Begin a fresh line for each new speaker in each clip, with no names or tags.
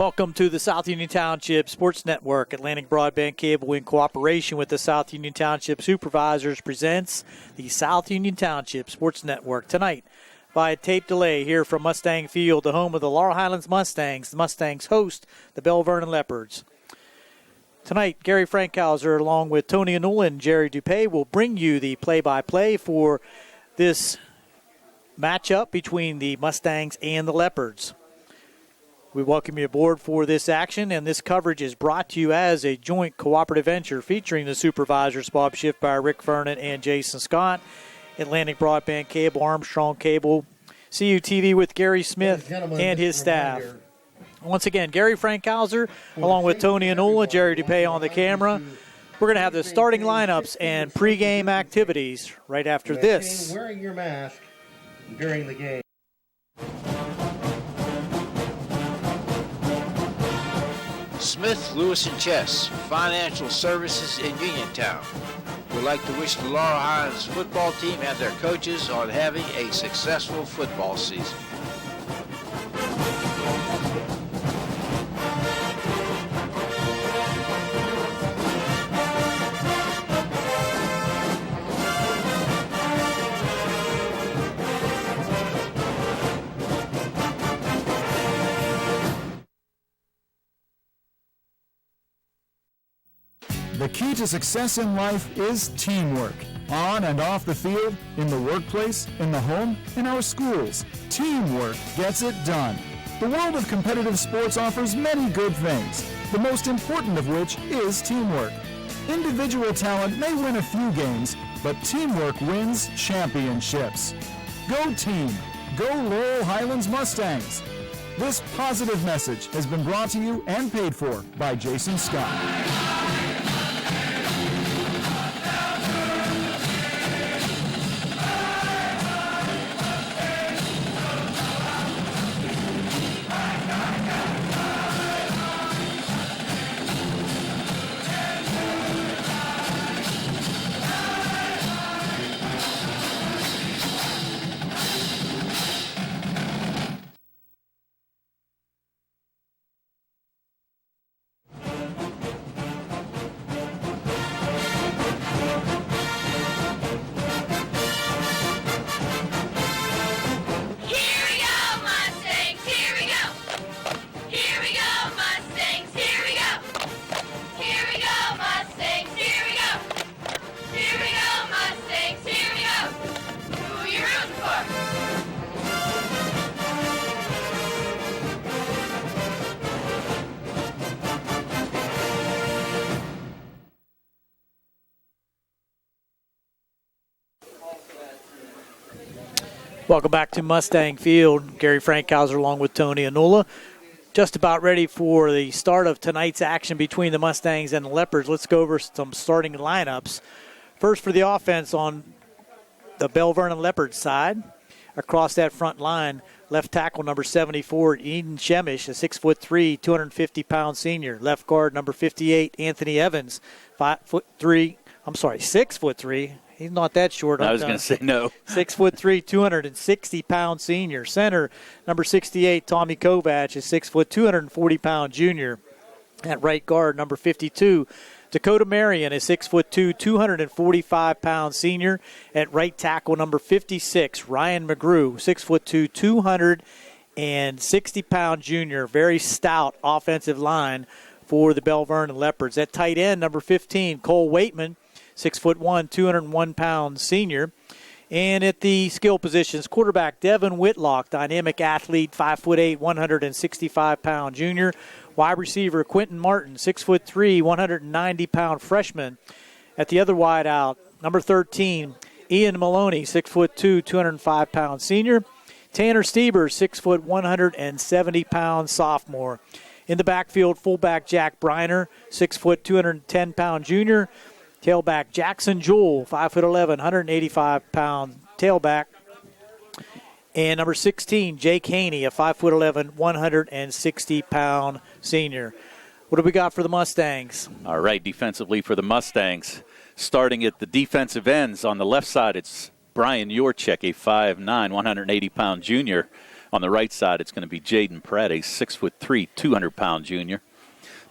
Welcome to the South Union Township Sports Network. Atlantic Broadband Cable, in cooperation with the South Union Township Supervisors, presents the South Union Township Sports Network. Tonight, by tape delay here from Mustang Field, the home of the Laurel Highlands Mustangs. The Mustangs host the Belle Vernon Leopards. Tonight, Gary Frankhauser, along with Tony Anula and Jerry Dupay, will bring you the play-by-play for this matchup between the Mustangs and the Leopards. We welcome you aboard for this action, and this coverage is brought to you as a joint cooperative venture featuring the supervisors Bob Schiffbauer, Rick Vernon, and Jason Scott, Atlantic Broadband Cable, Armstrong Cable, CUTV with Gary Smith and his staff. Once again, Gary Frankhauser, along with Tony Anula, Jerry Dupay on the camera. We're going to have the starting lineups and pregame activities right after this.
Wearing your mask during the game.
Smith, Lewis & Chess, Financial Services in Uniontown. We'd like to wish the Laurel Highlands football team and their coaches on having a successful football season.
The key to success in life is teamwork. On and off the field, in the workplace, in the home, in our schools. Teamwork gets it done. The world of competitive sports offers many good things, the most important of which is teamwork. Individual talent may win a few games, but teamwork wins championships. Go team! Go Laurel Highlands Mustangs! This positive message has been brought to you and paid for by Jason Scott.
Welcome back to Mustang Field. Gary Frankhauser along with Tony Anula. Just about ready for the start of tonight's action between the Mustangs and the Leopards. Let's go over some starting lineups. First for the offense on the Belle Vernon Leopards side. Across that front line, left tackle number 74, Eden Shemish, a 6'3", 250-pound senior. Left guard number 58, Anthony Evans, 6'3". He's not that short.
I was going to say no.
6'3", 260-pound senior. Center, number 68, Tommy Kovac, a 6', 240-pound junior. At right guard, number 52, Dakota Marion, a 6'2", 245-pound senior. At right tackle, number 56, Ryan McGrew, 6'2", 260-pound junior. Very stout offensive line for the Belle Vernon Leopards. At tight end, number 15, Cole Waitman, 6'1", 201-pound senior. And at the skill positions, quarterback Devin Whitlock, dynamic athlete, 5'8", 165-pound junior. Wide receiver Quentin Martin, 6'3", 190-pound freshman. At the other wide out, number 13, Ian Maloney, 6'2", 205-pound senior. Tanner Stieber, 6', 170-pound sophomore. In the backfield, fullback Jack Briner, 6', 210-pound junior. Tailback Jackson Jewell, 5'11", 185-pound tailback. And number 16, Jake Haney, a 5'11", 160-pound senior. What do we got for the Mustangs?
All right, defensively for the Mustangs. Starting at the defensive ends on the left side, it's Brian Yorchek, a 5'9", 180-pound junior. On the right side, it's going to be Jaden Pratt, a 6'3", 200-pound junior.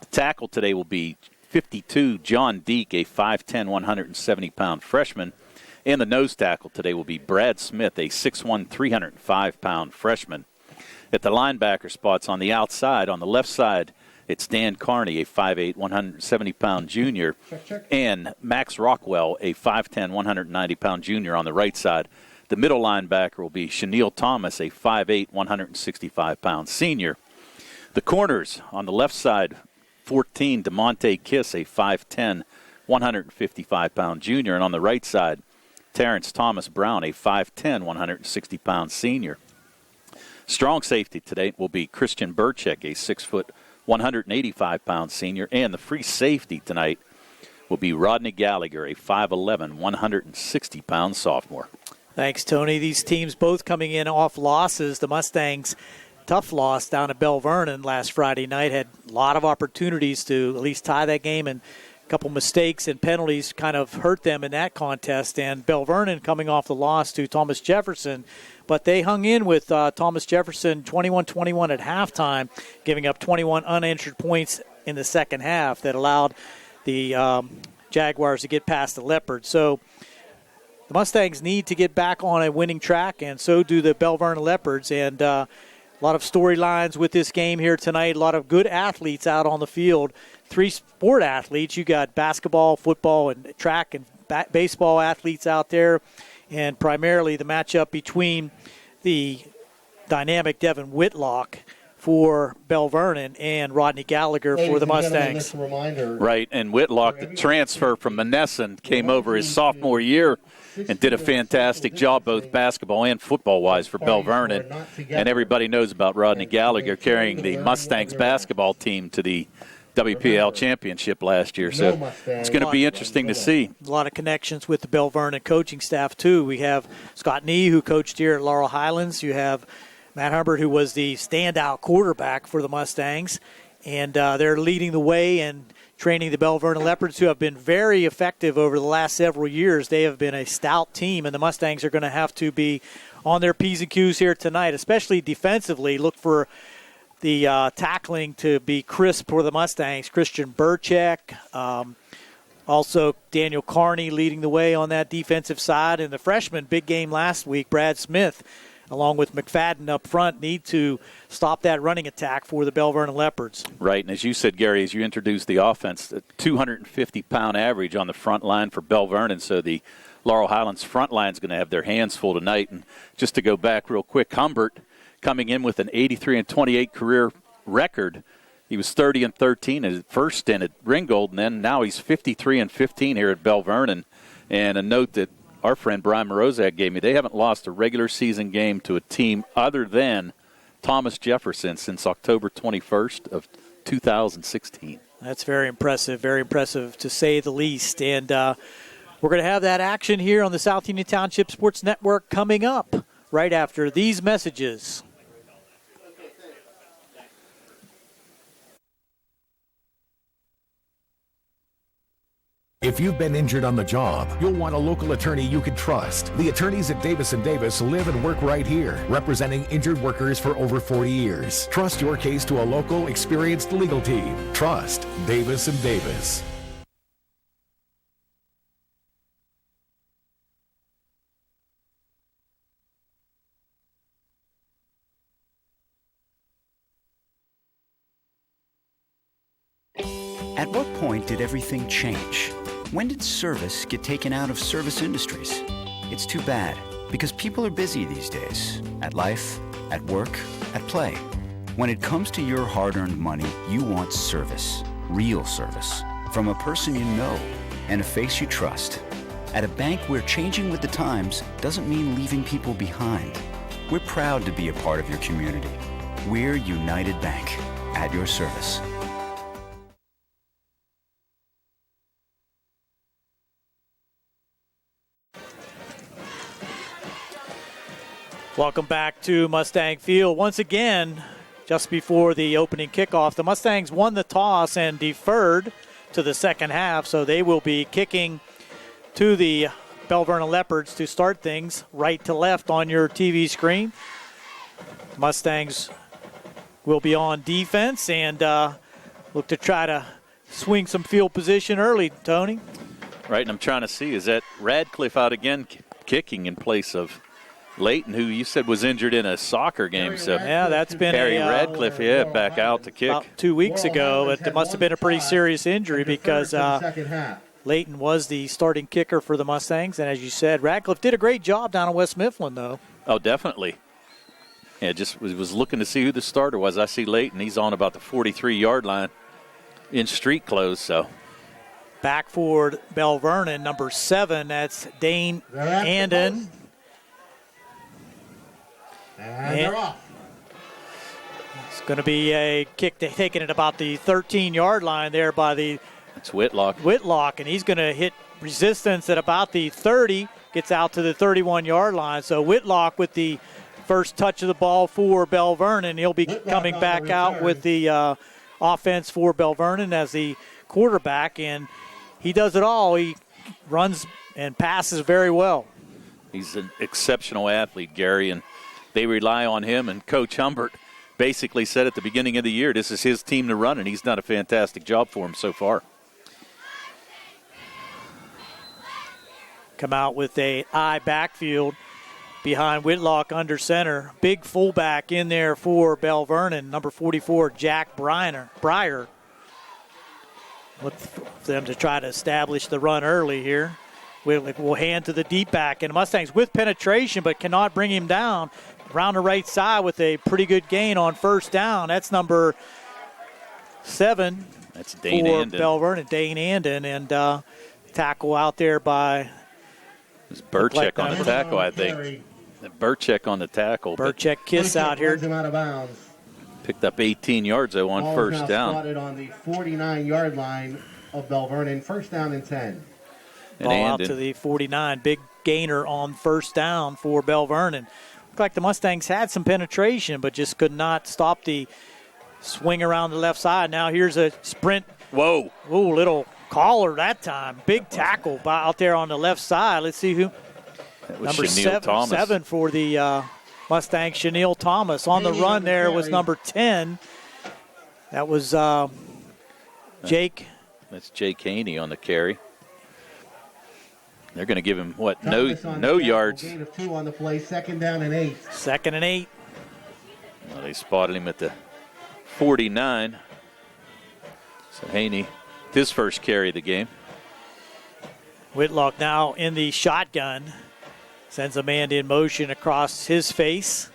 The tackle today will be 52, John Deek, a 5'10", 170-pound freshman. And the nose tackle today will be Brad Smith, a 6'1", 305-pound freshman. At the linebacker spots on the outside, on the left side, it's Dan Carney, a 5'8", 170-pound junior, and Max Rockwell, a 5'10", 190-pound junior on the right side. The middle linebacker will be Shaneil Thomas, a 5'8", 165-pound senior. The corners on the left side, 14, DeMonte Kiss, a 5'10", 155-pound junior, and on the right side, Terrence Thomas Brown, a 5'10", 160-pound senior. Strong safety today will be Christian Burchek, a 6', 185-pound senior, and the free safety tonight will be Rodney Gallagher, a 5'11", 160-pound sophomore.
Thanks, Tony. These teams both coming in off losses. The Mustangs, tough loss down at Belle Vernon last Friday night, had a lot of opportunities to at least tie that game, and a couple mistakes and penalties kind of hurt them in that contest. And Belle Vernon coming off the loss to Thomas Jefferson, but they hung in with Thomas Jefferson 21-21 at halftime, giving up 21 unanswered points in the second half that allowed the Jaguars to get past the Leopards. So the Mustangs need to get back on a winning track, and so do the Belle Vernon Leopards. And a lot of storylines with this game here tonight, a lot of good athletes out on the field. 3 sport athletes. You got basketball, football, and track and baseball athletes out there. And primarily the matchup between the dynamic Devin Whitlock for Belle Vernon and Rodney Gallagher for the Mustangs.
Right, and Whitlock, the transfer from Monessen, came over his sophomore year and did a fantastic job both basketball and football-wise for Belle Vernon. And everybody knows about Rodney Gallagher carrying the Mustangs basketball team to the WPL championship last year, so it's going to be interesting to see.
A lot of connections with the Belle Vernon coaching staff, too. We have Scott Nee, who coached here at Laurel Highlands. You have Matt Humbert, who was the standout quarterback for the Mustangs, and they're leading the way and training the Belle Vernon Leopards, who have been very effective over the last several years. They have been a stout team, and the Mustangs are going to have to be on their P's and Q's here tonight, especially defensively. Look for the tackling to be crisp for the Mustangs. Christian Burchek, also Daniel Carney leading the way on that defensive side. And the freshman, big game last week, Brad Smith, along with McFadden up front, need to stop that running attack for the Belle Vernon Leopards.
Right, and as you said, Gary, as you introduced the offense, a 250-pound average on the front line for Belle Vernon, so the Laurel Highlands front line is going to have their hands full tonight. And just to go back real quick, Humbert coming in with an 83-28 career record. He was 30-13 his first stint at Ringgold, and then now he's 53-15 here at Belle Vernon. And a note that our friend Brian Morozak gave me, they haven't lost a regular season game to a team other than Thomas Jefferson since October 21st of 2016.
That's very impressive to say the least. And we're going to have that action here on the South Union Township Sports Network coming up right after these messages.
If you've been injured on the job, you'll want a local attorney you can trust. The attorneys at Davis & Davis live and work right here, representing injured workers for over 40 years. Trust your case to a local, experienced legal team. Trust Davis & Davis.
At what point did everything change? When did service get taken out of service industries? It's too bad, because people are busy these days. At life, at work, at play. When it comes to your hard-earned money, you want service. Real service. From a person you know and a face you trust. At a bank where changing with the times doesn't mean leaving people behind. We're proud to be a part of your community. We're United Bank. At your service.
Welcome back to Mustang Field. Once again, just before the opening kickoff, the Mustangs won the toss and deferred to the second half, so they will be kicking to the Belle Vernon Leopards to start things right to left on your TV screen. Mustangs will be on defense and look to try to swing some field position early, Tony.
Right, and I'm trying to see, is that Radcliffe out again kicking in place of Layton, who you said was injured in a soccer game? So
yeah, that's been
Harry Radcliffe, back out to kick.
About 2 weeks ago, but it must have been a pretty serious injury because Layton was the starting kicker for the Mustangs, and as you said, Radcliffe did a great job down in West Mifflin, though.
Oh, definitely. Yeah, just was looking to see who the starter was. I see Layton. He's on about the 43-yard line in street clothes, so.
Back for Belle Vernon, number 7. That's Dane Anden.
And they're off.
It's going to be a kick taken at about the 13-yard line there by
it's Whitlock.
And he's going to hit resistance at about the 30, gets out to the 31-yard line. So Whitlock with the first touch of the ball for Belle Vernon. He'll be coming back out with the offense for Belle Vernon as the quarterback, and he does it all. He runs and passes very well.
He's an exceptional athlete, Gary, and they rely on him. And Coach Humbert basically said at the beginning of the year, this is his team to run, and he's done a fantastic job for him so far.
Come out with a I backfield behind Whitlock under center. Big fullback in there for Belle Vernon, number 44, Jack Breyer. Look for them to try to establish the run early here. We'll hand to the deep back, and Mustangs with penetration but cannot bring him down. Around the right side with a pretty good gain on first down. That's number 7.
That's Dane
for
Anden.
Belle Vernon, Dane Anden, and tackle out there by.
It was Burchek on the tackle, I think. Burchek on the tackle.
Burchek kiss out here.
Out of bounds.
Picked up 18 yards, though, on first down.
Spotted on the 49-yard line of Belle Vernon. First down and 10.
Ball out to the 49. Big gainer on first down for Belle Vernon. Looked like the Mustangs had some penetration, but just could not stop the swing around the left side. Now here's a sprint.
Whoa.
Ooh, little collar that time. Big tackle out there on the left side. Let's see who. Number 7 for the Mustangs, Chanel Thomas. On the run there was number 10. That was Jake.
That's Jake Haney on the carry. They're going to give him, no yards.
Gain of 2 on the play, second down and 8.
Second and 8.
Well, they spotted him at the 49. So Haney, his first carry of the game.
Whitlock now in the shotgun. Sends a man in motion across his face.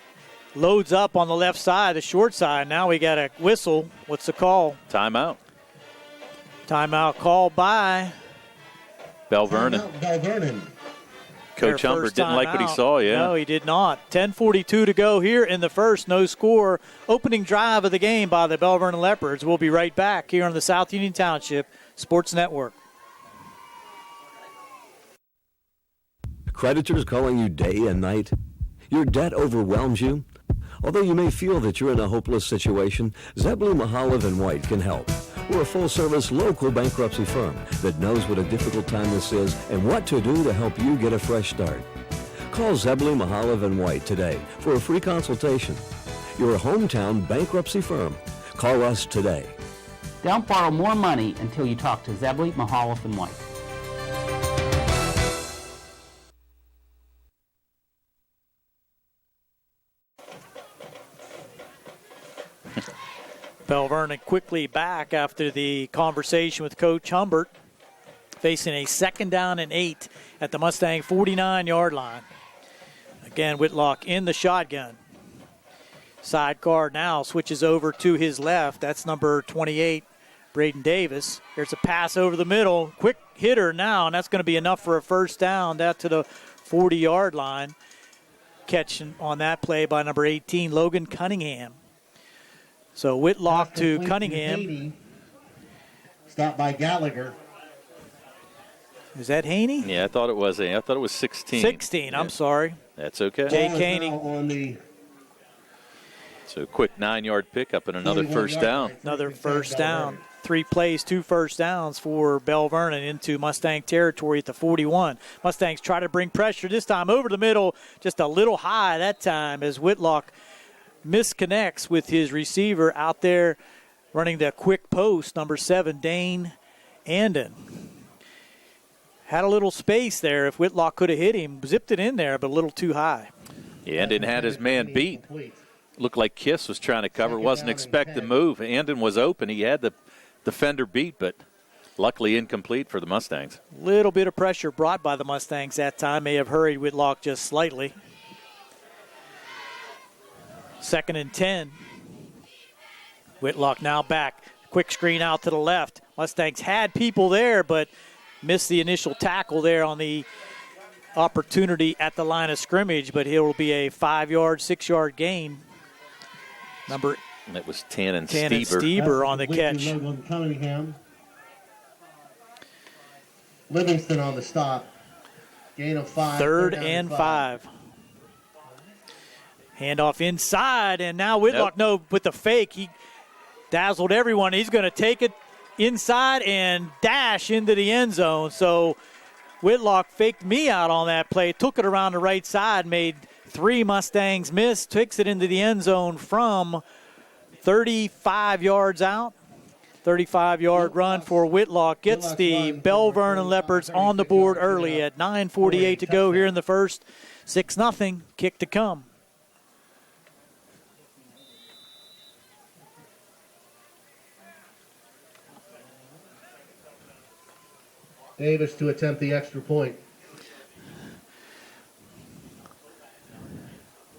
Loads up on the left side, the short side. Now we got a whistle. What's the call?
Timeout.
Timeout called by
Belle Vernon.
Belle Vernon.
Coach Humbert didn't like what he saw,
No, he did not. 10:42 to go here in the first. No score. Opening drive of the game by the Belle Vernon Leopards. We'll be right back here on the South Union Township Sports Network.
Creditors calling you day and night? Your debt overwhelms you? Although you may feel that you're in a hopeless situation, Zebley, Mahalev & White can help. We're a full-service local bankruptcy firm that knows what a difficult time this is and what to do to help you get a fresh start. Call Zebley, Mahalev & White today for a free consultation. You're a hometown bankruptcy firm. Call us today.
Don't borrow more money until you talk to Zebley, Mahalev & White.
Belle Vernon quickly back after the conversation with Coach Humbert, facing a second down and 8 at the Mustang 49-yard line. Again, Whitlock in the shotgun. Side guard now switches over to his left. That's number 28, Braden Davis. There's a pass over the middle. Quick hitter now, and that's going to be enough for a first down down to the 40-yard line. Catch on that play by number 18, Logan Cunningham. So Whitlock to Cunningham.
Stopped by Gallagher.
Is that Haney?
Yeah, I thought it was 16.
16, yeah. I'm sorry.
That's okay.
Jake Haney.
So a quick 9-yard pickup and another first down.
Another first down. 3 plays, 2 first downs for Belle Vernon into Mustang territory at the 41. Mustangs try to bring pressure this time over the middle, just a little high that time as Whitlock misconnects with his receiver out there running the quick post, number 7, Dane Andon. Had a little space there. If Whitlock could have hit him, zipped it in there, but a little too high.
Yeah, Andon had his man beat. Looked like Kiss was trying to cover, wasn't expecting the move. Andon was open. He had the defender beat, but luckily incomplete for the Mustangs.
Little bit of pressure brought by the Mustangs that time. May have hurried Whitlock just slightly. 2nd and 10. Whitlock now back. Quick screen out to the left. Mustangs had people there, but missed the initial tackle there on the opportunity at the line of scrimmage, but it will be a 5-yard, 6-yard gain.
That was Tannen
Stieber on the catch.
Cunningham. Livingston on the stop. Gain of 5.
3rd and 5. Handoff inside, and now Whitlock, with the fake, he dazzled everyone. He's going to take it inside and dash into the end zone. So Whitlock faked me out on that play, took it around the right side, made 3 Mustangs miss, takes it into the end zone from 35 yards out. 35-yard run for Whitlock. Gets the Belle Vernon Leopards on the board early at 9:48 to go here in the first. 6-0, kick to come.
Davis to attempt the extra point.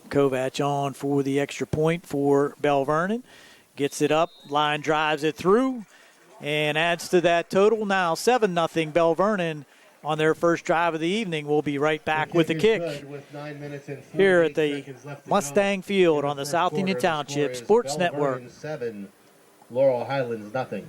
Kovac on for the extra point for Belle Vernon. Gets it up, line drives it through, and adds to that total. Now 7-0 Belle Vernon on their first drive of the evening. We'll be right back with the kick here at the Mustang Field on the South Union Township Sports Network.
7, Laurel Highlands 0.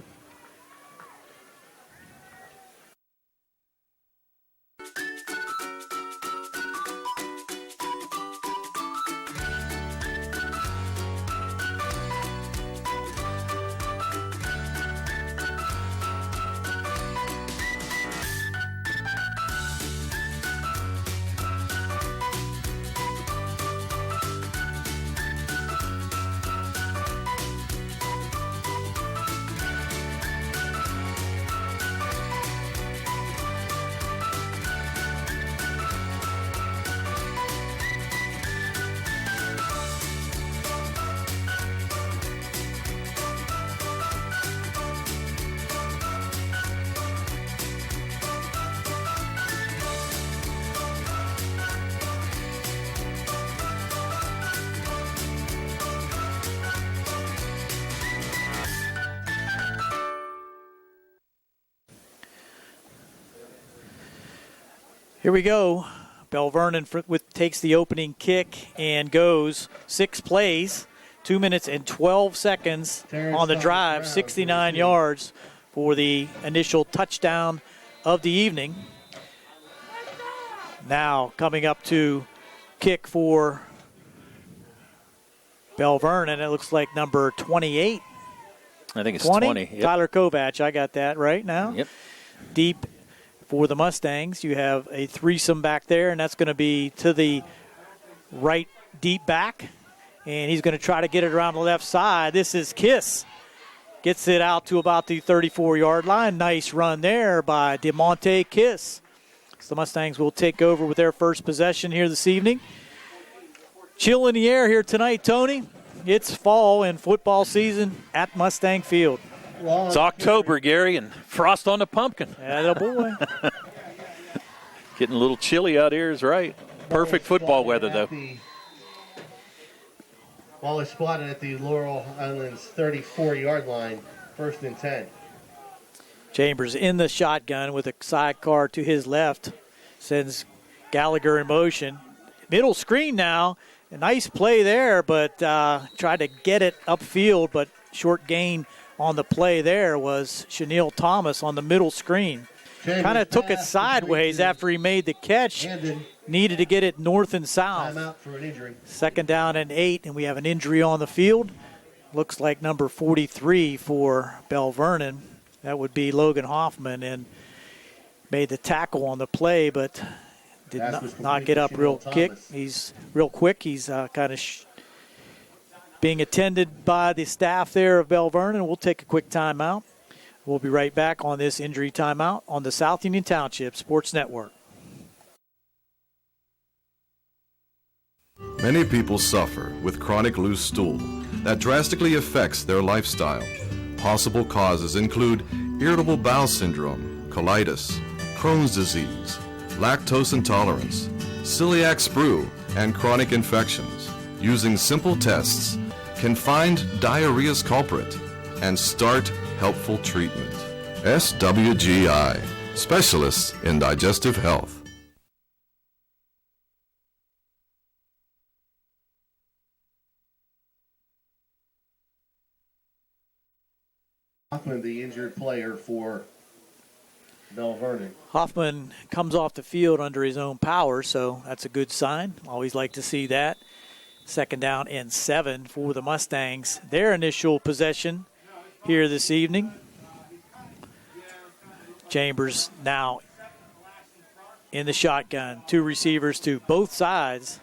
Here we go. Belle Vernon takes the opening kick and goes 6 plays, 2 minutes and 12 seconds on the drive, 69 yards for the initial touchdown of the evening. Now coming up to kick for Belle Vernon, it looks like number 28.
I think it's 20. Yep.
Tyler Kovac, I got that right now.
Yep.
Deep for the Mustangs, you have a threesome back there, and that's going to be to the right deep back. And he's going to try to get it around the left side. This is Kiss. Gets it out to about the 34-yard line. Nice run there by DeMonte Kiss. So the Mustangs will take over with their first possession here this evening. Chill in the air here tonight, Tony. It's fall and football season at Mustang Field.
It's October, Gary, and frost on the pumpkin.
Yeah, boy.
Getting a little chilly out here is right. Perfect football weather, though.
Ball is spotted at the Laurel Highlands 34-yard line, 1st and 10.
Chambers in the shotgun with a sidecar to his left. Sends Gallagher in motion. Middle screen now. A nice play there, but tried to get it upfield, but short gain on the play there was Chenille Thomas on the middle screen. Kind of took it sideways after he made the catch. Needed to get it north and south.
Timeout for an injury.
2nd down and 8, and we have an injury on the field. Looks like number 43 for Belle Vernon. That would be Logan Hoffman, and made the tackle on the play, but did not get up real quick. He's real quick. He's kind of being attended by the staff there of Belle Vernon. We'll take a quick timeout. We'll be right back on this injury timeout on the South Union Township Sports Network.
Many people suffer with chronic loose stool that drastically affects their lifestyle. Possible causes include irritable bowel syndrome, colitis, Crohn's disease, lactose intolerance, celiac sprue, and chronic infections. Using simple tests can find diarrhea's culprit and start helpful treatment. SWGI, specialists in digestive health.
Hoffman, the injured player for Belle Vernon.
Hoffman comes off the field under his own power, so that's a good sign. Always like to see that. 2nd down and 7 for the Mustangs. Their initial possession here this evening. Chambers now in the shotgun. 2 receivers to both sides.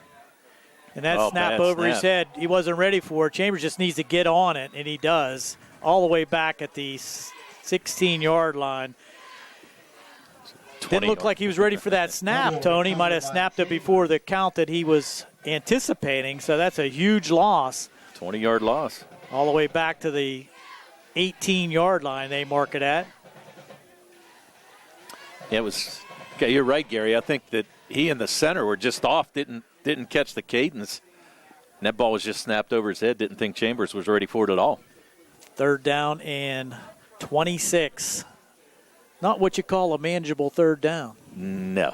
And that snap over his head, he wasn't ready for it. Chambers just needs to get on it, and he does. All the way back at the 16-yard line. Didn't look like he was ready for that snap, Tony. Might have snapped it before the count that he was anticipating, so that's a huge loss.
20-yard loss.
All the way back to the 18-yard line they mark it at.
Yeah, it was. Okay, you're right, Gary. I think that he and the center were just off, didn't catch the cadence. And that ball was just snapped over his head. Didn't think Chambers was ready for it at all.
3rd down and 26. Not what you call a manageable 3rd down.
No.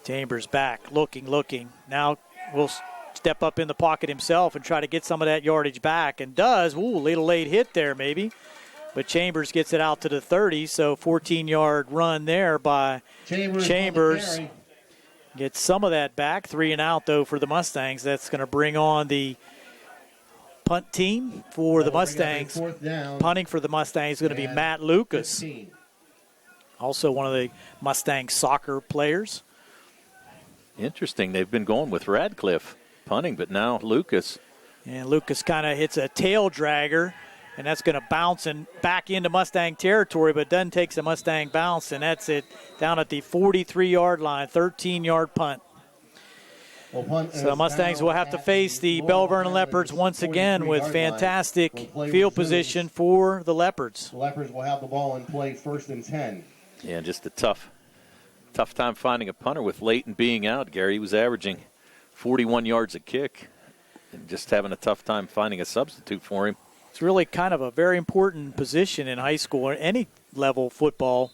Chambers back, looking. Now will step up in the pocket himself and try to get some of that yardage back, and does. Ooh, little late hit there maybe. But Chambers gets it out to the 30, so 14-yard run there by Chambers. Gets some of that back. 3 and out, though, for the Mustangs. That's going to bring on the punt team for the Mustangs. Punting for the Mustangs is going to be Matt Lucas.
15.
Also one of the Mustang soccer players.
Interesting. They've been going with Radcliffe punting, but now Lucas.
And Lucas kind of hits a tail dragger, and that's going to bounce and back into Mustang territory, but doesn't take the Mustang bounce, and that's it down at the 43-yard line, 13-yard punt. So the Mustangs will have to face the Belle Vernon Leopards once again with fantastic field position for the Leopards.
The Leopards will have the ball in play 1st and 10.
Yeah, just a tough time finding a punter with Leighton being out. Gary was averaging 41 yards a kick and just having a tough time finding a substitute for him.
It's really kind of a very important position in high school or any level football.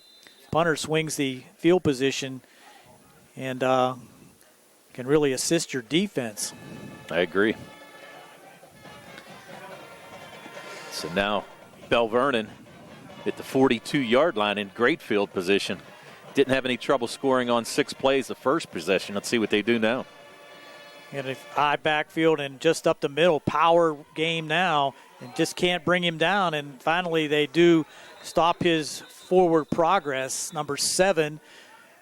Punter swings the field position and can really assist your defense.
I agree. So now Belle Vernon at the 42-yard line in great field position. Didn't have any trouble scoring on 6 plays the first possession. Let's see what they do now.
And a high backfield and just up the middle, power game now, and just can't bring him down. And finally they do stop his forward progress. Number 7,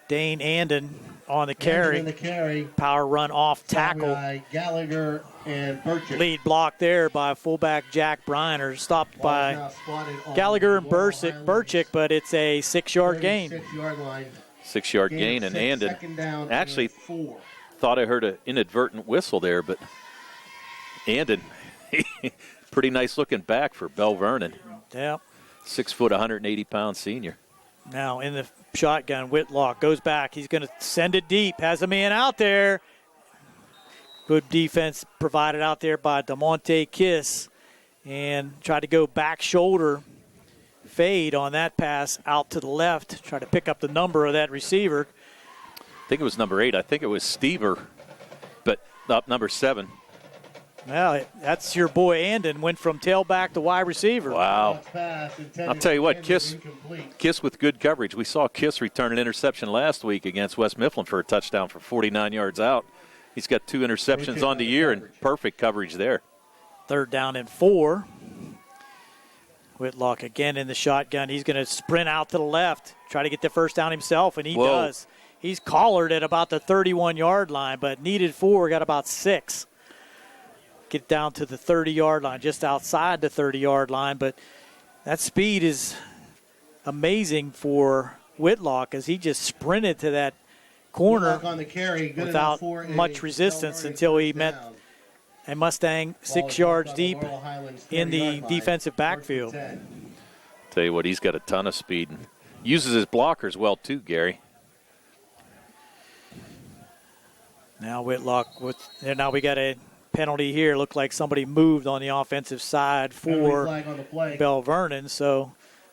Dane Anden on the carry. Power run off tackle.
Gallagher and Burchick.
Lead block there by fullback Jack Briner. Stopped by Gallagher and Burchick, but it's a 6-yard gain.
6-yard line.
6-yard gain, and Anden actually
4.
thought I heard an inadvertent whistle there, but Anden, pretty nice looking back for Belle Vernon.
Yeah.
6 foot, 180-pound senior.
Now in the shotgun, Whitlock goes back. He's going to send it deep. Has a man out there. Good defense provided out there by DeMonte Kiss. And try to go back shoulder fade on that pass out to the left. Try to pick up the number of that receiver.
I think it was number 8. I think it was Stever, but up number 7.
Well, that's your boy Anden. Went from tailback to wide receiver.
Wow. I'll tell you what, Kiss with good coverage. We saw Kiss return an interception last week against West Mifflin for a touchdown for 49 yards out. He's got 2 interceptions on the year and perfect coverage there.
3rd down and 4. Whitlock again in the shotgun. He's going to sprint out to the left, try to get the first down himself, and he does. He's collared at about the 31-yard line, but needed 4, got about 6. get down to the 30-yard line, just outside the 30-yard line. But that speed is amazing for Whitlock as he just sprinted to that corner
on the carry,
without much resistance until he met a Mustang 6 yards deep in the defensive backfield.
Tell you what, he's got a ton of speed and uses his blockers well too, Gary.
Now Whitlock, now we got a penalty here. Looked like somebody moved on the offensive side for Belle Vernon, so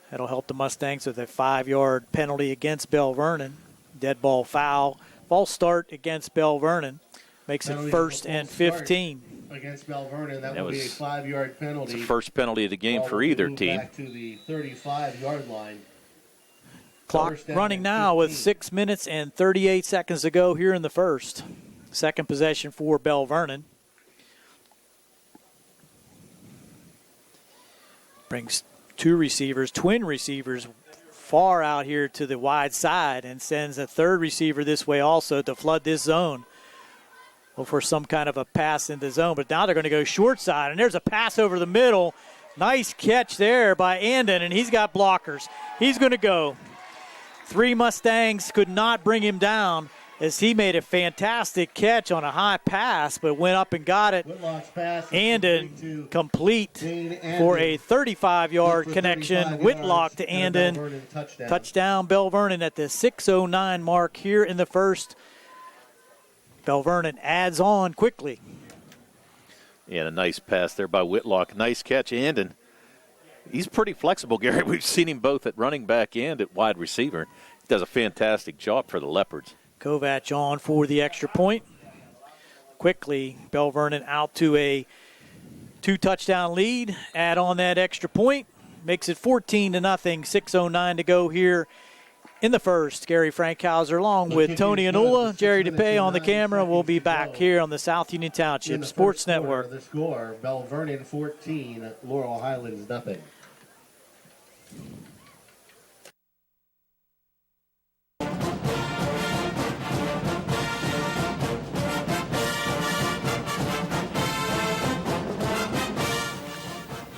that'll help the Mustangs with a 5-yard penalty against Belle Vernon. Dead ball foul. False start against Belle Vernon. Makes it 1st and 15.
Against Belle Vernon, that would be a 5-yard penalty.
It's the first penalty of the game for either team.
Back to the 35-yard line.
Clock running now with 6 minutes and 38 seconds to go here in the first. Second possession for Belle Vernon. Brings two receivers, twin receivers, far out here to the wide side and sends a third receiver this way also to flood this zone. Well, for some kind of a pass in the zone, but now they're going to go short side, and there's a pass over the middle. Nice catch there by Andon, and he's got blockers. He's going to go. 3 Mustangs could not bring him down as he made a fantastic catch on a high pass, but went up and got it. Andon complete for a 35-yard connection. Whitlock to Andon. Touchdown Belle Vernon at the 6:09 mark here in the first. Belle Vernon adds on quickly.
Yeah, a nice pass there by Whitlock. Nice catch, Andon. He's pretty flexible, Gary. We've seen him both at running back and at wide receiver. He does a fantastic job for the Leopards.
Kovac on for the extra point. Quickly, Belle Vernon out to a 2-touchdown lead. Add on that extra point. Makes it 14-0. 6:09 to go here in the first. Gary Frankhauser along with Tony Anula, Jerry DePay on the camera. We'll be back here on the South Union Township Sports Network.
The score, Belle Vernon 14, Laurel Highlands nothing.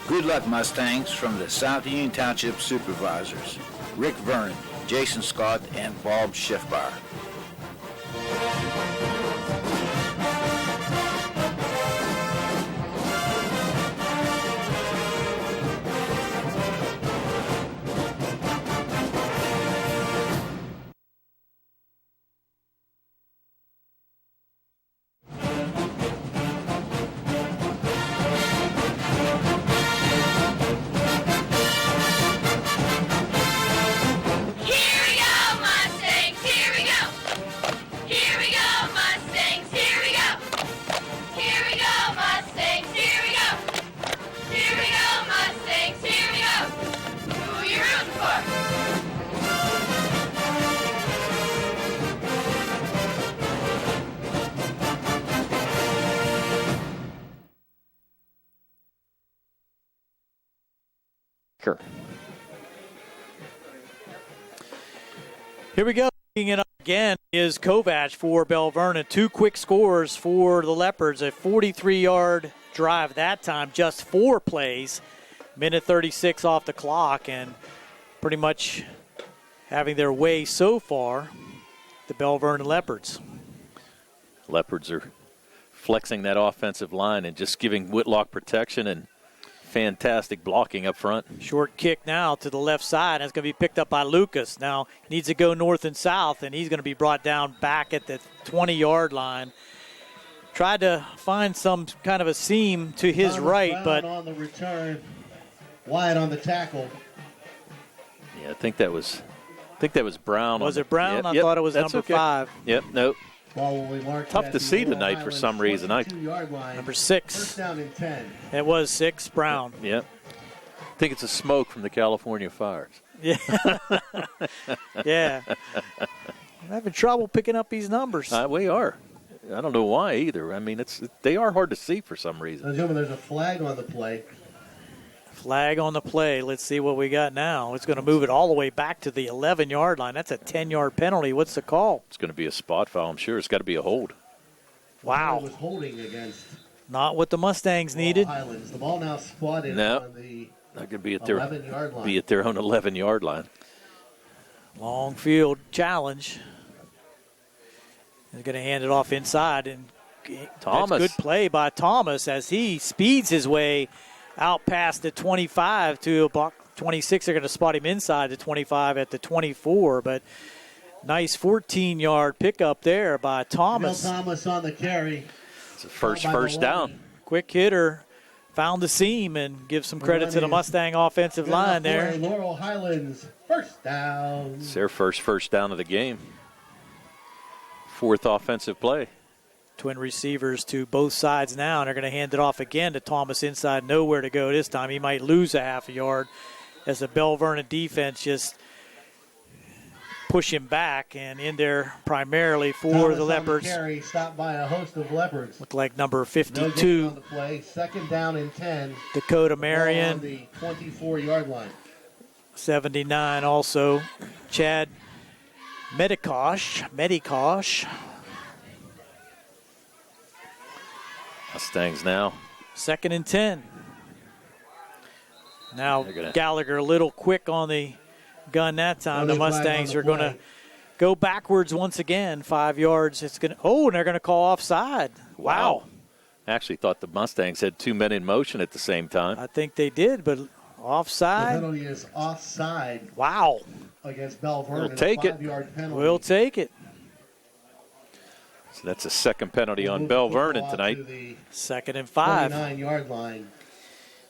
Good luck, Mustangs, from the South Union Township Supervisors, Rick Vernon, Jason Scott, and Bob Schiffbar.
Here we go. Picking it up again is Kovac for Belle Vernon. 2 quick scores for the Leopards. A 43-yard drive that time, just 4 plays. Minute 36 off the clock, and pretty much having their way so far, the Belle Vernon Leopards.
Leopards are flexing that offensive line and just giving Whitlock protection and fantastic blocking up front.
Short kick now to the left side. That's going to be picked up by Lucas. Now he needs to go north and south, and he's going to be brought down back at the 20-yard line. Tried to find some kind of a seam to his right, but
on the return, wide on the tackle.
Yeah, I think that was Brown.
Was it Brown? I thought it was number 5.
Yep, nope.
Tough
to see tonight for some reason.
Number 6.
First down and 10.
It was 6, Brown.
Yep. I think it's a smoke from the California fires.
Yeah. Yeah. I'm having trouble picking up these numbers.
We are. I don't know why either. I mean, they are hard to see for some reason.
There's a flag on the play.
Flag on the play. Let's see what we got now. It's going to move it all the way back to the 11-yard line. That's a 10-yard penalty. What's the call?
It's going to be a spot foul, I'm sure. It's got to be a hold.
Wow.
It was holding against
Not what the Mustangs needed.
Highlands. The ball now spotted
No.
on the
Not going to be at their
11-yard line.
be at their own 11-yard line.
Long field challenge. They're going to hand it off inside, and
Thomas.
that's good play by Thomas as he speeds his way out past the 25 to about 26. They're going to spot him inside the 25 at the 24, but nice 14-yard pickup there by Thomas.
Bill Thomas on the carry.
It's a first down.
Quick hitter, found the seam, and give some credit to the Mustang offensive line there.
Laurel Highlands, first down.
It's their first down of the game. Fourth offensive play.
Twin receivers to both sides now, and they're going to hand it off again to Thomas inside. Nowhere to go this time. He might lose a half a yard as the Belle Vernon defense just push him back, and in there primarily for
Thomas
the Leopards.
On the carry, stopped by a host of Leopards.
Look like number
No
52,
gain on the play. Second down and 10.
Dakota
Ball
Marion.
on the 24-yard line.
79 also. Chad Medikosh.
Mustangs now.
Second and 10. Now
gonna-
Gallagher a little quick on the gun that time.
No
The
flag on
Mustangs
the
are going to
play.
go backwards once again. 5 yards. It's going to. Oh, and they're going to call offside. Wow.
I actually thought the Mustangs had 2 men in motion at the same time.
I think they did, but
The
offside.
penalty is offside
Wow.
against Belle Vernon.
We'll take it.
5-yard penalty.
We'll take it.
So that's a second penalty on
Move
Belle
the football
Vernon tonight.
to the
Second and 5.
29-yard line.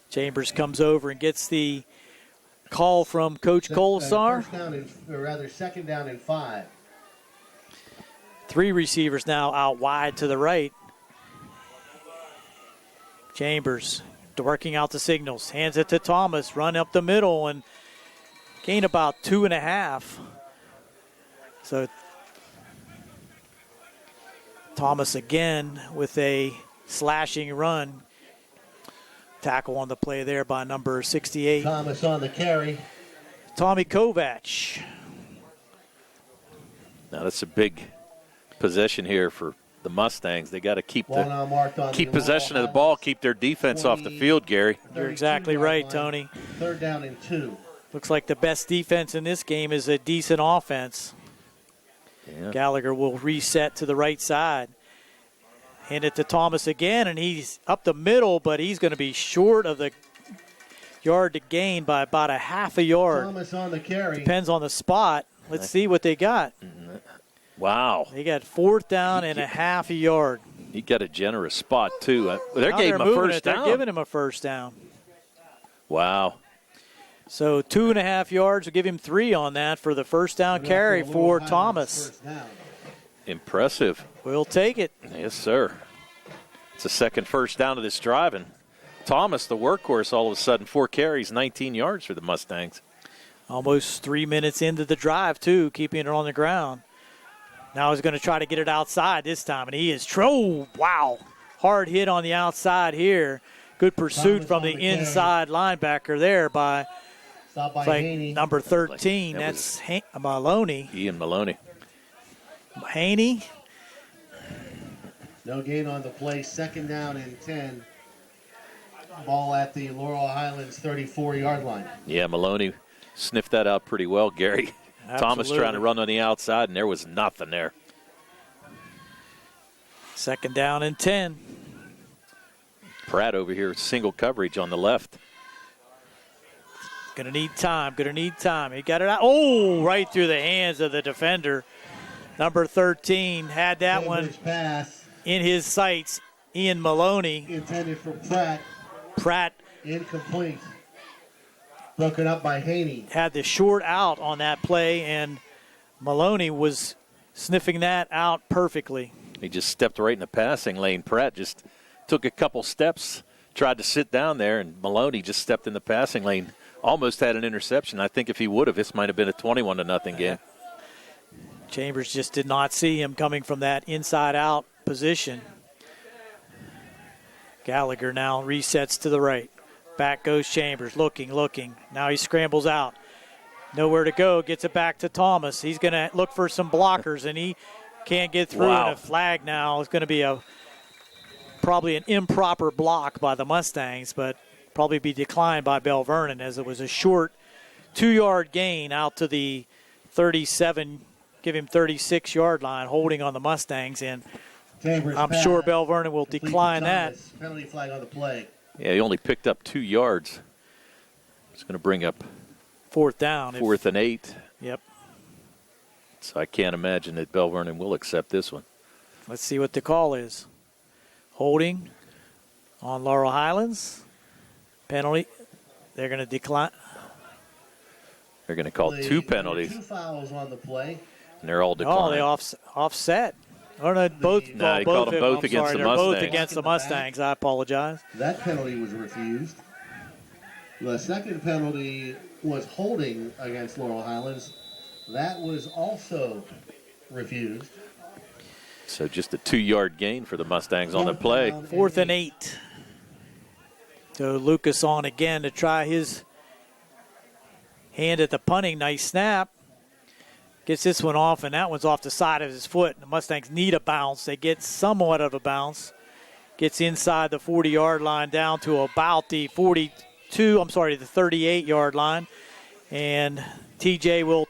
Chambers comes over and gets the call from Coach Kolsar.
Second down and 5.
3 receivers now out wide to the right. Chambers working out the signals. Hands it to Thomas. Run up the middle and gain about 2.5. So Thomas again with a slashing run. Tackle on the play there by number 68.
Thomas on the carry.
Tommy Kovac.
Now that's a big possession here for the Mustangs. They got to keep
Ball now marked on
keep
the
possession
Laurel
of the ball,
Highlands
keep their defense off the field, Gary.
You're exactly
32-yard
right,
line.
Tony.
Third down and 2.
Looks like the best defense in this game is a decent offense.
Yeah.
Gallagher will reset to the right side. Hand it to Thomas again, and he's up the middle, but he's going to be short of the yard to gain by about a half a yard.
Thomas on the carry.
Depends on the spot. Let's see what they got.
Wow.
They got fourth down and a half a yard.
He got a generous spot, too. They
Now
gave
they're
him a
moving
first
it. They're
down.
giving him a first down.
Wow.
So 2.5 yards will give him 3 on that for the first down carry for Thomas.
First down.
Impressive.
We'll take it.
Yes, sir. It's a second first down of this drive, and Thomas, the workhorse, all of a sudden 4 carries, 19 yards for the Mustangs.
Almost 3 minutes into the drive, too, keeping it on the ground. Now he's going to try to get it outside this time, and he is wow. Hard hit on the outside here. Good pursuit
Thomas
from
on
the
the carry.
inside linebacker there by
Stopped by
like
Haney.
number 13.
That
That's Maloney.
Ian Maloney.
Haney.
No gain on the play. Second down and 10. Ball at the Laurel Highlands 34-yard line.
Yeah, Maloney sniffed that out pretty well, Gary. Thomas trying to run on the outside, and there was nothing there.
Second down and 10.
Pratt over here, single coverage on the left.
Gonna need time. He got it out. Oh, right through the hands of the defender. Number 13 had that one
Pass
in his sights. Ian Maloney.
intended for Pratt.
Pratt
Incomplete. Broken up by Haney.
had the short out on that play, and Maloney was sniffing that out perfectly.
He just stepped right in the passing lane. Pratt just took a couple steps, tried to sit down there, and Maloney just stepped in the passing lane. Almost had an interception. I think if he would have, this might have been a 21-0 game.
Chambers just did not see him coming from that inside-out position. Gallagher now resets to the right. Back goes Chambers, looking. Now he scrambles out. Nowhere to go, gets it back to Thomas. He's going to look for some blockers, and he can't get through.
Wow.
And a flag now is going to be a probably an improper block by the Mustangs, but probably be declined by Belle Vernon, as it was a short 2-yard gain out to the 37, give him 36-yard line, holding on the Mustangs, and I'm sure Belle Vernon will decline that.
Penalty flag on the play.
Yeah, he only picked up 2 yards. It's going to bring up
4th down.
4th and 8.
Yep.
So I can't imagine that Belle Vernon will accept this one.
Let's see what the call is. Holding on Laurel Highlands. Penalty. They're going to decline.
They're going to call 2 penalties.
2 fouls on the play.
And they're all declined.
Oh, they offset. Or no, both.
No, he called them both against the Mustangs.
Both against the Mustangs. I apologize.
That penalty was refused. The second penalty was holding against Laurel Highlands. That was also refused.
So just a 2-yard gain for the Mustangs on the play.
4th and 8. So Lucas on again to try his hand at the punting. Nice snap. Gets this one off, and that one's off the side of his foot. The Mustangs need a bounce. They get somewhat of a bounce. Gets inside the 40-yard line down to about the 38-yard line. And TJ will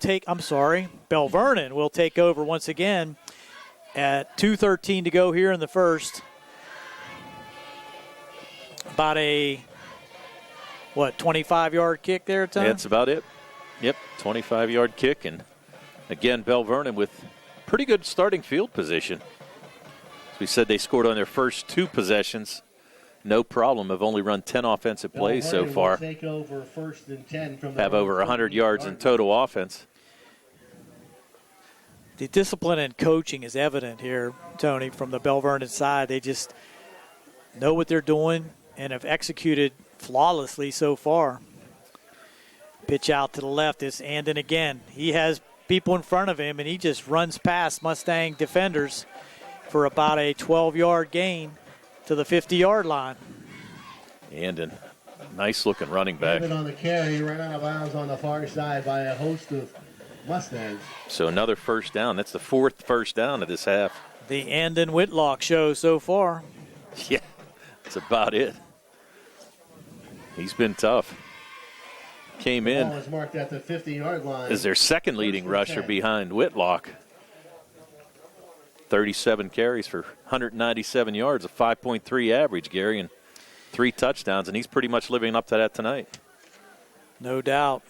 Belle Vernon will take over once again at 2:13 to go here in the first. About a, 25-yard kick there, Tom?
That's about it. Yep, 25-yard kick. And again, Belle Vernon with pretty good starting field position. As we said, they scored on their first 2 possessions. No problem. Have only run 10 offensive plays so far.
Take over 1st and 10 from
have over 100 yards in total offense.
The discipline and coaching is evident here, Tony, from the Belle Vernon side. They just know what they're doing and have executed flawlessly so far. Pitch out to the left is Andon again. He has people in front of him, and he just runs past Mustang defenders for about a 12-yard gain to the 50-yard line.
Andon, nice-looking running back.
Andon on the carry, run out of bounds on the far side by a host of Mustangs.
So another first down. That's the 4th first down of this half.
The Andon Whitlock show so far.
Yeah, that's about it. He's been tough. Came in.
Ball is marked at the 50-yard line.
Is their second leading rusher behind Whitlock. 37 carries for 197 yards, a 5.3 average, Gary, and 3 touchdowns, and he's pretty much living up to that tonight.
No doubt.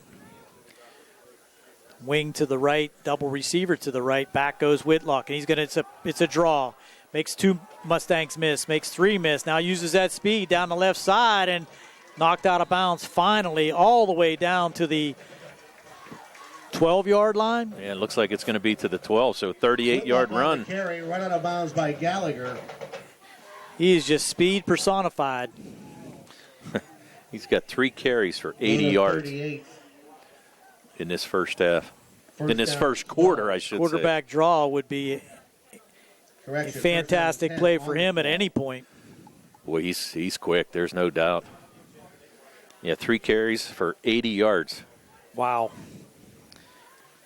Wing to the right, double receiver to the right. Back goes Whitlock, and he's going to. It's a draw. Makes 2 Mustangs miss. Makes 3 miss. Now uses that speed down the left side and knocked out of bounds. Finally, all the way down to the 12-yard line.
Yeah, it looks like it's going to be to the 12. So 38-yard run.
Carry, run out of bounds by Gallagher.
He is just speed personified.
He's got 3 carries for 80 yards. In this first half. In this first quarter, I should say.
Quarterback draw would be a fantastic play for him at any point.
Boy, he's quick. There's no doubt. Yeah, 3 carries for 80 yards.
Wow.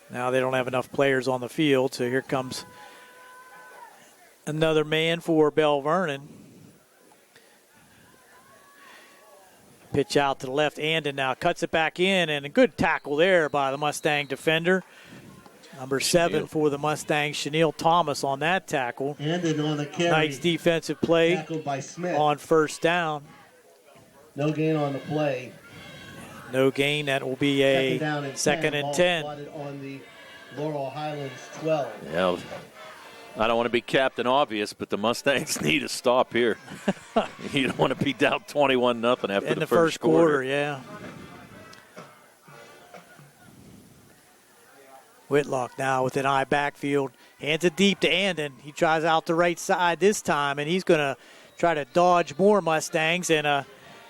Now they don't have enough players on the field, so here comes another man for Belle Vernon. Pitch out to the left, Andon now cuts it back in, and a good tackle there by the Mustang defender. Number 7 for the Mustangs, Chenille Thomas on that tackle.
Andon on the carry.
Nice defensive play.
Tackled by Smith.
On first down.
No gain on the play.
No gain. That will be a second and 10.
On the Laurel Highlands 12.
Yeah, I don't want to be Captain Obvious, but the Mustangs need a stop here. You don't want to be down 21-0 after
in
the first
quarter. Yeah. Whitlock now with an eye backfield. Hands it deep to Andon. He tries out the right side this time, and he's going to try to dodge more Mustangs. And a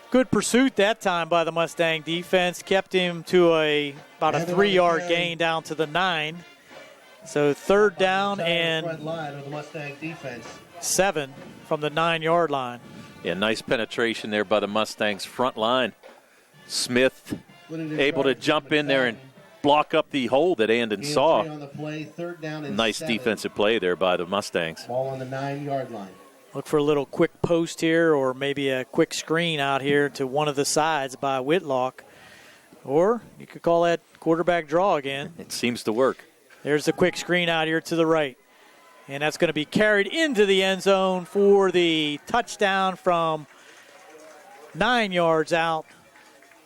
good pursuit that time by the Mustang defense. Kept him to about a 3-yard gain down to the 9. So third down and
front line of the Mustang defense.
7 from the 9-yard line.
Yeah, nice penetration there by the Mustangs front line. Smith able to jump in there and block up the hole that Andon saw.
On the play, third down and
nice
7.
Defensive play there by the Mustangs.
Ball on the 9-yard line.
Look for a little quick post here or maybe a quick screen out here to one of the sides by Whitlock. Or you could call that quarterback draw again.
It seems to work.
There's the quick screen out here to the right. And that's going to be carried into the end zone for the touchdown from 9 yards out.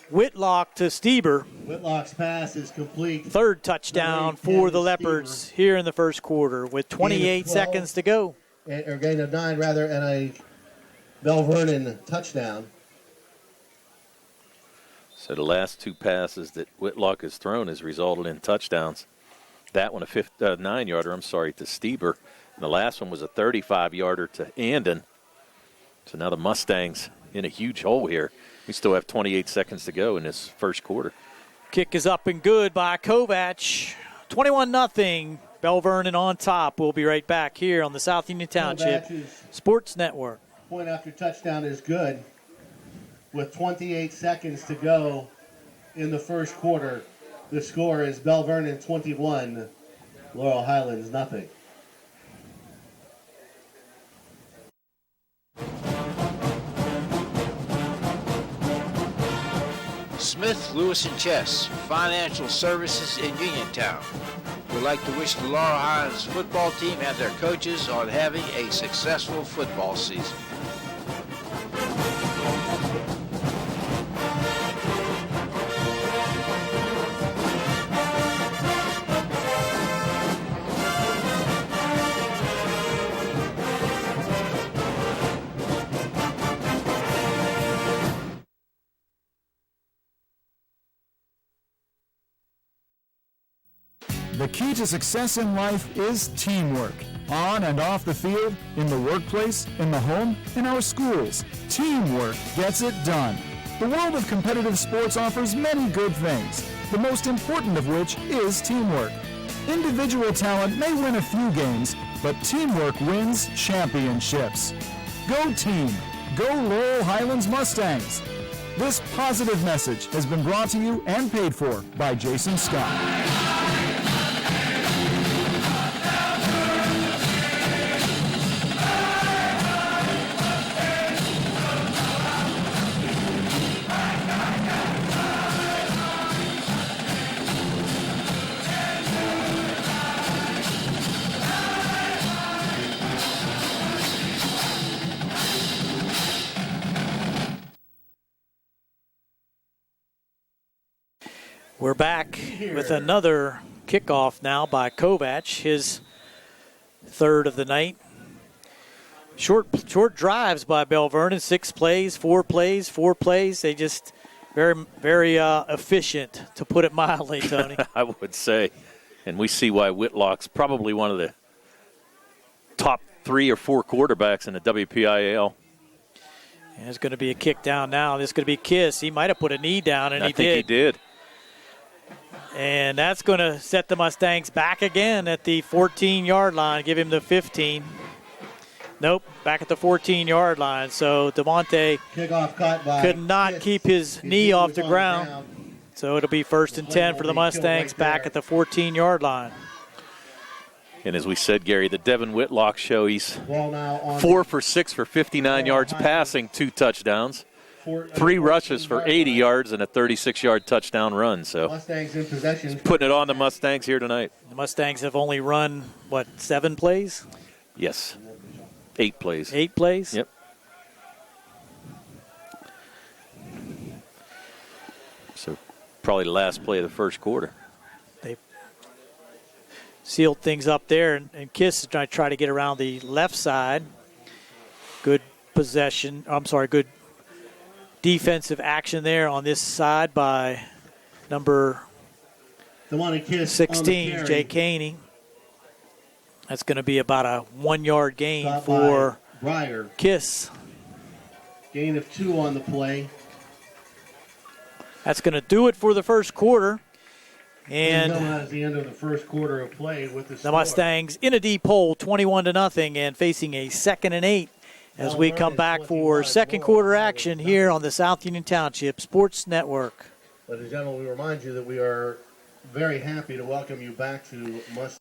Whitlock to Stieber.
Whitlock's pass is complete.
Third touchdown for the Leopards here in the first quarter with 28 seconds to go.
Or gain of 9, rather, and a Belle Vernon touchdown.
So the last 2 passes that Whitlock has thrown has resulted in touchdowns. That one, a 9-yarder, to Stieber. And the last one was a 35-yarder to Andon. So now the Mustangs in a huge hole here. We still have 28 seconds to go in this first quarter.
Kick is up and good by Kovac. 21-0. Belle Vernon on top. We'll be right back here on the South Union Township Sports Network.
Point after touchdown is good. With 28 seconds to go in the first quarter, the score is Belle Vernon 21, Laurel Highlands nothing.
Smith, Lewis & Chess, Financial Services in Uniontown. We'd like to wish the Laurel Highlands football team and their coaches on having a successful football season.
The key to success in life is teamwork. On and off the field, in the workplace, in the home, in our schools. Teamwork gets it done. The world of competitive sports offers many good things, the most important of which is teamwork. Individual talent may win a few games, but teamwork wins championships. Go team! Go Laurel Highlands Mustangs! This positive message has been brought to you and paid for by Jason Scott.
We're back with another kickoff now by Kovac, his third of the night. Short drives by Belle Vernon, 6 plays, 4 plays, 4 plays. They just very efficient, to put it mildly, Tony.
I would say. And we see why Whitlock's probably one of the top 3 or 4 quarterbacks in the WPIAL.
And there's going to be a kick down now. This is going to be Kiss. He might have put a knee down, and
I think he did.
And that's going to set the Mustangs back again at the 14-yard line, give him the 15. Nope, back at the 14-yard line. So DeMonte could not keep his knee off the ground. So it'll be 1st and 10 for the Mustangs back at the 14-yard line.
And as we said, Gary, the Devin Whitlock show, he's 4 for 6 for 59 yards passing, 2 touchdowns. 3 rushes for 80 yards and a 36-yard touchdown run. So
Mustangs in possession.
Putting it on the Mustangs here tonight.
The Mustangs have only run, 7 plays?
Yes. 8 plays.
8 plays?
Yep. So probably the last play of the first quarter.
They sealed things up there, and Kiss is going to try to get around the left side. Good good defensive action there on this side by number 16, Jay Caney. That's going to be about a 1-yard gain for
Breyer.
Kiss.
Gain of 2 on the play.
That's going to do it for the first quarter. And
at the end of the first quarter of play with the
Mustangs in a deep hole, 21-0, and facing a 2nd and 8 as we come back for second quarter action here on the South Union Township Sports Network.
Ladies and gentlemen, we remind you that we are very happy to welcome you back to Mustang.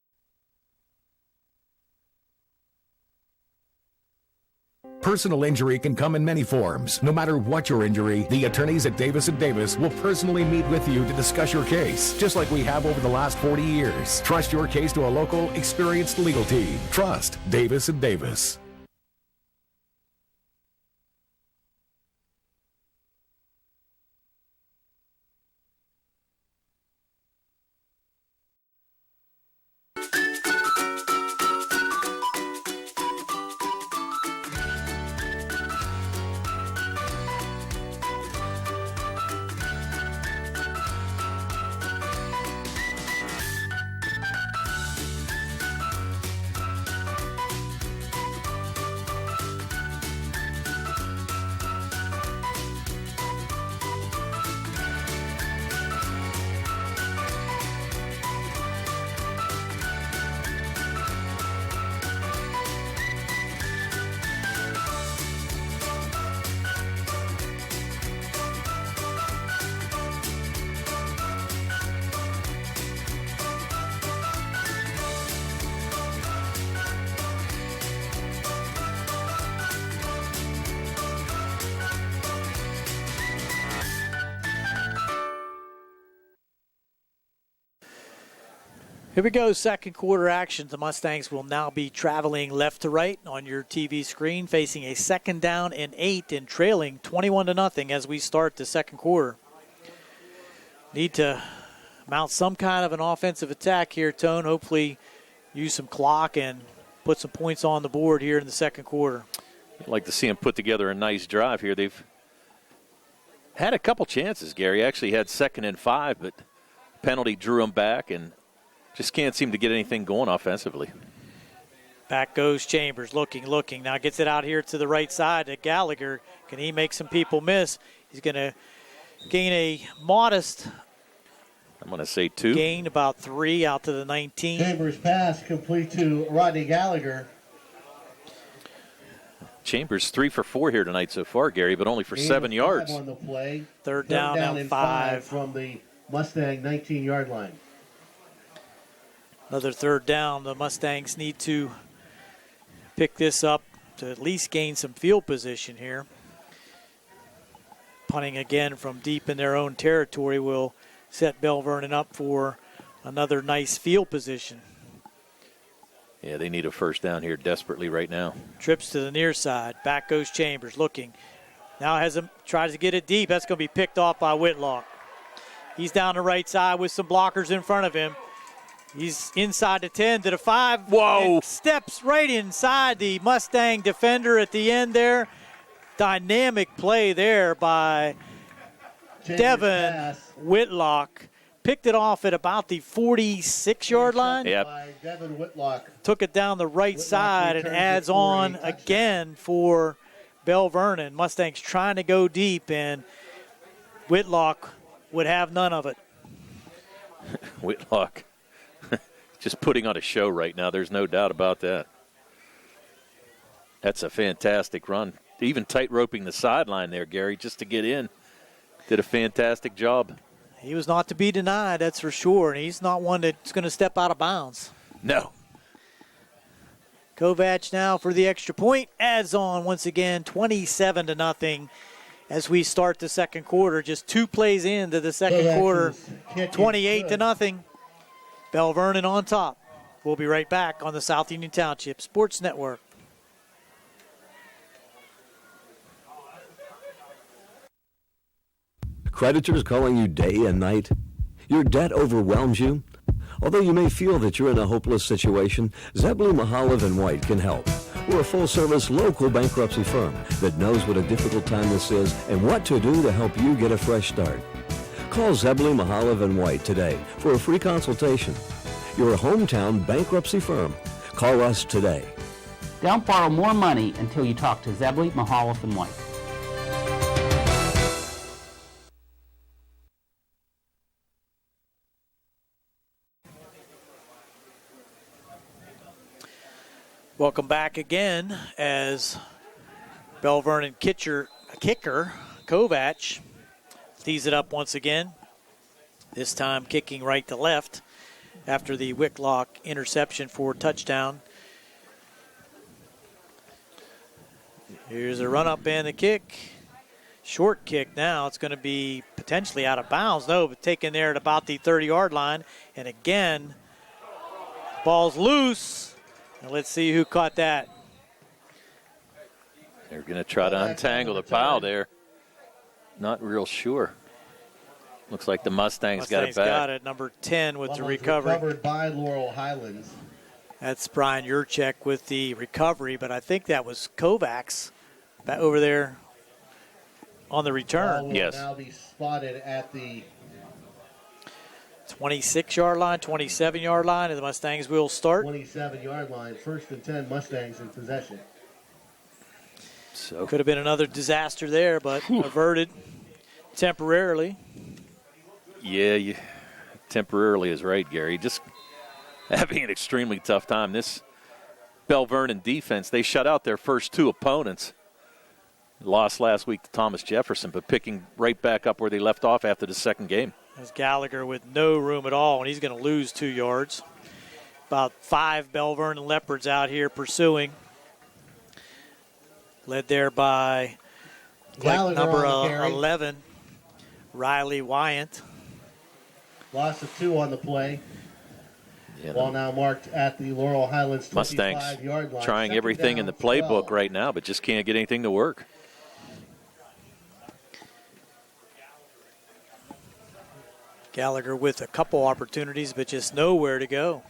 Personal injury can come in many forms. No matter what your injury, the attorneys at Davis & Davis will personally meet with you to discuss your case, just like we have over the last 40 years. Trust your case to a local, experienced legal team. Trust Davis & Davis.
Here we go, second quarter action. The Mustangs will now be traveling left to right on your TV screen, facing a 2nd down and 8 and trailing 21-0 as we start the second quarter. Need to mount some kind of an offensive attack here, Tone. Hopefully use some clock and put some points on the board here in the second quarter.
I'd like to see them put together a nice drive here. They've had a couple chances, Gary. Actually had 2nd and 5, but penalty drew them back and just can't seem to get anything going offensively.
Back goes Chambers, looking. Now gets it out here to the right side to Gallagher. Can he make some people miss? He's going to gain a modest,
I'm going to say 2.
Gain about 3 out to the 19.
Chambers pass complete to Rodney Gallagher.
Chambers 3 for 4 here tonight so far, Gary, but only for 7 yards.
On the play.
Third down and 5
from the Mustang 19-yard line.
Another third down. The Mustangs need to pick this up to at least gain some field position here. Punting again from deep in their own territory will set Belle Vernon up for another nice field position.
Yeah, they need a first down here desperately right now.
Trips to the near side. Back goes Chambers, looking. Now tries to get it deep. That's going to be picked off by Whitlock. He's down the right side with some blockers in front of him. He's inside the 10 to the 5.
Whoa.
Steps right inside the Mustang defender at the end there. Dynamic play there by Devin Whitlock. Picked it off at about the 46-yard line.
Yep.
By Devin Whitlock.
Took it down the right side and adds on again for Belle Vernon. Mustangs trying to go deep, and Whitlock would have none of it.
Whitlock just putting on a show right now. There's no doubt about that. That's a fantastic run. Even tight roping the sideline there, Gary, just to get in. Did a fantastic job.
He was not to be denied, that's for sure. And he's not one that's going to step out of bounds.
No.
Kovac now for the extra point. Adds on once again, 27-0 as we start the second quarter. Just 2 plays into the second quarter, 28-0. Belle Vernon on top. We'll be right back on the South Union Township Sports Network.
Creditors calling you day and night? Your debt overwhelms you? Although you may feel that you're in a hopeless situation, Zebley, Mahalev & White can help. We're a full-service local bankruptcy firm that knows what a difficult time this is and what to do to help you get a fresh start. Call Zebley, Mahalev & White today for a free consultation. Your hometown bankruptcy firm. Call us today.
Don't borrow more money until you talk to Zebley, Mahalev & White.
Welcome back again as Belle Vernon kicker Kovac tees it up once again. This time kicking right to left after the Whitlock interception for touchdown. Here's a run-up and the kick. Short kick now. It's going to be potentially out of bounds. No, but taken there at about the 30-yard line. And again, ball's loose. And let's see who caught that.
They're going to try to untangle the pile there. Not real sure. Looks like the Mustangs got it back.
Got it, number 10 with the recovery.
Recovered by Laurel Highlands.
That's Brian Yurchek with the recovery, but I think that was Kovacs back over there on the return.
Will now be spotted at the
26-yard line, 27-yard line, and the Mustangs will start.
27-yard line, 1st and 10, Mustangs in possession.
So
could have been another disaster there, but averted temporarily.
Yeah, temporarily is right, Gary. Just having an extremely tough time. This Belle Vernon defense, they shut out their first two opponents. Lost last week to Thomas Jefferson, but picking right back up where they left off after the second game.
There's Gallagher with no room at all, and he's going to lose 2 yards. About 5 Belle Vernon Leopards out here pursuing. Led there by number 11, Riley Wyant.
Loss of 2 on the play. Ball now marked at the Laurel Highlands 25-yard line.
Trying everything in the playbook right now, but just can't get anything to work.
Gallagher with a couple opportunities, but just nowhere to go.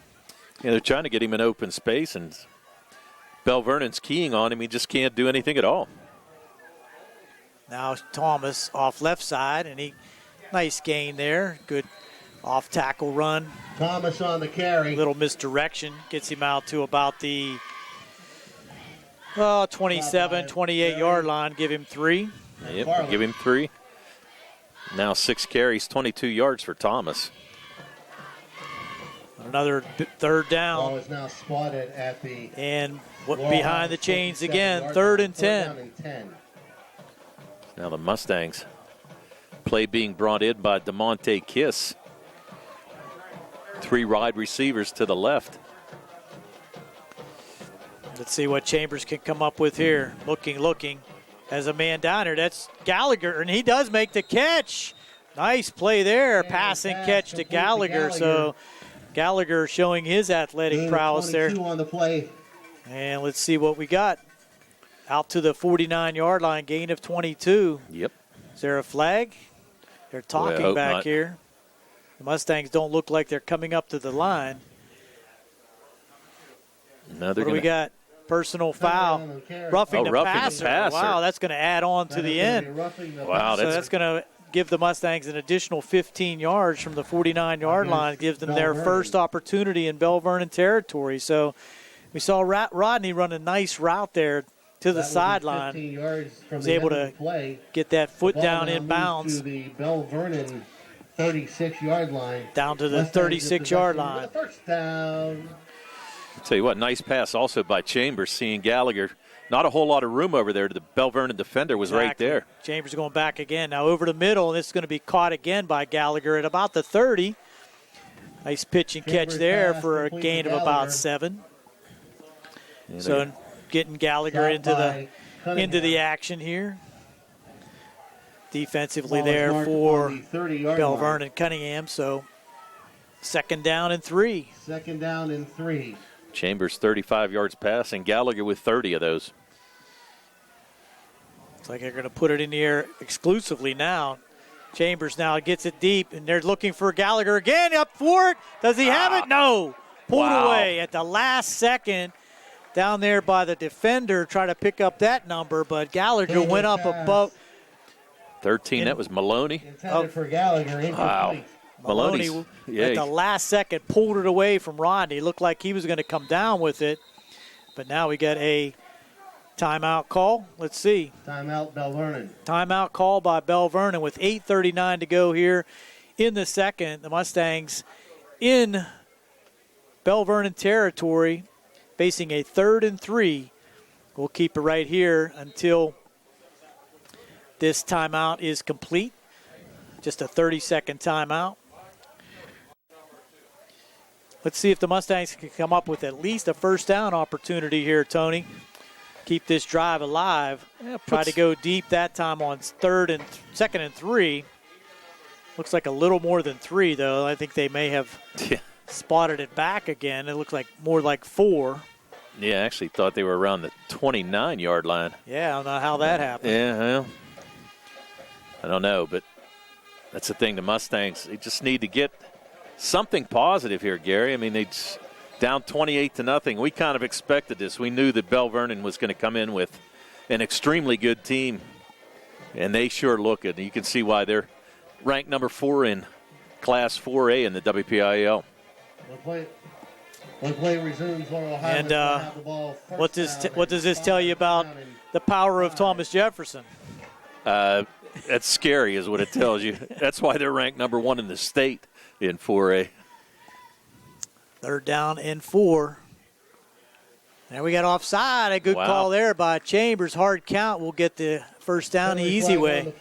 Yeah, they're trying to get him in open space, and Belle Vernon's keying on him. He just can't do anything at all.
Now Thomas off left side, and nice gain there. Good off tackle run.
Thomas on the carry.
Little misdirection gets him out to about the 27, 28-yard line. Give him 3.
Yep, we'll give him 3. Now 6 carries, 22 yards for Thomas.
Another third down.
Ball is now spotted at the
behind the chains again. 3rd and 10.
Now the Mustangs. Play being brought in by DeMonte Kiss. 3 wide receivers to the left.
Let's see what Chambers can come up with here. Looking. As a man down here, that's Gallagher, and he does make the catch. Nice play there, passing catch to Gallagher. So Gallagher showing his athletic prowess there.
On the play.
And let's see what we got. Out to the 49-yard line, gain of 22.
Yep.
Is there a flag? They're talking back here. The Mustangs don't look like they're coming up to the line.
No,
what do we got? Personal foul. Roughing the passer. Wow, that's going to add on to the end.
Wow,
that's going to give the Mustangs an additional 15 yards from the 49-yard line, give them their first opportunity in Belle Vernon territory. So we saw Rodney run a nice route there to the sideline. He was able to get that foot down in bounds.
To the Belle Vernon 36-yard line.
Down to the 36-yard line.
First down.
I'll tell you what, nice pass also by Chambers, seeing Gallagher. Not a whole lot of room over there. The Belle Vernon defender was right there.
Chambers going back again. Now over the middle, and this is going to be caught again by Gallagher at about the 30. Nice pitch and catch there for a gain of about 7. Yeah, so getting Gallagher into the action here. Defensively there for Belle Vernon Cunningham. So 2nd down and 3.
2nd down and 3.
Chambers 35 yards passing. Gallagher with 30 of those.
Looks like they're going to put it in the air exclusively now. Chambers now gets it deep, and they're looking for Gallagher again. Up for it. Does he have it? No. Pulled away at the last second down there by the defender. Try to pick up that number, but Gallagher went up above.
13, that was Maloney.
Intended for Gallagher.
Wow.
Maloney at the last second pulled it away from Rodney. Looked like he was going to come down with it. But now we got a timeout call. Let's see.
Timeout, Belle Vernon.
Timeout call by Belle Vernon with 8:39 to go here in the second. The Mustangs in Belle Vernon territory facing a 3rd and 3. We'll keep it right here until this timeout is complete. Just a 30-second timeout. Let's see if the Mustangs can come up with at least a first down opportunity here, Tony. keep this drive alive. Try to go deep that time on second and 3. Looks like a little more than 3, though. I think they may have spotted it back again. It looks like more like 4.
Yeah, I actually thought they were around the 29-yard line.
Yeah, I don't know how that happened.
Yeah, well, I don't know, but that's the thing. The Mustangs, they just need to get something positive here, Gary. I mean, they down 28-0. We kind of expected this. We knew that Belle Vernon was going to come in with an extremely good team, and they sure look it. You can see why they're ranked number 4 in Class 4A in the WPIAL.
When play resumes, Laurel Highlands will have the ball first down.
What does this tell you about the power of Thomas Jefferson?
That's scary is what it tells you. That's why they're ranked number 1 in the state in 4A.
3rd down and 4. And we got offside. A good call there by Chambers. Hard count. We'll get the first down the easy way.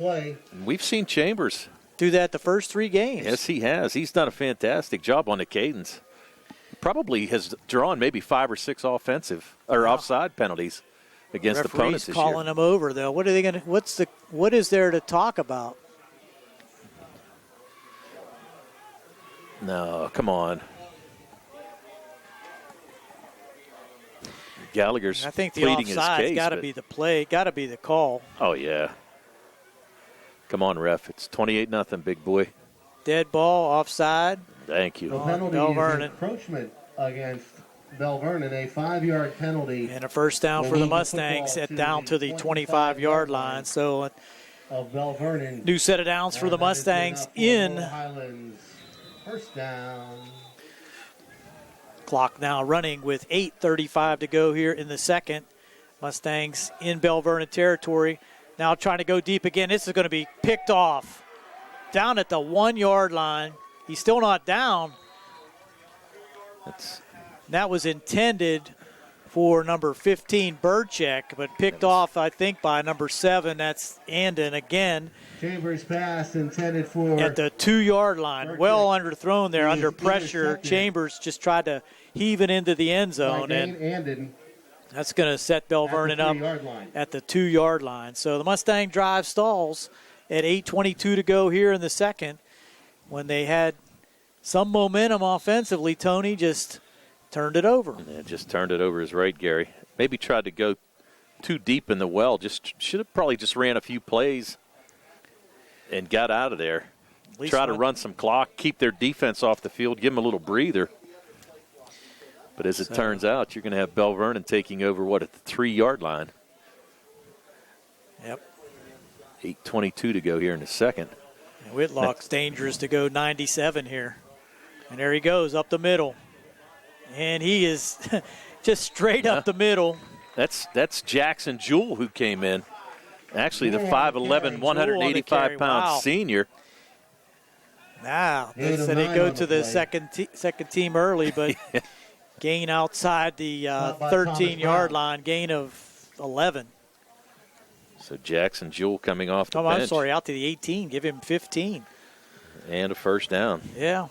We've seen Chambers
do that the first 3 games.
Yes, he has. He's done a fantastic job on the cadence. Probably has drawn maybe 5 or 6 offensive or offside penalties against opponents this year.
Calling them over though. What are they going to? What is there to talk about?
No, come on. Gallagher's
I think the
pleading his
offside's
case.
Got to be the play. Got to be the call.
Oh yeah. Come on, ref. It's 28-0, big boy.
Dead ball, offside.
Thank you.
The penalty
Belle
is
Vernon.
Encroachment against Belle Vernon, a 5-yard penalty.
And a first down for the Mustangs down to the 25-yard line. So
of Belle Vernon.
New set of downs for the Mustangs in.
Highlands. First down.
Clock now running with 8:35 to go here in the second. Mustangs in Belle Vernon territory. Now trying to go deep again. This is going to be picked off. Down at the 1-yard line. He's still not down. That was intended for number 15, Burchek, but picked off, I think, by number 7. That's Andon again.
Chambers pass intended for
at the 2-yard line.
Burchek.
Well underthrown there, under pressure. Chambers just tried to heave it into the end zone, and
Andon
that's going to set Belle Vernon up at the 2-yard line. So the Mustang drive stalls at 8:22 to go here in the second. When they had some momentum offensively, Tony just turned it over.
Yeah, just turned it over is right, Gary. Maybe tried to go too deep in the well. Just should have probably just ran a few plays and got out of there. Try to run some clock, keep their defense off the field, give them a little breather. But as it turns out, you're going to have Belle Vernon taking over, at the 3-yard line.
Yep.
8:22 to go here in the second.
And Whitlock's dangerous to go 97 here. And there he goes up the middle. And he is just straight up the middle.
That's Jackson Jewell who came in. Actually, the 5'11", 185-pound senior.
Now, they said they go to the second team early, but gain outside the 13-yard line, gain of 11.
So Jackson Jewell coming off the bench.
I'm sorry, out to the 18. Give him 15.
And a first down.
Yeah.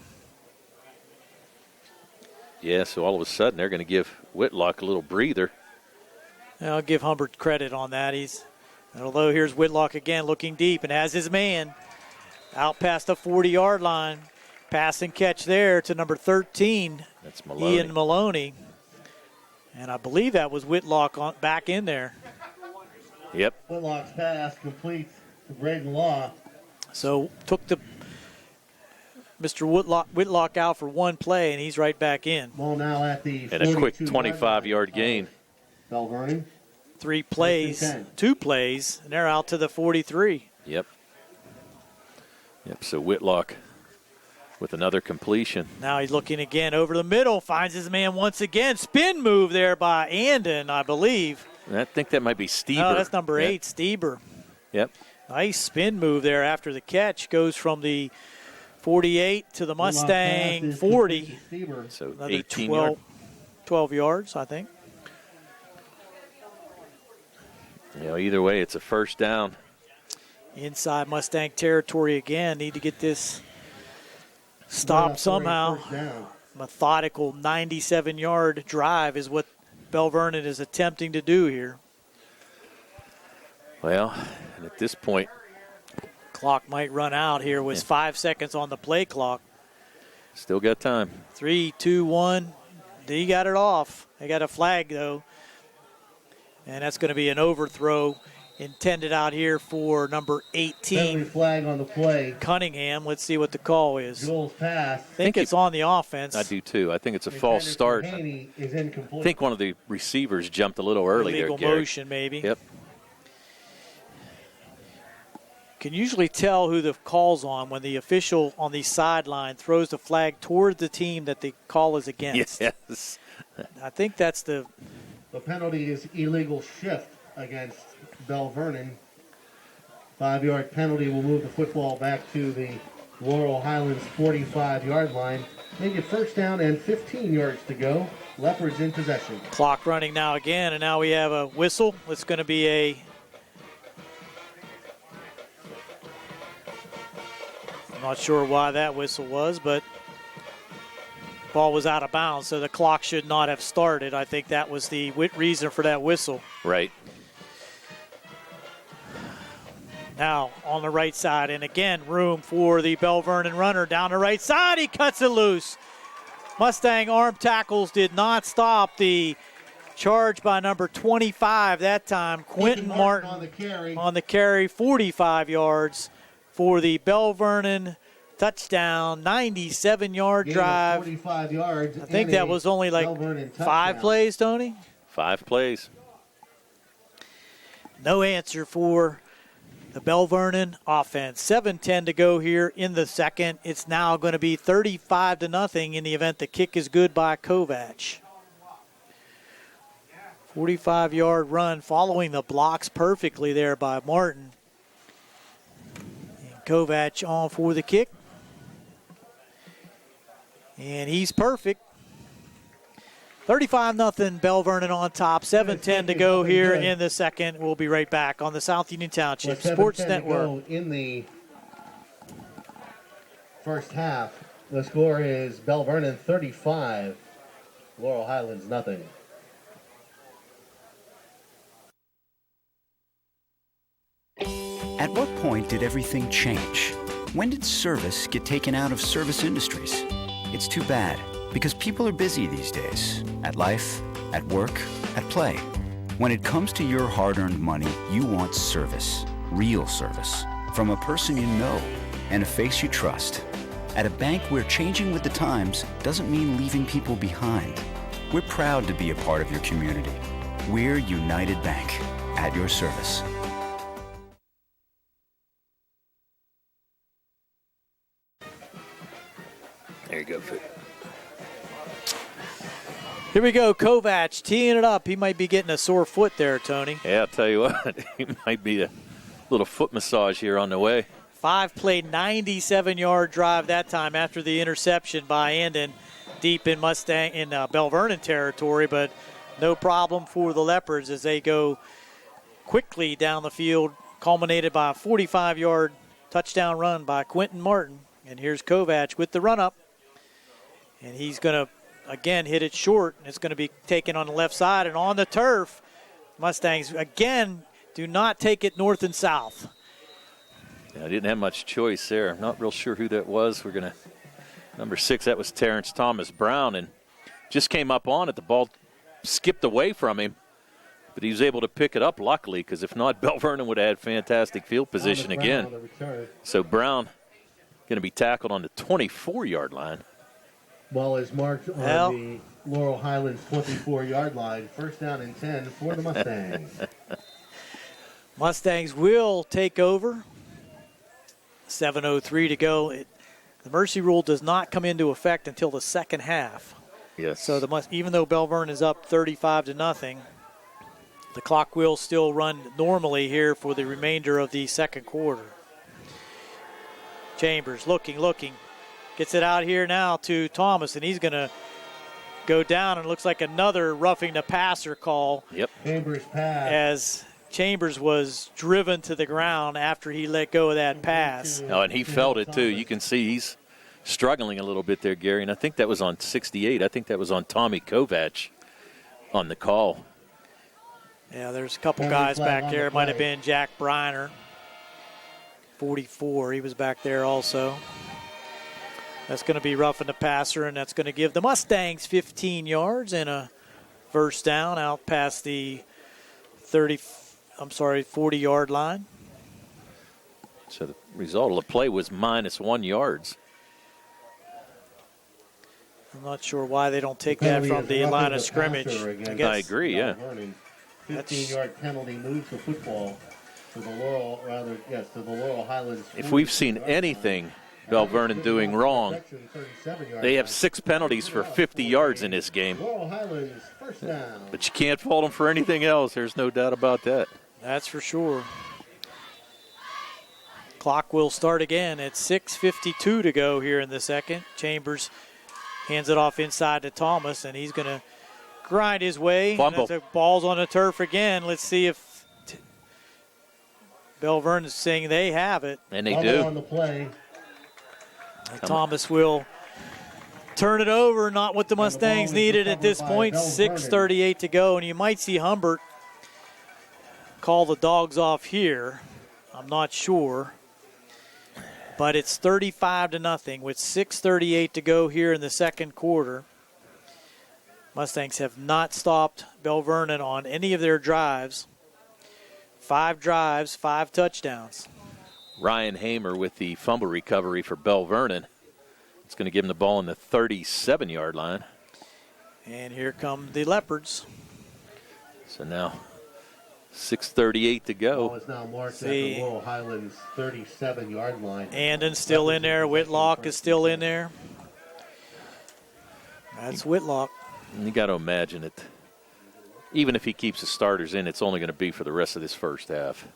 Yeah, so all of a sudden they're going to give Whitlock a little breather.
I'll give Humbert credit on that. Although here's Whitlock again looking deep and has his man out past the 40-yard line. Pass and catch there to number 13.
That's Maloney.
Ian Maloney. And I believe that was Whitlock back in there.
Yep.
Whitlock's pass complete to Braden Law.
So took Mr. Whitlock out for one play, and he's right back in.
Ball now at the
and a quick 25-yard gain.
Belle Vernon.
2 plays, and they're out to the 43.
Yep. So Whitlock with another completion.
Now he's looking again over the middle, finds his man once again. Spin move there by Andon, I believe.
I think that might be Stieber.
Oh, that's number 8, Stieber.
Yep.
Nice spin move there after the catch. Goes from the 48 to the Mustang 40.
So
another
18
12 yards, I think.
Either way, it's a first down.
Inside Mustang territory again. Need to get this stopped somehow. Methodical 97-yard drive is what Belle Vernon is attempting to do here.
Well, and at this point,
clock might run out here with 5 seconds on the play clock.
Still got time.
3, 2, 1. He got it off. They got a flag, though. And that's going to be an overthrow intended out here for number 18.
Penalty flag on the play.
Cunningham. Let's see what the call is.
Jules pass.
I think it's on the offense.
I do, too. I think it's a false start.
Is incomplete.
I think one of the receivers jumped a little early there,
Illegal
Gary.
motion, maybe.
Yep.
Can usually tell who the call's on when the official on the sideline throws the flag toward the team that the call is against.
Yes.
I think that's the
penalty is illegal shift against Belle Vernon. 5-yard penalty will move the football back to the Laurel Highlands 45-yard line. Make it first down and 15 yards to go. Leopards in possession.
Clock running now again, and now we have a whistle. It's going to be I'm not sure why that whistle was, but ball was out of bounds, so the clock should not have started. I think that was the reason for that whistle.
Right.
Now on the right side, and again, room for the Belle Vernon runner down the right side. He cuts it loose. Mustang arm tackles did not stop the charge by number 25 that time. Quentin Martin on the carry, 45 yards for the Belle Vernon touchdown, 97-yard drive.
45 yards.
I think that was only like 5 plays, Tony?
5 plays.
No answer for the Belle Vernon offense. 7:10 to go here in the second. It's now going to be 35-0 in the event the kick is good by Kovac. 45-yard run following the blocks perfectly there by Martin. And Kovac on for the kick. And he's perfect. 35-0 Belle Vernon on top. 7:10 to go here in the second. We'll be right back on the South Union Township Sports Network.
In the first half, the score is Belle Vernon 35, Laurel Highlands nothing.
At what point did everything change? When did service get taken out of service industries? It's too bad, because people are busy these days. At life, at work, at play. When it comes to your hard-earned money, you want service. Real service. From a person you know and a face you trust. At a bank where changing with the times doesn't mean leaving people behind. We're proud to be a part of your community. We're United Bank. At your service.
There you go, Foot.
Here we go, Kovac teeing it up. He might be getting a sore foot there, Tony.
Yeah, I'll tell you what, it might be a little foot massage here on the way.
5-play, 97-yard drive that time after the interception by Andon deep in Belle Vernon territory, but no problem for the Leopards as they go quickly down the field, culminated by a 45-yard touchdown run by Quentin Martin. And here's Kovac with the run-up. And he's going to, again, hit it short. And it's going to be taken on the left side. And on the turf, Mustangs, again, do not take it north and south.
Yeah, I didn't have much choice there. I'm not real sure who that was. We're going to, number 6, that was Terrence Thomas Brown. And just came up on it. The ball skipped away from him. But he was able to pick it up, luckily, because if not, Belle Vernon would have had fantastic field position again. So Brown going to be tackled on the 24-yard line.
Ball is marked on the Laurel Highlands 24-yard line. First down and 10 for the Mustangs.
Mustangs will take over. 7:03 to go. The mercy rule does not come into effect until the second half.
Yes.
So even though Belle Vernon is up 35-0, the clock will still run normally here for the remainder of the second quarter. Chambers looking. Gets it out here now to Thomas, and he's going to go down, and it looks like another roughing the passer call.
Yep.
Chambers pass.
As Chambers was driven to the ground after he let go of that pass.
Oh, and he felt it, too. You can see he's struggling a little bit there, Gary, and I think that was on 68. I think that was on Tommy Kovac on the call.
Yeah, there's a couple guys back there. It might have been Jack Briner, 44. He was back there also. That's going to be roughing the passer, and that's going to give the Mustangs 15 yards and a first down out past the 40-yard line.
So the result of the play was -1 yards.
I'm not sure why they don't take that from the line of scrimmage.
I agree, yeah.
15-yard penalty moves the football to the Laurel Highlands.
If we've seen anything Belle Vernon doing wrong, they have 6 penalties for 50 yards in this game.
Laurel Highlands, first down.
But you can't fault them for anything else. There's no doubt about that.
That's for sure. Clock will start again at 6:52 to go here in the second. Chambers hands it off inside to Thomas, and he's going to grind his way.
Fumble.
The ball's on the turf again. Let's see if Belle Vernon's saying they have it.
And they do.
On the play.
Thomas will turn it over, not what the Mustangs needed at this point. 6:38 to go, and you might see Humbert call the dogs off here. I'm not sure. But it's 35-0 with 6:38 to go here in the second quarter. Mustangs have not stopped Belle Vernon on any of their drives. 5 drives, 5 touchdowns.
Ryan Hamer with the fumble recovery for Belle Vernon. It's going to give him the ball on the 37-yard line.
And here come the Leopards.
So now 6:38 to go.
Ball is now marked at the Laurel Highlands 37-yard line.
Andon's still in there. Whitlock is still in there. That's Whitlock.
And you got to imagine it. Even if he keeps the starters in, it's only going to be for the rest of this first half.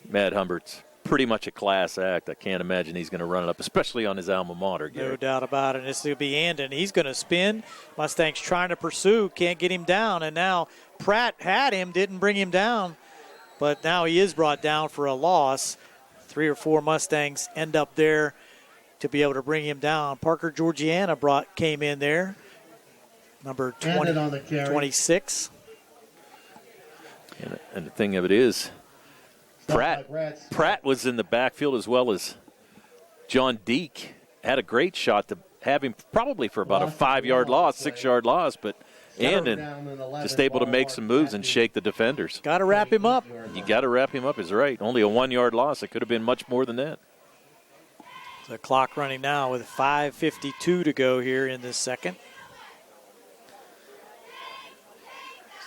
Matt Humbert's pretty much a class act. I can't imagine he's going to run it up, especially on his alma mater. Gary.
No doubt about it. This will be Andon. He's going to spin. Mustangs trying to pursue, can't get him down. And now Pratt had him, didn't bring him down. But now he is brought down for a loss. 3 or 4 Mustangs end up there to be able to bring him down. Parker Georgiana came in there. Number 26.
And the thing of it is, Pratt was in the backfield as well as John Deek. Had a great shot to have him probably for about a 5-yard loss, 6-yard loss, but Andon just able to make some moves and shake the defenders.
Got to wrap him up.
You got to wrap him up is right. Only a 1-yard loss. It could have been much more than that.
The clock running now with 5:52 to go here in this second.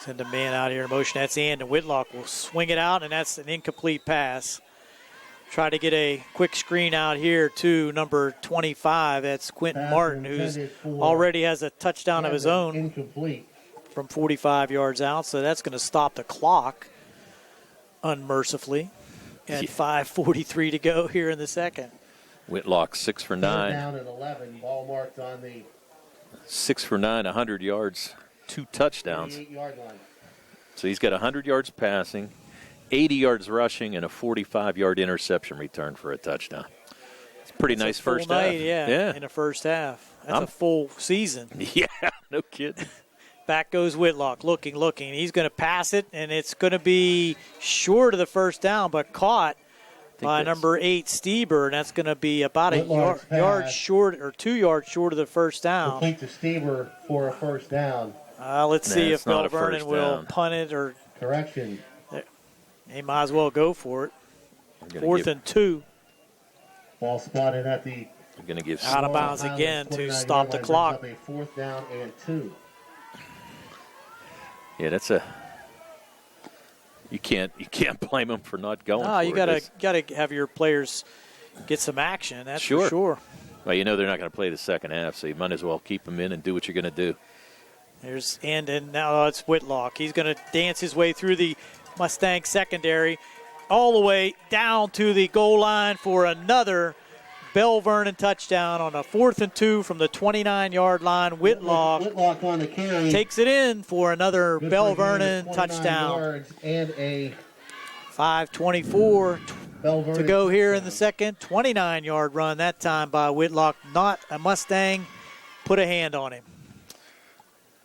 Send a man out here in motion. That's Andon. Whitlock will swing it out, and that's an incomplete pass. Try to get a quick screen out here to number 25. That's Quentin Martin, who's already has a touchdown of his own
incomplete
from 45 yards out. So that's going to stop the clock unmercifully at 5:43 to go here in the second.
Whitlock 6 for 9.
Down at 11. Ball marked on the
6 for 9, 100 yards, 2 touchdowns.
28-yard line.
So he's got 100 yards passing, 80 yards rushing, and a 45-yard interception return for a touchdown. It's a pretty nice first half.
Yeah, in the first half. That's a full season.
Yeah, no kidding.
Back goes Whitlock, looking. He's going to pass it, and it's going to be short of the first down, but caught by number 8, Stieber, and that's going to be about a yard short or 2 yards short of the first down.
Complete to Stieber for a first down.
Let's see if Belle Vernon will punt it or
correction.
They might as well go for it. 4th and 2.
Ball spotted at the
out of bounds again to stop the clock.
A 4th down and 2.
Yeah, that's you can't blame them for not going.
No, you gotta have your players get some action. That's for sure.
Well, you know they're not going to play the second half, so you might as well keep them in and do what you're going to do.
There's Andon. Now it's Whitlock. He's going to dance his way through the Mustang secondary all the way down to the goal line for another Belle Vernon touchdown on a 4th and 2 from the 29-yard line. Whitlock
on the carry
takes it in for another Belle Vernon touchdown.
And a
5:24 to go here in the second. 29-yard run that time by Whitlock. Not a Mustang. Put a hand on him.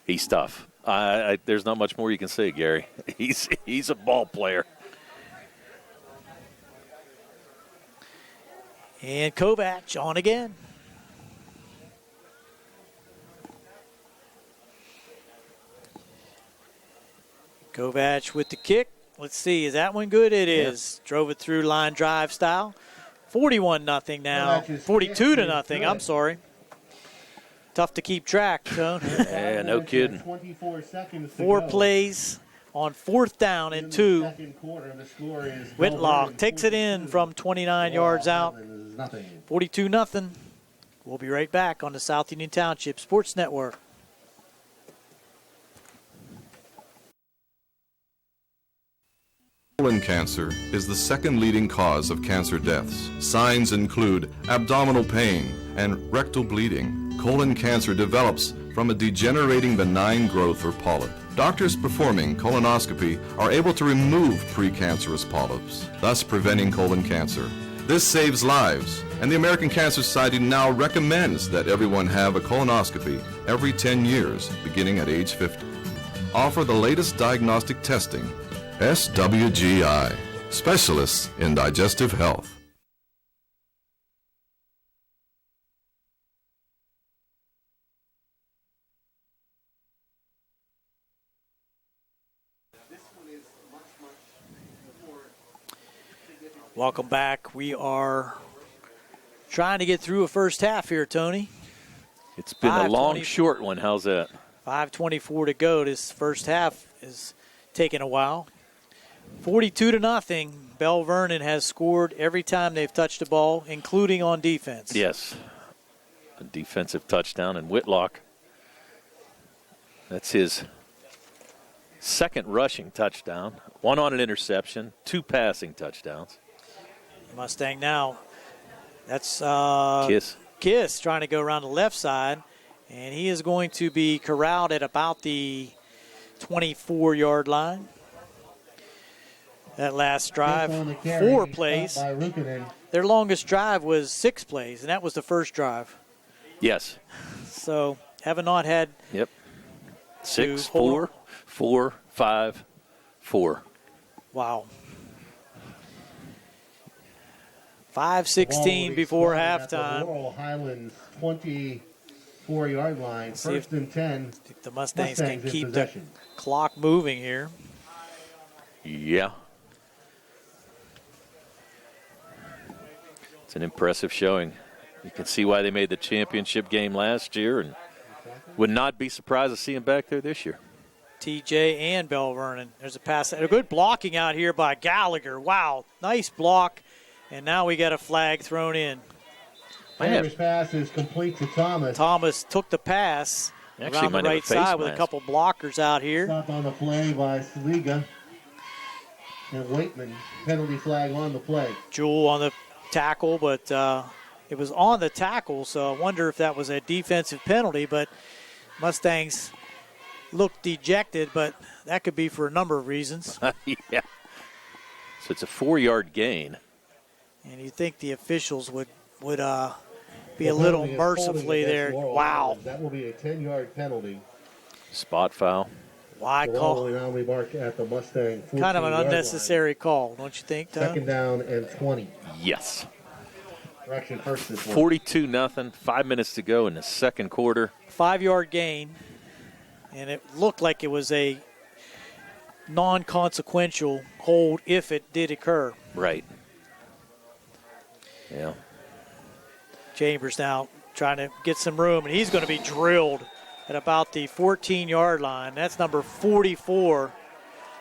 He's tough. There's not much more you can say, Gary. He's a ball player.
And Kovac on again. Kovac with the kick. Let's see, is that one good? It is. Drove it through line drive style. 41-0 now. 42-0. I'm sorry. Tough to keep track, Tone.
Yeah, no kidding.
24 seconds to
Four
go.
plays on 4th down and 2.
Second quarter, the score is
Whitlock takes it in from 29 yards out. 42-0. We'll be right back on the South Union Township Sports Network.
Colon cancer is the second leading cause of cancer deaths. Signs include abdominal pain and rectal bleeding. Colon cancer develops from a degenerating benign growth or polyp. Doctors performing colonoscopy are able to remove precancerous polyps, thus preventing colon cancer. This saves lives, and the American Cancer Society now recommends that everyone have a colonoscopy every 10 years, beginning at age 50. Offer the latest diagnostic testing. SWGI, specialists in digestive health.
Welcome back. We are trying to get through a first half here, Tony.
It's been a long, short one. How's that?
5:24 to go. This first half is taking a while. 42-0. Belle Vernon has scored every time they've touched the ball, including on defense.
Yes. A defensive touchdown, and Whitlock, that's his second rushing touchdown. One on an interception, 2 passing touchdowns.
Mustang now. That's Kiss trying to go around the left side, and he is going to be corralled at about the 24-yard line. That last drive, 4 plays. Their longest drive was 6 plays, and that was the first drive.
Yes.
So have not had.
Yep. 6, 4, 4, 5, 4.
Wow. 5:16 before halftime.
Laurel Highlands 24-yard line. First and 10.
The Mustangs can keep the clock moving here.
Yeah. It's an impressive showing. You can see why they made the championship game last year, and would not be surprised to see them back there this year.
TJ and Belle Vernon. There's a pass. A good blocking out here by Gallagher. Wow, nice block. And now we got a flag thrown in.
First pass is complete to Thomas.
Thomas took the pass around the right side with a couple blockers out here.
Stop on the play by Saliga. And Waitman, penalty flag on the play.
Jewell on the tackle, but it was on the tackle, so I wonder if that was a defensive penalty. But Mustangs looked dejected, but that could be for a number of reasons.
Yeah. So it's a 4-yard gain.
And you think the officials would be a little mercifully there. Wow.
That will be a 10-yard penalty.
Spot foul.
Why call?
Now we mark at the Mustang.
Kind of an unnecessary call, don't you think, Tom?
Second down and 20.
Yes.
Correction, first and
42-0. 5 minutes to go in the second quarter.
5-yard gain. And it looked like it was a non-consequential hold if it did occur.
Right. Yeah.
Chambers now trying to get some room, and he's going to be drilled at about the 14-yard line. That's number 44.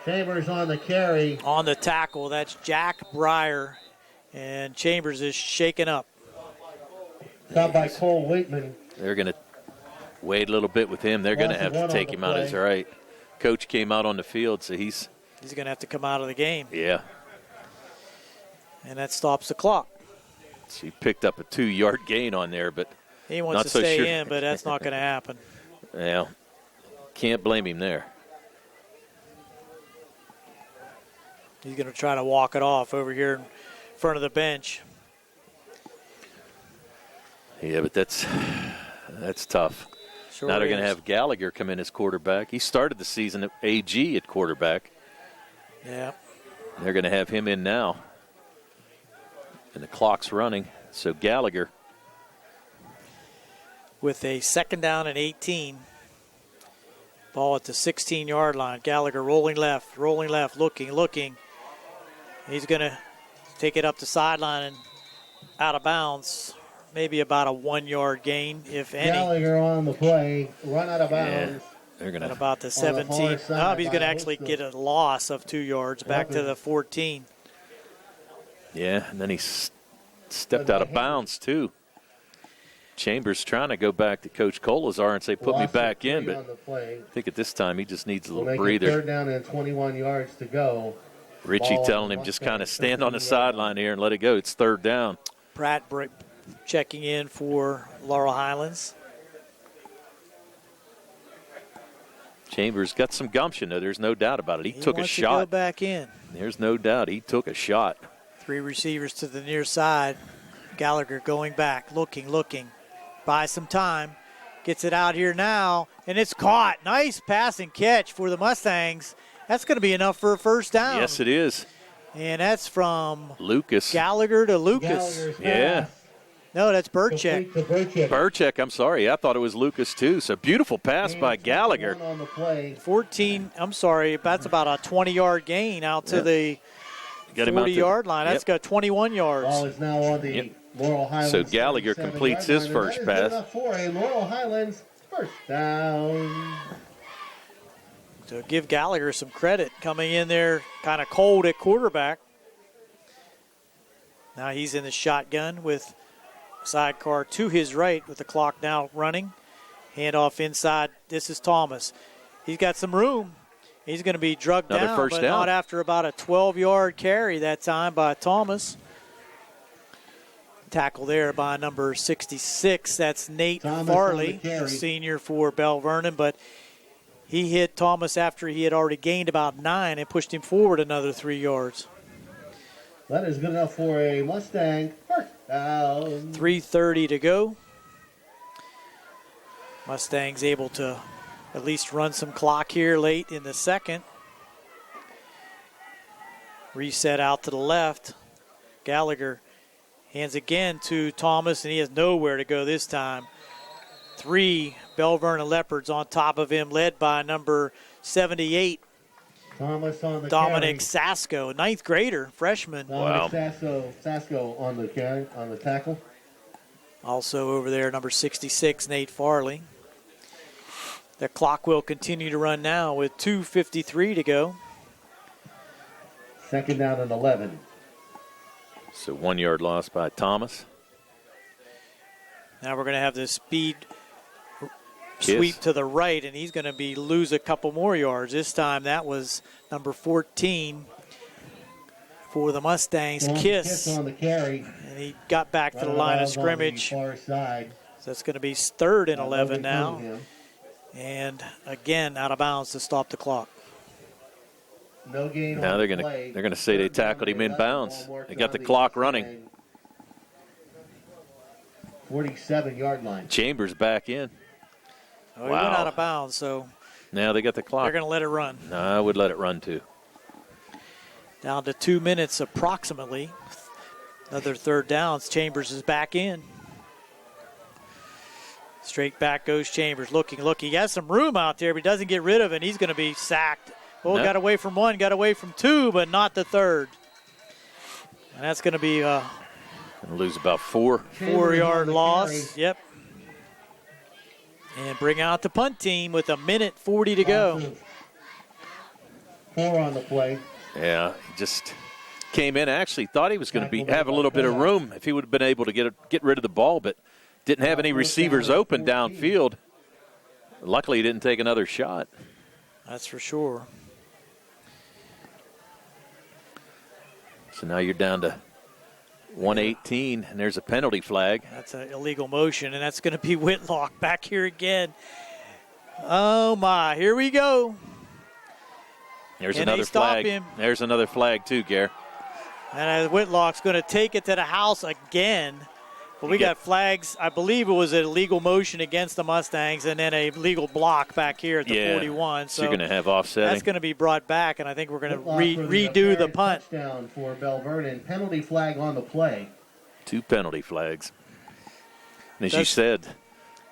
Chambers on the carry.
On the tackle, that's Jack Breyer, and Chambers is shaken up.
Caught by Cole Waitman.
They're going to wait a little bit with him. They're going to have to take him out. That's right. Coach came out on the field, so he's
going to have to come out of the game.
Yeah.
And that stops the clock.
So he picked up a 2-yard gain on there, but
he wants to stay in, but that's not going to happen.
Yeah. Can't blame him there.
He's going to try to walk it off over here in front of the bench.
Yeah, but that's tough.
Sure
now they're going to
is.
have Gallagher come in as quarterback. He started the season at AG at quarterback.
Yeah.
They're going to have him in now. And the clock's running. So Gallagher.
With a 2nd down and 18. Ball at the 16-yard line. Gallagher rolling left, looking. He's going to take it up the sideline and out of bounds. Maybe about a 1-yard gain, if any.
Gallagher on the play, run out of bounds.
Yeah, they're going
At
to
about the 17. He's going to actually get a loss of 2 yards back to the 14.
Yeah, and then he stepped out of bounds, too. Chambers trying to go back to Coach Colazar and say, put me back in, but I think at this time he just needs a little breather.
3rd down and 21 yards to go.
Richie telling him just kind of stand on the sideline here and let it go. It's 3rd down.
Pratt checking in for Laurel Highlands.
Chambers got some gumption, though. There's no doubt about it. He took a shot.
To go back in.
There's no doubt. He took a shot.
3 receivers to the near side. Gallagher going back, looking. Buy some time. Gets it out here now, and it's caught. Nice pass and catch for the Mustangs. That's going to be enough for a 1st down.
Yes, it is.
And that's from
Lucas.
Gallagher to Lucas.
Yeah.
No, that's Burchek.
Burchek, I'm sorry. I thought it was Lucas, too. So beautiful pass by Gallagher.
On the play.
14, I'm sorry, that's about a 20-yard gain out to the 40-yard line. That's got 21 yards.
Ball is now on the Laurel Highlands.
So Gallagher completes his first pass.
For a Laurel Highlands 1st down.
So give Gallagher some credit coming in there kind of cold at quarterback. Now he's in the shotgun with sidecar to his right with the clock now running. Handoff inside. This is Thomas. He's got some room. He's going to be drugged
Another
down,
first
but
down.
not after about a 12-yard carry that time by Thomas. Tackle there by number 66. That's Nate Farley, a senior for Belle Vernon, but he hit Thomas after he had already gained about 9 and pushed him forward another 3 yards.
That is good enough for a Mustang 1st down.
3:30 to go. Mustangs able to at least run some clock here late in the 2nd. Reset out to the left. Gallagher hands again to Thomas, and he has nowhere to go this time. 3 Belle Vernon Leopards on top of him, led by number 78,
Thomas on the
Dominic
carry.
Sasko, 9th grader, freshman.
Dominic Sasko on the carry, on the tackle.
Also over there, number 66, Nate Farley. The clock will continue to run now with 2:53 to go.
2nd down and 11.
So 1 yard loss by Thomas.
Now we're going to have this speed sweep to the right, and he's going to lose a couple more yards. This time that was number 14 for the Mustangs, Kiss.
On the carry.
And he got back to the line of scrimmage.
Far side.
So that's going to be 3rd and 11 now. And again, out of bounds to stop the clock.
No gain.
Now they're going to say they tackled him in bounds. They got the clock running.
47-yard line.
Chambers back in.
Oh, he went out of bounds, so
now they got the clock.
They're going to let it run.
No, I would let it run too.
Down to 2 minutes approximately. Another 3rd down. Chambers is back in. Straight back goes Chambers. Looking. He has some room out there, but he doesn't get rid of it. He's going to be sacked. Oh, got away from 1, got away from 2, but not the 3rd. And that's going to be
going to lose about 4.
4-yard loss. Carry. Yep. And bring out the punt team with 1:40 to go.
4 on the play.
Yeah, he just came in. Actually thought he was going to have a little bit of room if he would have been able to get rid of the ball, but didn't have any receivers open downfield. Luckily, he didn't take another shot.
That's for sure.
So now you're down to 118, and there's a penalty flag.
That's an illegal motion, and that's going to be Whitlock back here again. Oh, my. Here we go.
There's another flag. Him. There's another flag, too, Gare.
And Whitlock's going to take it to the house again. Well, we got flags. I believe it was an illegal motion against the Mustangs and then a legal block back here at the 41.
So you're going to have offsetting.
That's going to be brought back, and I think we're going to redo the punt.
Touchdown for Belle Vernon. Penalty flag on the play.
2 penalty flags. And as you said,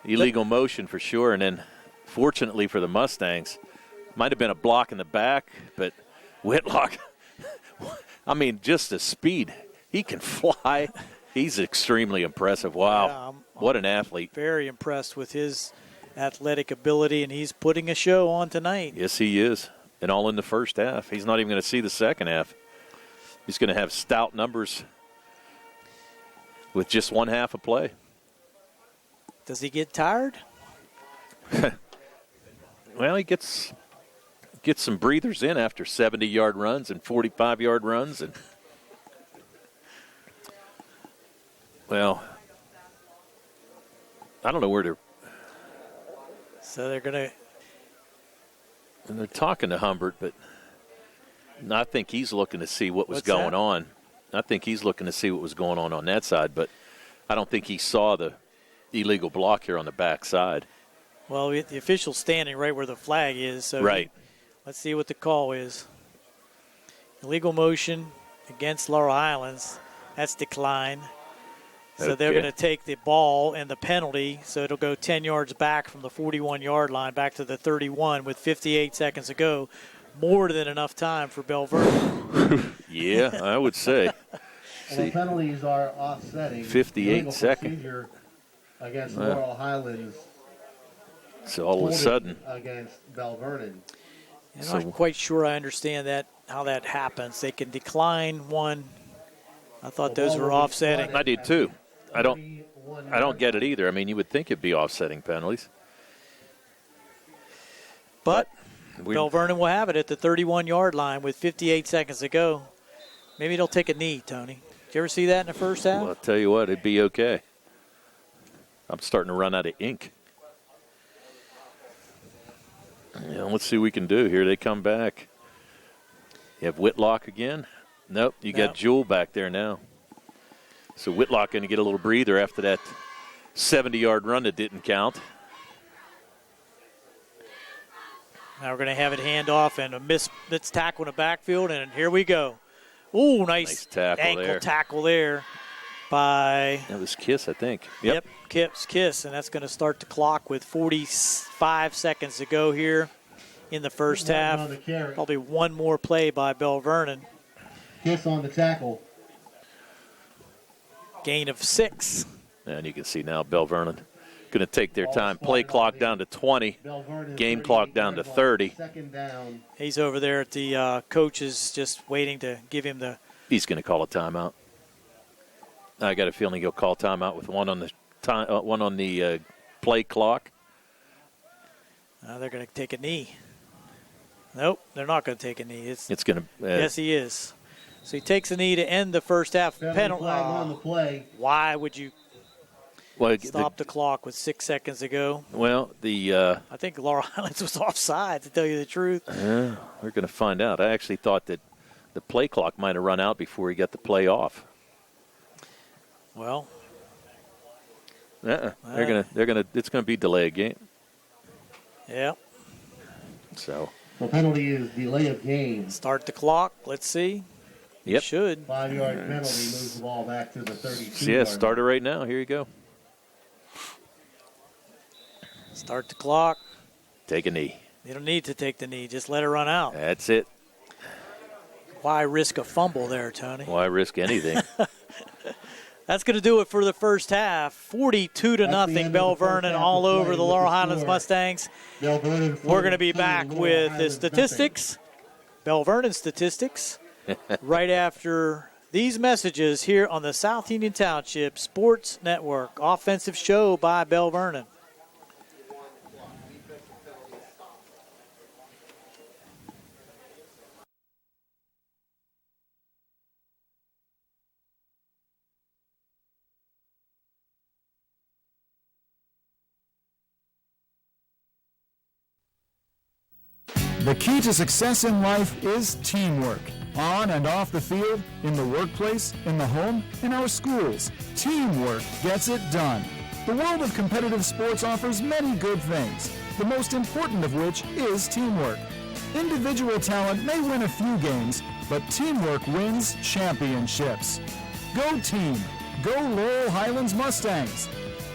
illegal motion for sure. And then, fortunately for the Mustangs, might have been a block in the back, but Whitlock, I mean, just the speed. He can fly. He's extremely impressive. Wow. Yeah, what an athlete.
Very impressed with his athletic ability, and he's putting a show on tonight.
Yes, he is. And all in the first half. He's not even going to see the second half. He's going to have stout numbers with just one half of play.
Does he get tired?
Well, he gets some breathers in after 70-yard runs and 45-yard runs. And well, I don't know where to.
So they're going to.
And they're talking to Humbert, but I think he's looking to see what was going on. I think he's looking to see what was going on that side, but I don't think he saw the illegal block here on the back side.
Well, the official's standing right where the flag is. So
right.
Let's see what the call is. Illegal motion against Laurel Highlands. That's declined. So they're going to take the ball and the penalty, so it'll go 10 yards back from the 41-yard line back to the 31 with 58 seconds to go. More than enough time for Belle Vernon.
Yeah, I would say.
The penalties are offsetting.
58 seconds.
Against Laurel Highlands.
So all of a sudden.
Against Belle Vernon.
I'm not quite sure I understand how that happens. They can decline one. I thought those were offsetting.
I did too. I don't get it either. I mean, you would think it'd be offsetting penalties.
But Belle Vernon will have it at the 31-yard line with 58 seconds to go. Maybe they'll take a knee, Tony. Did you ever see that in the first half?
Well, I'll tell you what, it'd be okay. I'm starting to run out of ink. Yeah, let's see what we can do. Here they come back. You have Whitlock again. Nope, you got Jewell back there now. So Whitlock going to get a little breather after that 70-yard run that didn't count.
Now we're going to have it hand off and a miss. Let's tackle in the backfield, and here we go. Ooh, nice
tackle
tackle there by.
That was Kiss, I think.
Yep, Kiss, and that's going to start the clock with 45 seconds to go here in the first half. Probably one more play by Belle Vernon.
Kiss on the tackle.
Gain of 6.
And you can see now Belle Vernon going to take their time. Play clock down to 20. Game clock down to 30.
He's over there at the coaches just waiting to give him the.
He's going to call a timeout. I got a feeling he'll call timeout with one on the play clock.
They're going to take a knee. Nope, they're not going to take a knee.
It's going to.
Yes, he is. So he takes a knee to end the first half. Penalty
on the play.
Why would you stop the clock with 6 seconds to go?
Well, I
think Laurel Highlands was offside, to tell you the truth.
We're going to find out. I actually thought that the play clock might have run out before he got the play off.
Well,
they're gonna. It's going to be delay of game.
Yeah.
So.
The penalty is delay of game.
Start the clock. Let's see.
Yep.
Should.
5-yard penalty moves the ball back to the 32.
Yeah, start it right now. Here you go.
Start the clock.
Take a knee.
You don't need to take the knee. Just let it run out.
That's it.
Why risk a fumble there, Tony?
Why risk anything?
That's going to do it for the first half. 42-0, Belle Vernon all over the Laurel Highlands Mustangs. We're going to be back with the statistics, Belle Vernon statistics, right after these messages here on the South Union Township Sports Network. Offensive show by Belle Vernon.
The key to success in life is teamwork. On and off the field, in the workplace, in the home, in our schools, teamwork gets it done. The world of competitive sports offers many good things, the most important of which is teamwork. Individual talent may win a few games, but teamwork wins championships. Go team! Go Laurel Highlands Mustangs!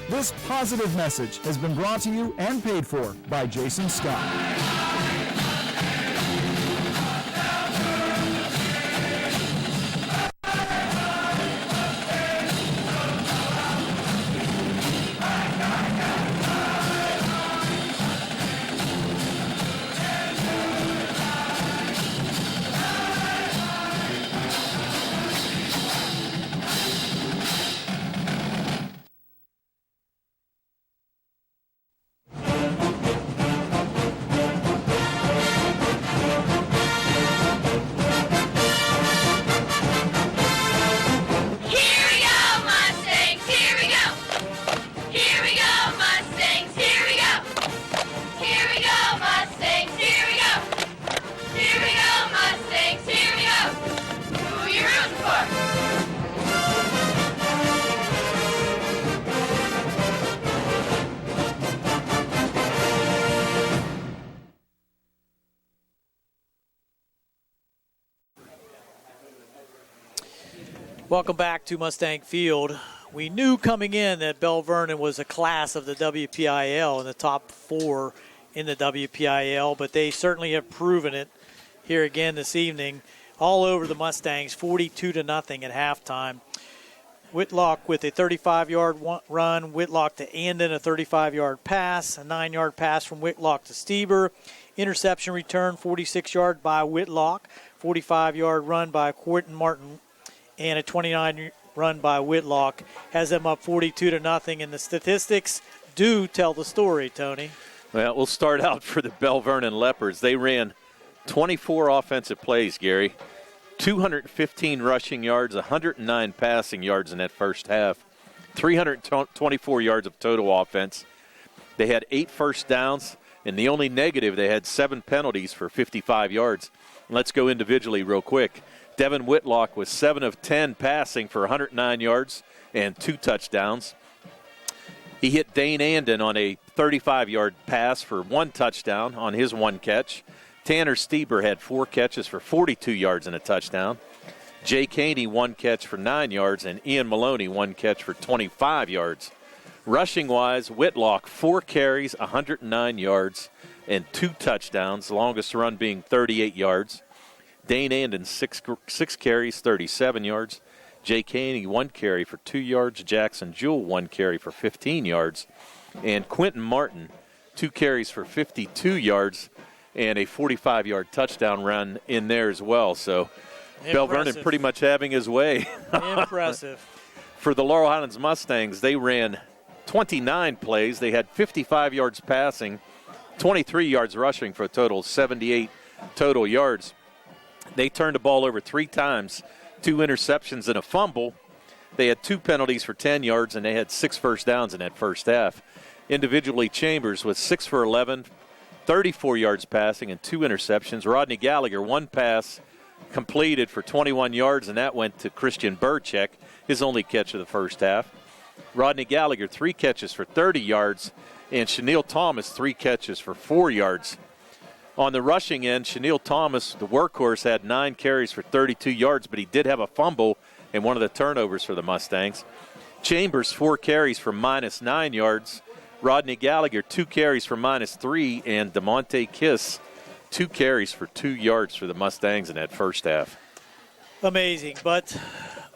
This positive message has been brought to you and paid for by Jason Scott.
Welcome back to Mustang Field. We knew coming in that Belle Vernon was a class of the WPIL in the top 4 in the WPIL, but they certainly have proven it here again this evening. All over the Mustangs, 42-0 at halftime. Whitlock with a 35-yard run. Whitlock to Andon, a 35-yard pass. A 9-yard pass from Whitlock to Stieber. Interception return, 46-yard by Whitlock. 45-yard run by Quentin Martin. And a 29 run by Whitlock has them up 42-0. And the statistics do tell the story, Tony.
Well, we'll start out for the Belle Vernon Leopards. They ran 24 offensive plays, Gary. 215 rushing yards, 109 passing yards in that first half. 324 yards of total offense. They had 8 first downs, and the only negative, they had 7 penalties for 55 yards. Let's go individually real quick. Devin Whitlock was 7 of 10 passing for 109 yards and 2 touchdowns. He hit Dane Andon on a 35-yard pass for 1 touchdown on his 1 catch. Tanner Stieber had 4 catches for 42 yards and a touchdown. Jay Caney, 1 catch for 9 yards, and Ian Maloney, 1 catch for 25 yards. Rushing-wise, Whitlock, 4 carries, 109 yards, and 2 touchdowns, the longest run being 38 yards. Dane Andon, 6 carries, 37 yards. Jay Caney, 1 carry for 2 yards. Jackson Jewell, 1 carry for 15 yards. And Quentin Martin, 2 carries for 52 yards and a 45-yard touchdown run in there as well. So Belle Vernon pretty much having his way.
Impressive.
For the Laurel Highlands Mustangs, they ran 29 plays. They had 55 yards passing, 23 yards rushing for a total of 78 total yards. They turned the ball over 3 times, 2 interceptions and a fumble. They had 2 penalties for 10 yards, and they had 6 first downs in that first half. Individually, Chambers was 6 for 11, 34 yards passing and 2 interceptions. Rodney Gallagher, 1 pass completed for 21 yards, and that went to Christian Burchek, his only catch of the first half. Rodney Gallagher, 3 catches for 30 yards, and Chenille Thomas, 3 catches for 4 yards. On the rushing end, Chenille Thomas, the workhorse, had 9 carries for 32 yards, but he did have a fumble in one of the turnovers for the Mustangs. Chambers, 4 carries for -9 yards. Rodney Gallagher, 2 carries for -3, and DeMonte Kiss, 2 carries for 2 yards for the Mustangs in that first half.
Amazing, but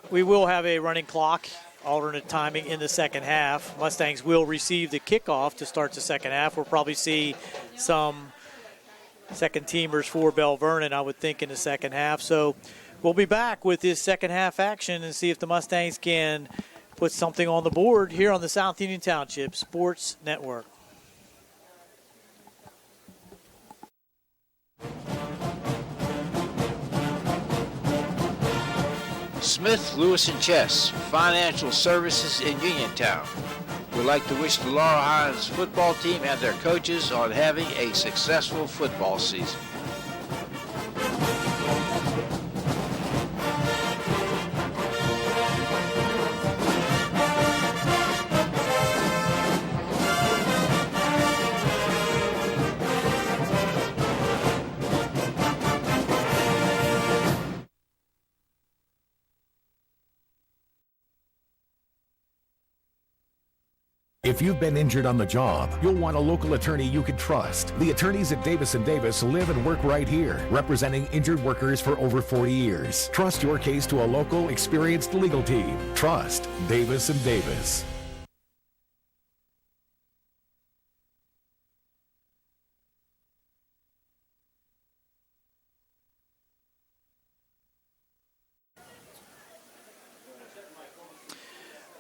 we will have a running clock, alternate timing in the second half. Mustangs will receive the kickoff to start the second half. We'll probably see some second teamers for Belle Vernon, I would think, in the second half. So we'll be back with this second half action and see if the Mustangs can put something on the board here on the South Union Township Sports Network.
Smith, Lewis & Chess, Financial Services in Uniontown. We'd like to wish the Laurel Highlands football team and their coaches on having a successful football season.
If you've been injured on the job, you'll want a local attorney you can trust. The attorneys at Davis & Davis live and work right here, representing injured workers for over 40 years. Trust your case to a local, experienced legal team. Trust Davis & Davis.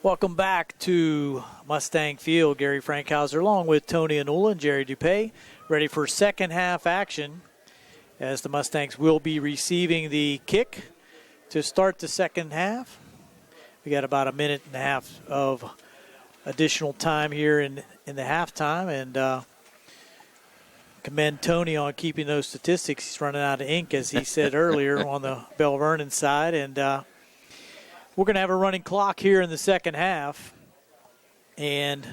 Welcome back to Mustang Field. Gary Frankhauser along with Tony Anula and Jerry Dupay, ready for second half action as the Mustangs will be receiving the kick to start the second half. We got about a minute and a half of additional time here in the halftime, and commend Tony on keeping those statistics. He's running out of ink, as he said earlier, on the Belle Vernon side, and we're going to have a running clock here in the second half, and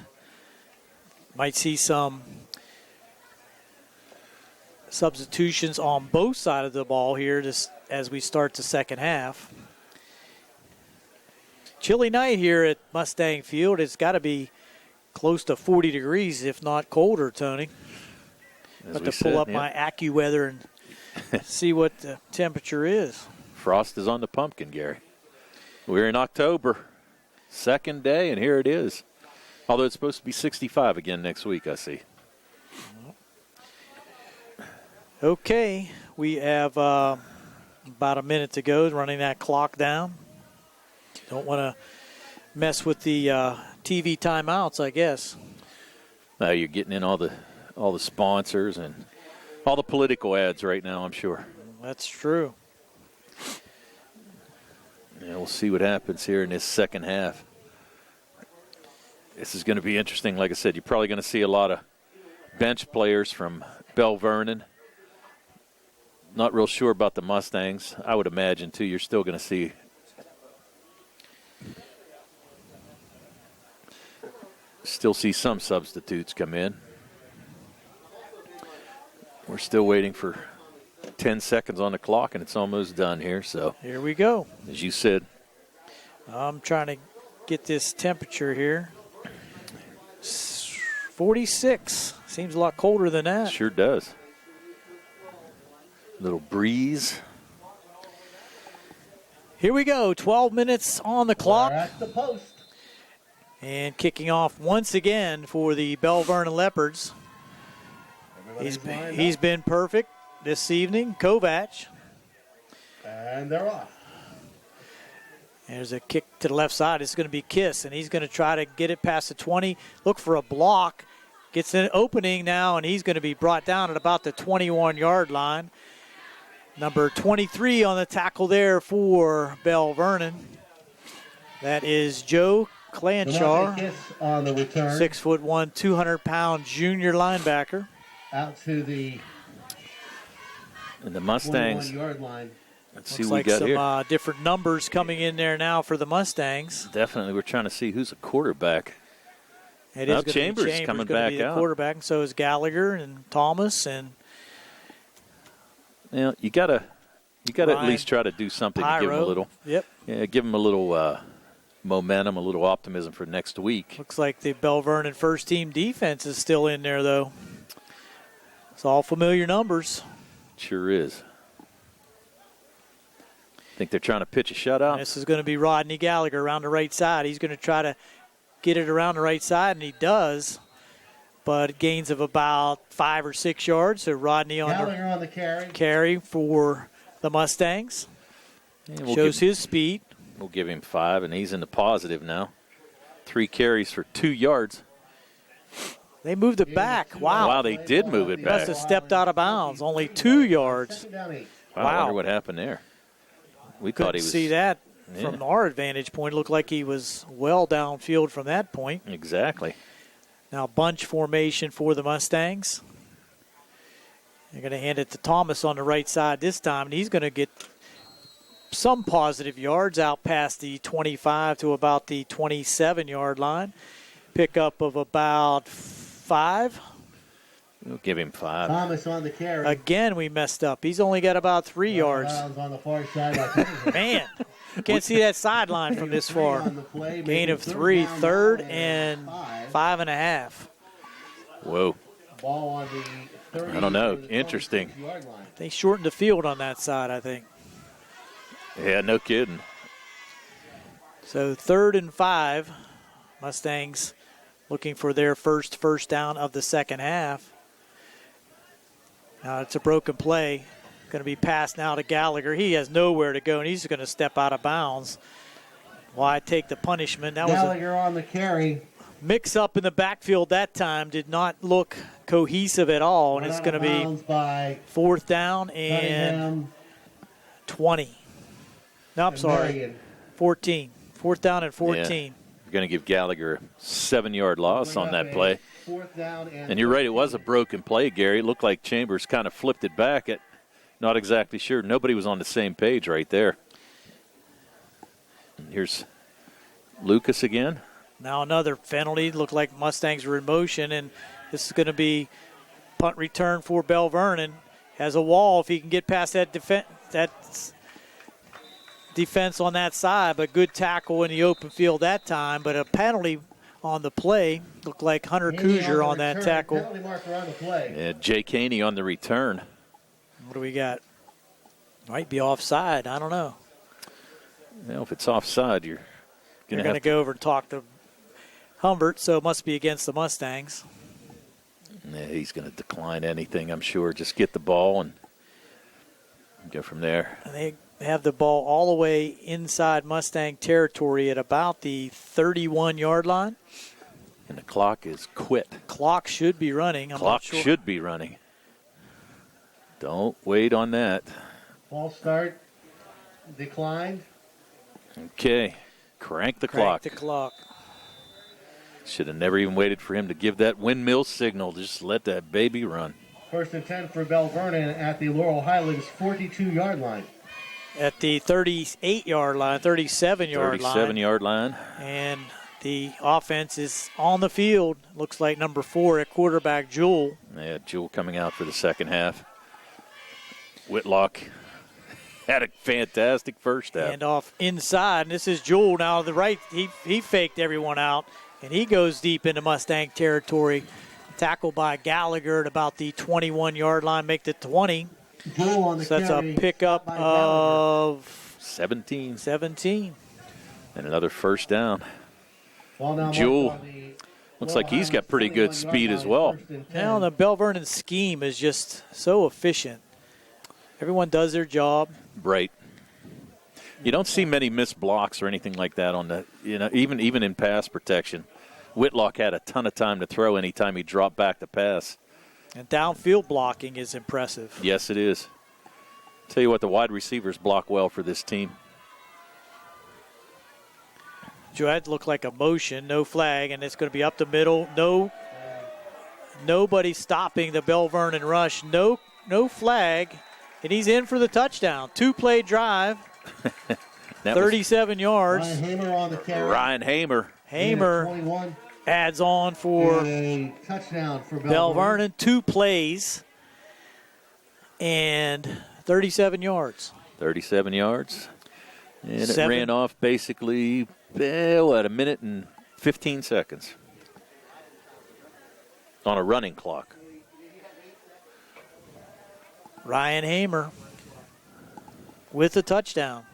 might see some substitutions on both sides of the ball here just as we start the second half. Chilly night here at Mustang Field. It's got to be close to 40 degrees, if not colder, Tony. I have to pull up my AccuWeather and see what the temperature is.
Frost is on the pumpkin, Gary. We're in October, second day, and here it is. Although it's supposed to be 65 again next week, I see.
Okay, we have about a minute to go, running that clock down. Don't want to mess with the TV timeouts, I guess.
Now you're getting in all the sponsors and all the political ads right now, I'm sure.
That's true.
Yeah, we'll see what happens here in this second half. This is going to be interesting. Like I said, you're probably going to see a lot of bench players from Belle Vernon. Not real sure about the Mustangs. I would imagine, too, you're still going to see some substitutes come in. We're still waiting for 10 seconds on the clock, and it's almost done here. So
here we go.
As you said,
I'm trying to get this temperature here. 46. Seems a lot colder than that.
Sure does. Little breeze.
Here we go. 12 minutes on the clock.
We're at the post.
And kicking off once again for the Belle Vernon Leopards. He's been perfect this evening, Kovac.
And they're off.
There's a kick to the left side. It's going to be Kiss, and he's going to try to get it past the 20, look for a block. Gets an opening now, and he's going to be brought down at about the 21-yard line. Number 23 on the tackle there for Belle Vernon. That is Joe Clanchar.
Kiss on the return.
6'1", 200-pound junior linebacker.
Out to the
Mustangs.
21-yard line.
Let's see
Looks
what
like
we got
some
here.
Different numbers coming in there now for the Mustangs.
Definitely, we're trying to see who's a quarterback.
It is
Chambers coming back
be the
out.
quarterback, and so is Gallagher and Thomas and.
You gotta at least try to do something to give them a little.
Yep.
Yeah, give them a little momentum, a little optimism for next week.
Looks like the Belle Vernon first team defense is still in there though. It's all familiar numbers.
Sure is. Think they're trying to pitch a shutout?
This is going to be Rodney Gallagher around the right side. He's going to try to get it around the right side, and he does. But gains of about 5 or 6 yards. So Rodney on
the
carry for the Mustangs. Shows his speed.
We'll give him 5, and he's in the positive now. 3 carries for 2 yards.
They moved it back. Wow.
Wow, they did move it back.
Must have stepped out of bounds. Only 2 yards.
Wow. I wonder what happened there. We thought he was.
See that from our vantage point. It looked like he was well downfield from that point.
Exactly.
Now bunch formation for the Mustangs. They're going to hand it to Thomas on the right side this time, and he's going to get some positive yards out past the 25 to about the 27-yard line. Pickup of about 5.
We'll give him 5.
Thomas on the carry.
Again, we messed up. He's only got about 3 yards.
On the far side.
Man, can't see that sideline from this far. Gain of 3, third and 5.5.
Whoa.
Ball on the 30.
I don't know. Interesting.
Yard line.
They shortened the field on that side, I think.
Yeah, no kidding.
So 3rd and 5. Mustangs looking for their first down of the second half. It's a broken play. Going to be passed now to Gallagher. He has nowhere to go, and he's going to step out of bounds. Why take the punishment? That
Gallagher
was
on the carry.
Mix-up in the backfield that time. Did not look cohesive at all, and it's going to be 4th down and 20. No, I'm sorry, 14. 4th down and 14.
Yeah. You're going to give Gallagher a 7-yard loss on that play.
4th down
and you're right, it was a broken play, Gary. It looked like Chambers kind of flipped it back. Not exactly sure. Nobody was on the same page right there. And here's Lucas again.
Now another penalty. Looked like Mustangs were in motion, and this is going to be punt return for Belle Vernon. Has a wall if he can get past that defense on that side, but good tackle in the open field that time. But a penalty on the play. Looked like Hunter Kuzier on that tackle.
Penalty marker on the play.
Yeah, Jake Haney on the return.
What do we got? Might be offside. I don't know.
Well, if it's offside, you're going to
go over and talk to Humbert, so it must be against the Mustangs.
Yeah, he's going to decline anything, I'm sure. Just get the ball and go from there.
And they have the ball all the way inside Mustang territory at about the 31-yard line.
And the clock is quit.
Clock should be running.
Clock should be running. Don't wait on that.
False start. Declined.
Okay. Crank the clock.
Crank the clock.
Should have never even waited for him to give that windmill signal. Just let that baby run.
1st and 10 for Belle Vernon at the Laurel Highlands 42-yard line.
At the 38-yard line, 37-yard line.
37-yard line.
And the offense is on the field. Looks like number 4 at quarterback, Jewell.
Yeah, Jewell coming out for the second half. Whitlock had a fantastic first half.
And off inside, and this is Jewell now to the right. He faked everyone out, and he goes deep into Mustang territory. Tackled by Gallagher at about the 21-yard line, make the 20.
Jewell on the
so that's
carry
a pickup of
17.
17.
And another first down.
Well,
Jewell looks like he's got pretty good speed as well.
Now the Belle Vernon scheme is just so efficient. Everyone does their job.
Right. You don't see many missed blocks or anything like that on the, even in pass protection. Whitlock had a ton of time to throw anytime he dropped back to pass.
And downfield blocking is impressive.
Yes, it is. Tell you what, the wide receivers block well for this team.
That looked like a motion, no flag, and it's going to be up the middle. Nobody stopping the Belle Vernon rush. No flag, and he's in for the touchdown. 2-play drive, 37 yards.
Ryan Hamer on the carry.
Ryan Hamer.
Hamer adds on for
a touchdown for
Belle Vernon. 2 plays and 37 yards.
37 yards. And it ran off basically, a minute and 15 seconds on a running clock.
Ryan Hamer with a touchdown.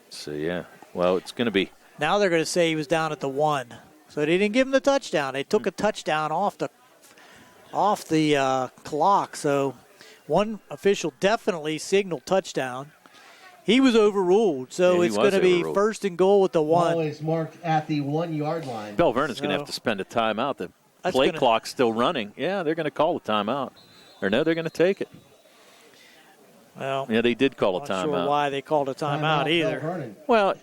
So, yeah. Well, it's going to be.
Now they're going to say he was down at the 1. So they didn't give him the touchdown. They took a touchdown off the clock. So one official definitely signaled touchdown. He was overruled. So it's going to be 1st and goal at the 1.
Always marked at the 1-yard line.
Belle Vernon's going to have to spend a timeout. The play clock's still running. Yeah, they're going to call a timeout. Or no, they're going to take it.
Well,
yeah, they did call a timeout.
I'm not sure why they called a timeout either.
Well,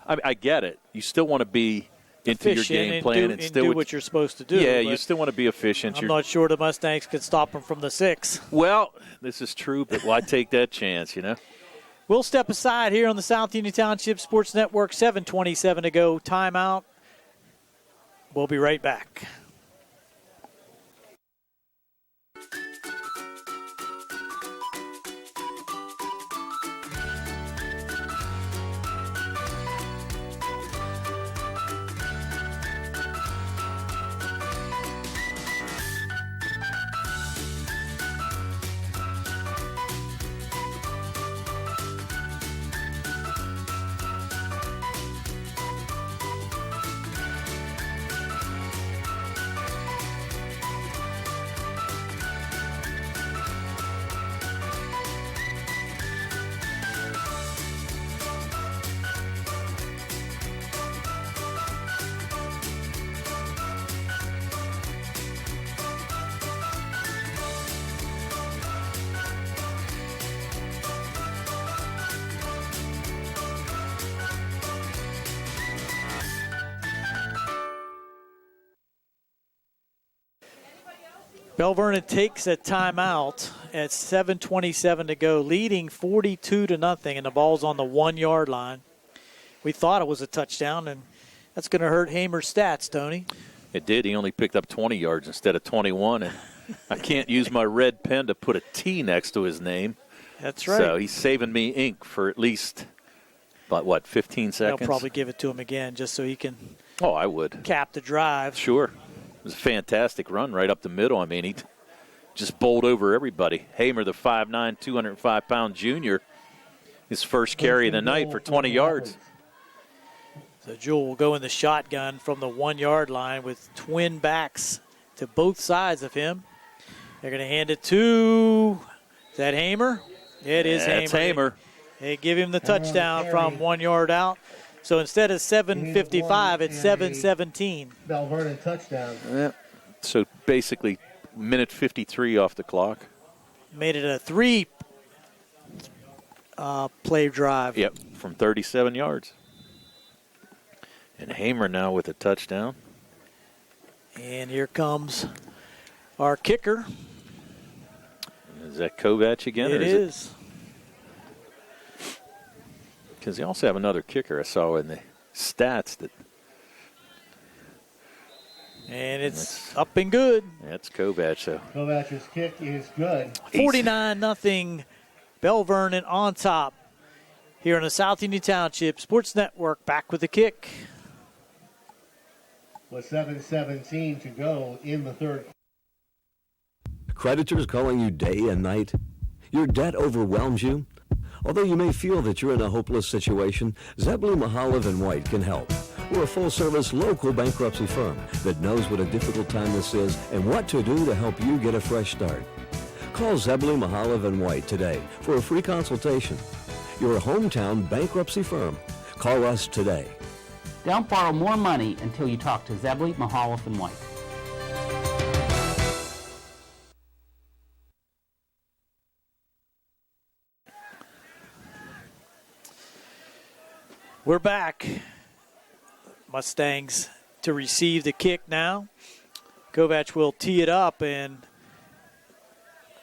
I get it. You still want to be into your game plan
and do what you're supposed to do.
Yeah, you still want to be efficient.
I'm not sure the Mustangs could stop them from the 6.
Well, this is true, but why take that chance,
We'll step aside here on the South Union Township Sports Network. 7:27 to go. Timeout. We'll be right back. Belle Vernon takes a timeout at 7:27 to go, leading 42-0, and the ball's on the 1-yard line. We thought it was a touchdown, and that's going to hurt Hamer's stats, Tony.
It did. He only picked up 20 yards instead of 21, and I can't use my red pen to put a T next to his name.
That's right.
So he's saving me ink for at least, about 15 seconds?
They'll probably give it to him again just so he can
Oh, I would.
cap the drive.
Sure. It was a fantastic run right up the middle. I mean, he just bowled over everybody. Hamer, the 5'9", 205-pound junior, his first carry of the night for 20 yards.
So Jewell will go in the shotgun from the 1-yard line with twin backs to both sides of him. They're going to hand it to, is that Hamer? It is Hamer.
It's Hamer.
They give him the touchdown from 1 yard out. So instead of 7:55, it's 7:17.
Belle Vernon touchdown.
Yeah. So basically, minute 53 off the clock.
Made it a 3-play drive.
Yep, from 37 yards. And Hamer now with a touchdown.
And here comes our kicker.
Is that Kovac again?
It is.
Because they also have another kicker I saw in the stats.
And it's up and good.
That's Kovac. So
Kovac's kick is good.
49-0, Belle Vernon on top. Here in the South Union Township Sports Network, back with the kick.
With 7:17 to go in the third.
Creditors calling you day and night? Your debt overwhelms you? Although you may feel that you're in a hopeless situation, Zebley, Mahalev & White can help. We're a full-service local bankruptcy firm that knows what a difficult time this is and what to do to help you get a fresh start. Call Zebley, Mahalev & White today for a free consultation. Your hometown bankruptcy firm. Call us today.
Don't borrow more money until you talk to Zebley, Mahalev & White.
We're back. Mustangs to receive the kick now. Kovac will tee it up, and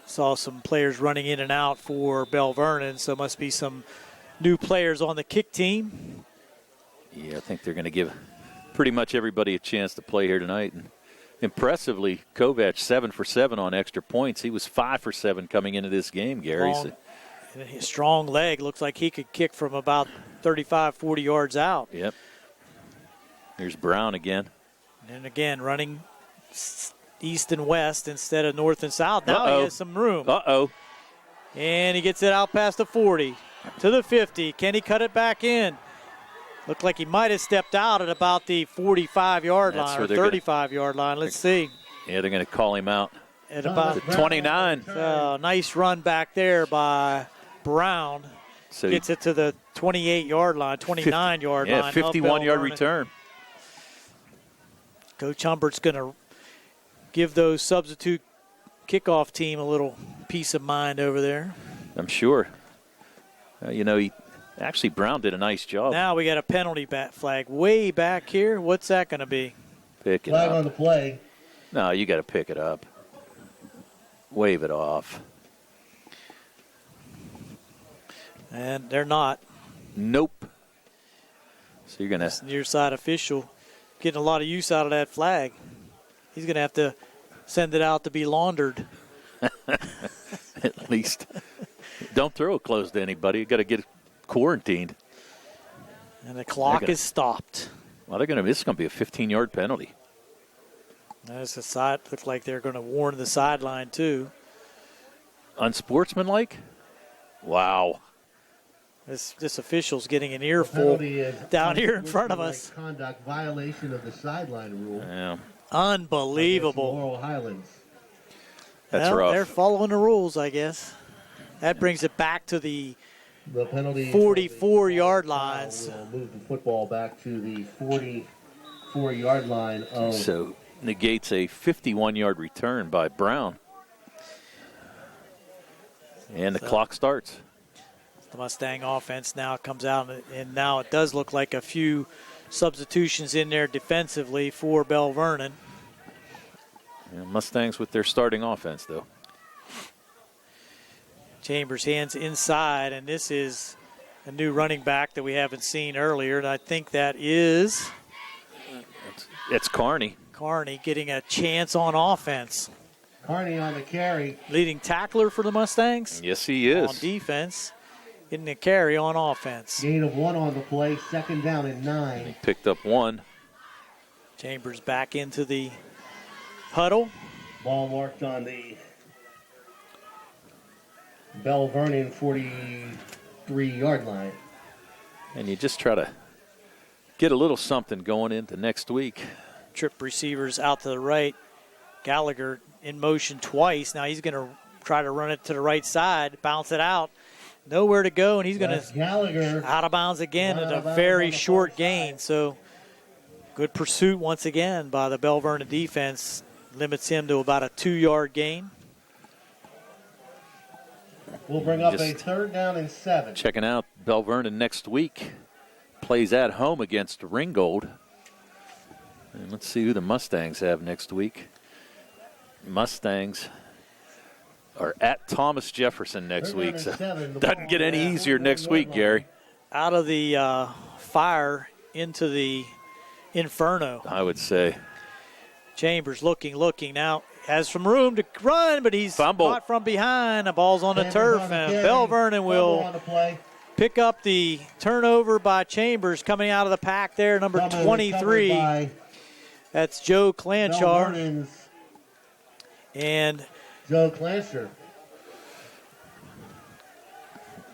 saw some players running in and out for Belle Vernon, so must be some new players on the kick team.
yeah, I think they're going to give pretty much everybody a chance to play here tonight. And impressively, Kovac 7 for 7 on extra points. He was 5 for 7 coming into this game, Gary.
Strong leg. Looks like he could kick from about 35, 40 yards out.
Yep. Here's Brown again.
And again, running east and west instead of north and south. Now he has some room.
Uh-oh.
And he gets it out past the 40 to the 50. Can he cut it back in? Looked like he might have stepped out at about the 45-yard line or 35-yard line. Let's see.
Yeah, they're going to call him out.
At about
the 29.
Nice run back there by Brown.
So
gets it to the 28-yard line, 29-yard line.
Yeah, 51-yard return.
Coach Humbert's going to give those substitute kickoff team a little peace of mind over there.
I'm sure. Brown did a nice job.
Now we got a penalty flag way back here. What's that going to be?
Pick it
Flag
up.
on the play.
No, you got to pick it up. Wave it off.
And they're not.
Nope. So you're going to...
Near side official getting a lot of use out of that flag. He's going to have to send it out to be laundered.
At least. Don't throw it close to anybody. You got to get quarantined.
And the clock is stopped.
Well, this is going to be a 15-yard penalty.
There's the side. Looks like they're going to warn the sideline too.
Unsportsmanlike? Wow.
This official's getting an earful down here in front of us.
Conduct violation of the sideline rule.
Yeah.
Unbelievable.
Laurel Highlands.
That's rough.
They're following the rules, I guess. That brings it back to the
penalty
44-yard lines.
We'll move the football back to the 44-yard line of.
So negates a 51-yard return by Brown. And the clock starts.
The Mustang offense now comes out, and now it does look like a few substitutions in there defensively for Belle Vernon.
Yeah, Mustangs with their starting offense, though.
Chambers hands inside, and this is a new running back that we haven't seen earlier, and I think that is...
It's Carney.
Carney getting a chance on offense.
Carney on the carry.
Leading tackler for the Mustangs.
Yes, he is.
On defense. Getting a carry on offense.
Gain of 1 on the play, 2nd down and 9.
He picked up 1.
Chambers back into the huddle.
Ball marked on the Belle Vernon 43-yard line.
And you just try to get a little something going into next week.
Trip receivers out to the right. Gallagher in motion twice. Now he's going to try to run it to the right side, bounce it out. Nowhere to go, and he's going to
Gallagher
out of bounds again at a very short gain. So good pursuit once again by the Belle Vernon defense. Limits him to about a 2-yard gain.
We'll bring up a 3rd down and 7.
Checking out Belle Vernon next week. Plays at home against Ringgold. And let's see who the Mustangs have next week. Mustangs are at Thomas Jefferson next week. So doesn't get any easier next week, Gary.
Out of the fire into the inferno,
I would say.
Chambers looking now. Has some room to run, but he's caught from behind. The ball's on the turf, and Belle Vernon will pick up the turnover by Chambers coming out of the pack there, number 23. That's Joe Clanchar. And
Joe Clanchar.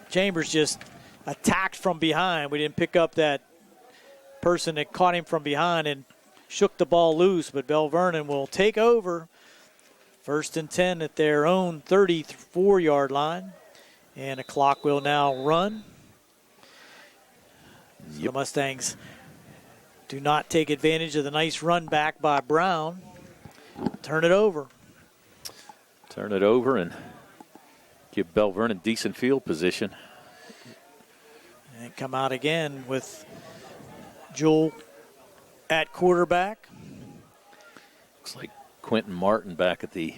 Chambers just attacked from behind. We didn't pick up that person that caught him from behind and shook the ball loose, but Belle Vernon will take over. 1st and 10 at their own 34-yard line. And the clock will now run. The Mustangs do not take advantage of the nice run back by Brown. Turn it over.
Turn it over and give Belle Vernon decent field position.
And come out again with Jewell at quarterback.
Looks like Quentin Martin back at the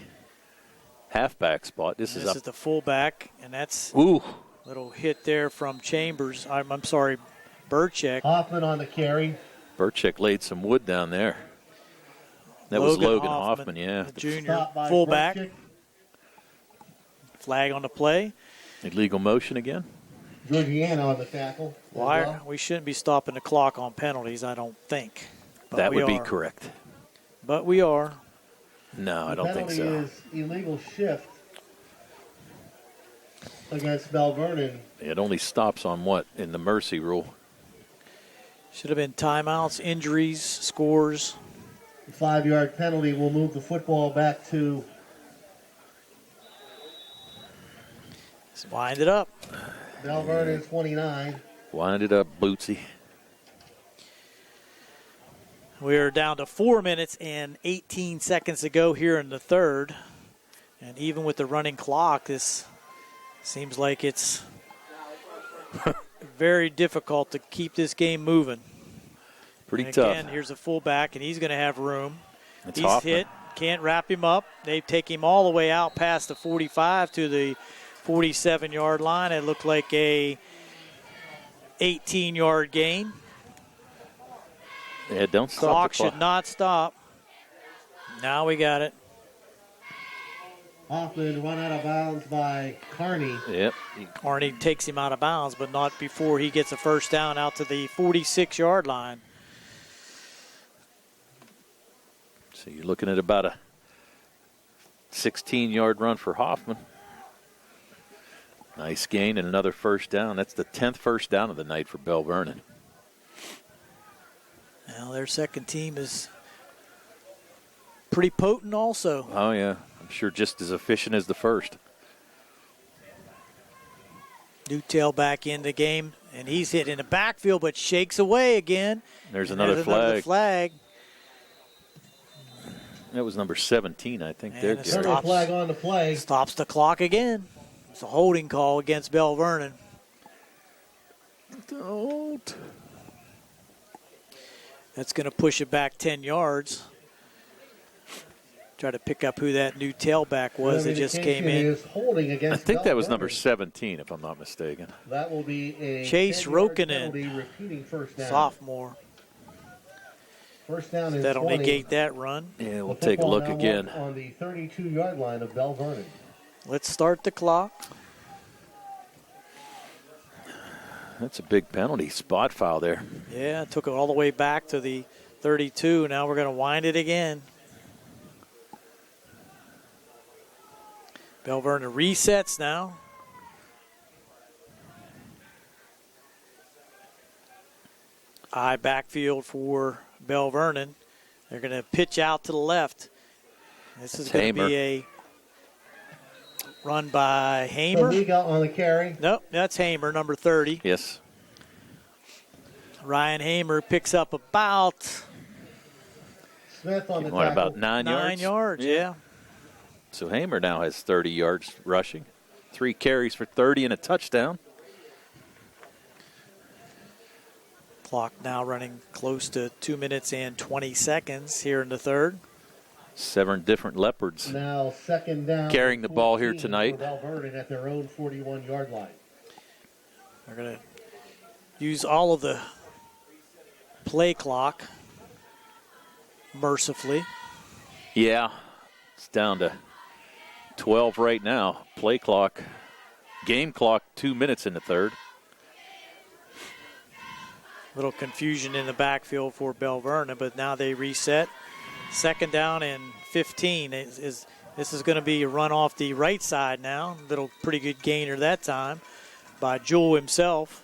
halfback spot. This is
the fullback, and that's
a
little hit there from Chambers. I'm sorry, Burchek.
Hoffman on the carry.
Burchek laid some wood down there. That was Logan Hoffman, yeah.
The junior fullback.
Burchek.
Flag on the play.
Illegal motion again.
Georgiana on the tackle.
We shouldn't be stopping the clock on penalties, I don't think. But
that would be correct.
But we are.
No, I don't think so.
The penalty is illegal shift against Belle Vernon.
It only stops on what in the mercy rule?
Should have been timeouts, injuries, scores.
The 5-yard penalty will move the football back to.
Let's wind it up.
Belle Vernon 29.
Wind it up, Bootsy.
We're down to 4 minutes and 18 seconds to go here in the third. And even with the running clock, this seems like it's very difficult to keep this game moving.
Pretty tough.
Again, here's a fullback, and he's going to have room.
It's
He's
Hoffman.
hit, can't wrap him up. They take him all the way out past the 45 to the 47-yard line. It looked like a 18-yard gain.
Yeah, don't stop.
Clock should not stop. Now we got it.
Hoffman run out of bounds by Carney.
Yep.
Carney takes him out of bounds, but not before he gets a first down out to the 46-yard line.
So you're looking at about a 16-yard run for Hoffman. Nice gain and another first down. That's the 10th first down of the night for Belle Vernon.
Now their second team is pretty potent also.
Oh, yeah. I'm sure just as efficient as the first.
Newtail back in the game, and he's hit in the backfield, but shakes away again.
There's another flag.
Another flag.
That was number 17, I think.
And
There, Gary.
Flag on the play.
Stops the clock again. It's a holding call against Belle Vernon.
Don't.
That's going to push it back 10 yards. Try to pick up who that new tailback was that just came in.
Is holding against
I think that was
Belle
number
Vernon.
17, if I'm not mistaken.
That will be a
Chase
10-yard
Rokinen,
penalty, repeating first down.
sophomore.
First down and
That'll
20.
negate that run.
Yeah, we'll
The
take a
football
look
now
again.
on the 32-yard line of Belle Vernon.
Let's start the clock.
That's a big penalty. Spot foul there.
Yeah, took it all the way back to the 32. Now we're going to wind it again. Belle Vernon resets now. High backfield for Belle Vernon. They're going to pitch out to the left. This is going to be a run by Hamer.
Liga on the carry.
Nope, that's Hamer, number 30.
Yes.
Ryan Hamer picks up about
Smith on the
What,
tackle.
about 9 yards?
9 yards, yeah.
So Hamer now has 30 yards rushing. 3 carries for 30 and a touchdown.
Clock now running close to 2 minutes and 20 seconds here in the third.
7 different Leopards
Now second down.
carrying the ball here
14
tonight.
for Belle Vernon at their own 41-yard line.
They're going to use all of the play clock mercifully.
Yeah, it's down to 12 right now. Play clock, game clock, 2 minutes in the third.
Little confusion in the backfield for Belle Vernon, but now they reset. Second down and 15. This is going to be a run off the right side now. Little pretty good gainer that time by Jewell himself.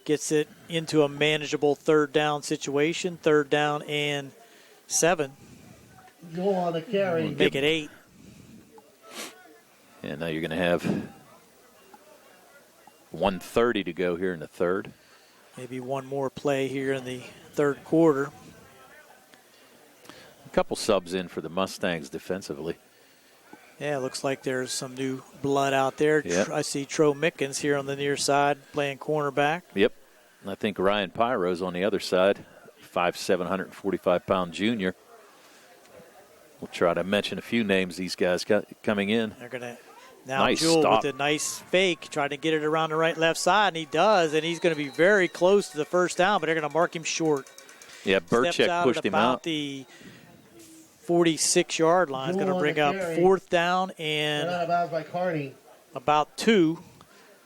Gets it into a manageable third down situation. Third down and 7.
Go on the carry.
Make it 8.
And now you're going to have 1:30 to go here in the third.
Maybe one more play here in the third quarter.
A couple subs in for the Mustangs defensively.
Yeah, it looks like there's some new blood out there.
Yep.
I see Tro Mickens here on the near side playing cornerback.
Yep. And I think Ryan Pyro's on the other side, 5'7", 145-pound junior. We'll try to mention a few names these guys got coming in.
They're going to now
Nice
Jewell
stop.
with a nice fake, trying to get it around the right left side, and he does, and he's going to be very close to the first down, but they're going to mark him short.
Yeah,
Steps
Burchek
out
pushed
at
him
about
out.
the 46-yard line. It's going to bring up fourth down and
Out of bounds by Carney.
about 2.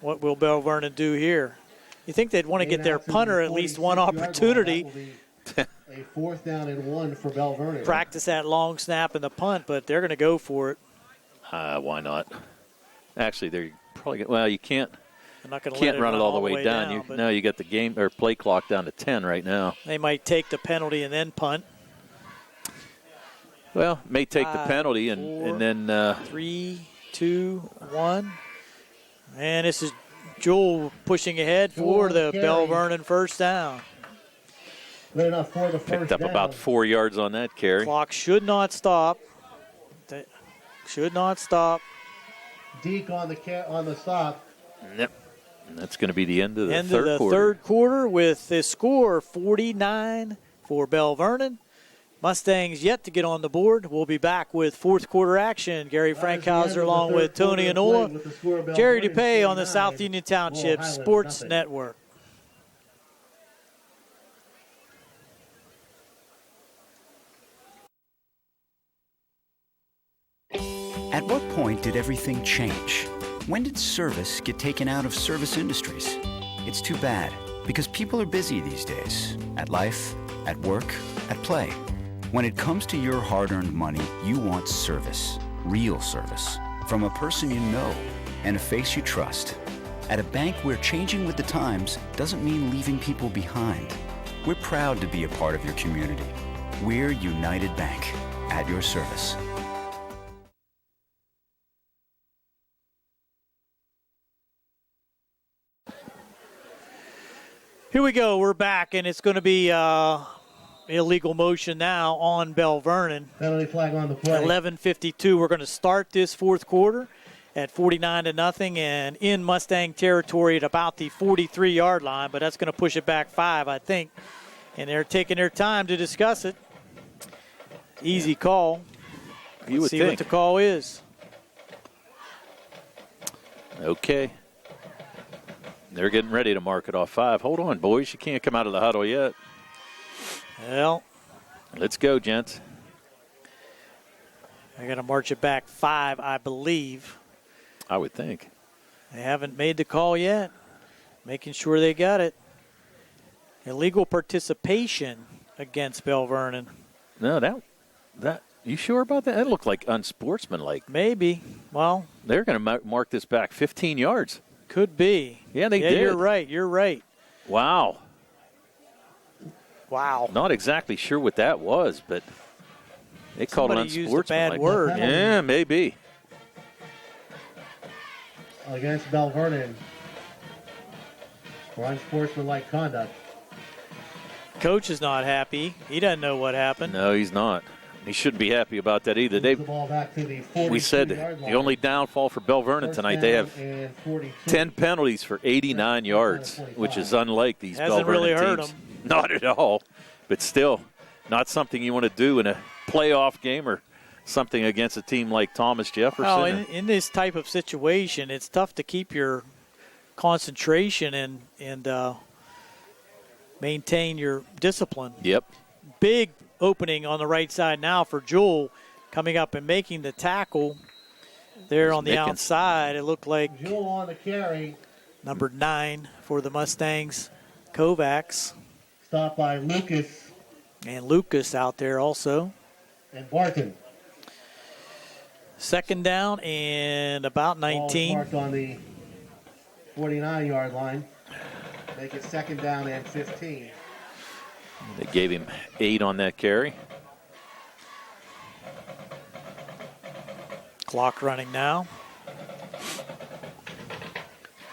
What will Belle Vernon do here? You think they'd want to get their punter at least one
46-yard line.
opportunity,
That will be a fourth down and 1 for Belle Vernon.
practice that long snap and the punt, but they're going to go for it.
Why not? Actually, they're probably well. You can't
They're not going to
run it all the way down.
but
No, you got the game or play clock down to 10 right now.
they might take the penalty and then punt.
Well, may take the
5,
penalty
4,
and then
3, 2, 1. And this is Jewell pushing ahead for the
carry.
Belle Vernon first down.
Good enough for the first
picked up
down.
about 4 yards on that carry.
Clock should not stop. Should not stop.
Deke on the stop.
Yep. And that's going to be the end of the
End
third
of the
quarter.
third quarter with the score 49 for Belle Vernon. Mustangs yet to get on the board. We'll be back with fourth quarter action. Gary Frankhauser along with Tony Anola. Jerry DuPay on the South Union Township Sports Network.
At what point did everything change? When did service get taken out of service industries? It's too bad, because people are busy these days. At life, at work, at play. When it comes to your hard-earned money, you want service. Real service. From a person you know and a face you trust. At a bank where changing with the times doesn't mean leaving people behind. We're proud to be a part of your community. We're United Bank. At your service.
Here we go. We're back, and it's going to be illegal motion now on Belle Vernon.
Penalty flag on the play.
11:52. We're going to start this fourth quarter at 49-0 and in Mustang territory at about the 43-yard line, but that's going to push it back 5, I think. And they're taking their time to discuss it. Easy call.
You would
see
think.
what the call is.
Okay. They're getting ready to mark it off 5. Hold on, boys. You can't come out of the huddle yet.
Well,
let's go, gents.
I got to march it back 5, I believe.
I would think.
They haven't made the call yet. Making sure they got it. Illegal participation against Belle Vernon.
No, that you sure about that? That looked like unsportsmanlike.
Maybe. Well,
they're going to mark this back 15 yards.
Could be.
Yeah, they did.
You're right. You're right.
Wow.
Wow.
Not exactly sure what that was, but they called it unsportsmanlike.
Used a bad word.
Yeah, maybe.
Against Belle Vernon for unsportsmanlike conduct.
Coach is not happy. He doesn't know what happened.
No, he's not. He shouldn't be happy about that either. We said the only downfall for Belle Vernon tonight, they have 10 penalties for 89 yards, which is unlike these Belle Vernon
really
teams.
hurt them.
Not at all, but still not something you want to do in a playoff game or something against a team like Thomas Jefferson.
Oh, in this type of situation, it's tough to keep your concentration and maintain your discipline.
Yep.
Big opening on the right side now for Jewel, coming up and making the tackle there on the outside. It looked like
Jewel on the carry.
Number 9 for the Mustangs, Kovacs.
Stopped by Lucas.
And Lucas out there also.
And Barton.
Second down and about 19.
Ball marked on the 49-yard line. Make it second down and 15.
They gave him 8 on that carry.
Clock running now.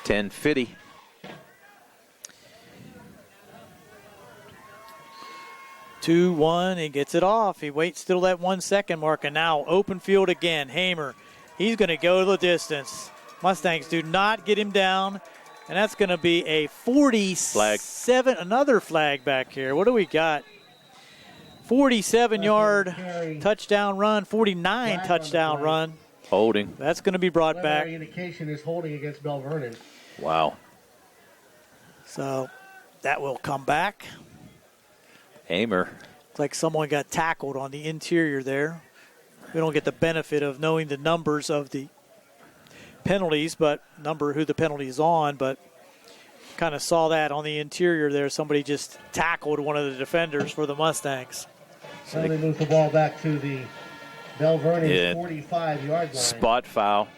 10:50.
Two, 1, he gets it off. He waits till that 1 second mark, and now open field again. Hamer, he's going to go the distance. Mustangs do not get him down, and that's going to be a 47,
flag.
Another flag back here. What do we got? 47-yard touchdown run, 49 touchdown run.
Holding.
That's going to be brought back.
Indication is holding against Belle Vernon.
Wow.
So that will come back.
Hamer.
Looks like someone got tackled on the interior there. We don't get the benefit of knowing the numbers of the penalties, but who the penalty is on, but kind of saw that on the interior there. Somebody just tackled one of the defenders for the Mustangs.
So they move the ball back to the Belle Vernon 45-yard line.
Spot foul.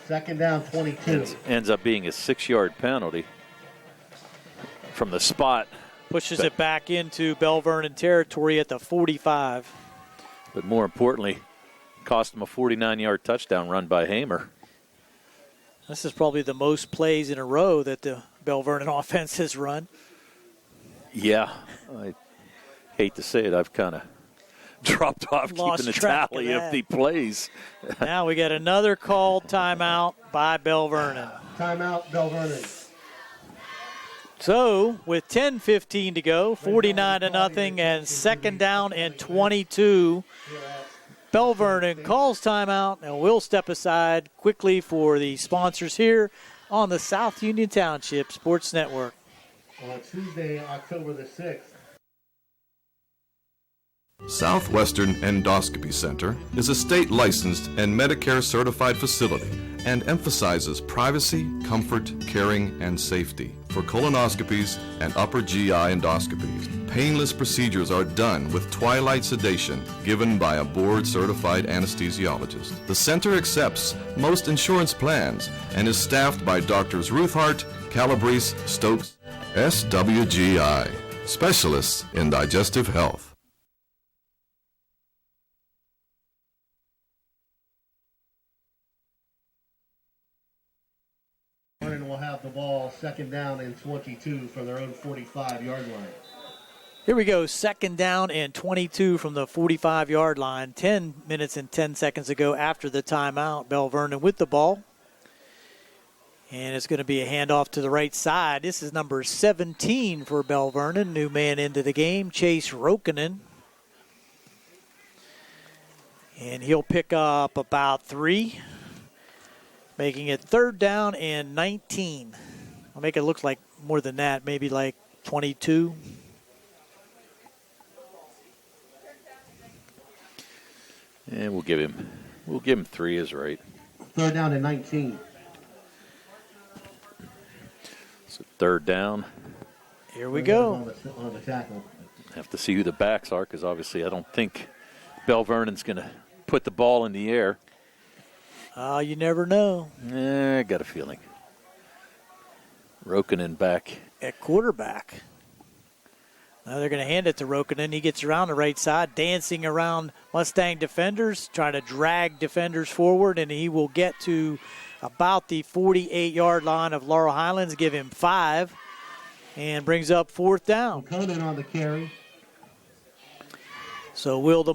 Second down, 22.
Ends up being a 6-yard penalty from the spot.
Pushes it back into Belle Vernon territory at the 45.
But more importantly, cost him a 49-yard touchdown run by Hamer.
This is probably the most plays in a row that the Belle Vernon offense has run.
Yeah, I hate to say it. I've kind of dropped off keeping the tally of the plays.
Now we got another called timeout by Belle Vernon.
Timeout, Belle Vernon.
So, with 10:15 to go, 49-0, and second down and 22. Belle Vernon calls timeout, and we'll step aside quickly for the sponsors here on the South Union Township Sports Network.
On Tuesday, October the 6th.
Southwestern Endoscopy Center is a state-licensed and Medicare-certified facility and emphasizes privacy, comfort, caring, and safety. For colonoscopies and upper GI endoscopies, painless procedures are done with twilight sedation given by a board-certified anesthesiologist. The center accepts most insurance plans and is staffed by Doctors Ruthhart, Calabrese, Stokes, SWGI, specialists in digestive health.
Vernon will have the ball second down and 22 from their own 45-yard line.
Here we go, second down and 22 from the 45-yard line. 10 minutes and 10 seconds ago after the timeout. Belle Vernon with the ball. And it's going to be a handoff to the right side. This is number 17 for Belle Vernon. New man into the game, Chase Rokinen. And he'll pick up about 3, making it 3rd down and 19. I'll make it look like more than that, maybe like 22.
And we'll give him 3 is right.
3rd down and 19.
So 3rd down.
Here we go.
On the tackle.
Have to see who the backs are, because obviously I don't think Belle Vernon's going to put the ball in the air.
You never know.
I got a feeling. Rokinen back
at quarterback. Now they're going to hand it to Rokinen. He gets around the right side, dancing around Mustang defenders, trying to drag defenders forward, and he will get to about the 48-yard line of Laurel Highlands, give him 5, and brings up 4th down.
Conan on the carry.
So will the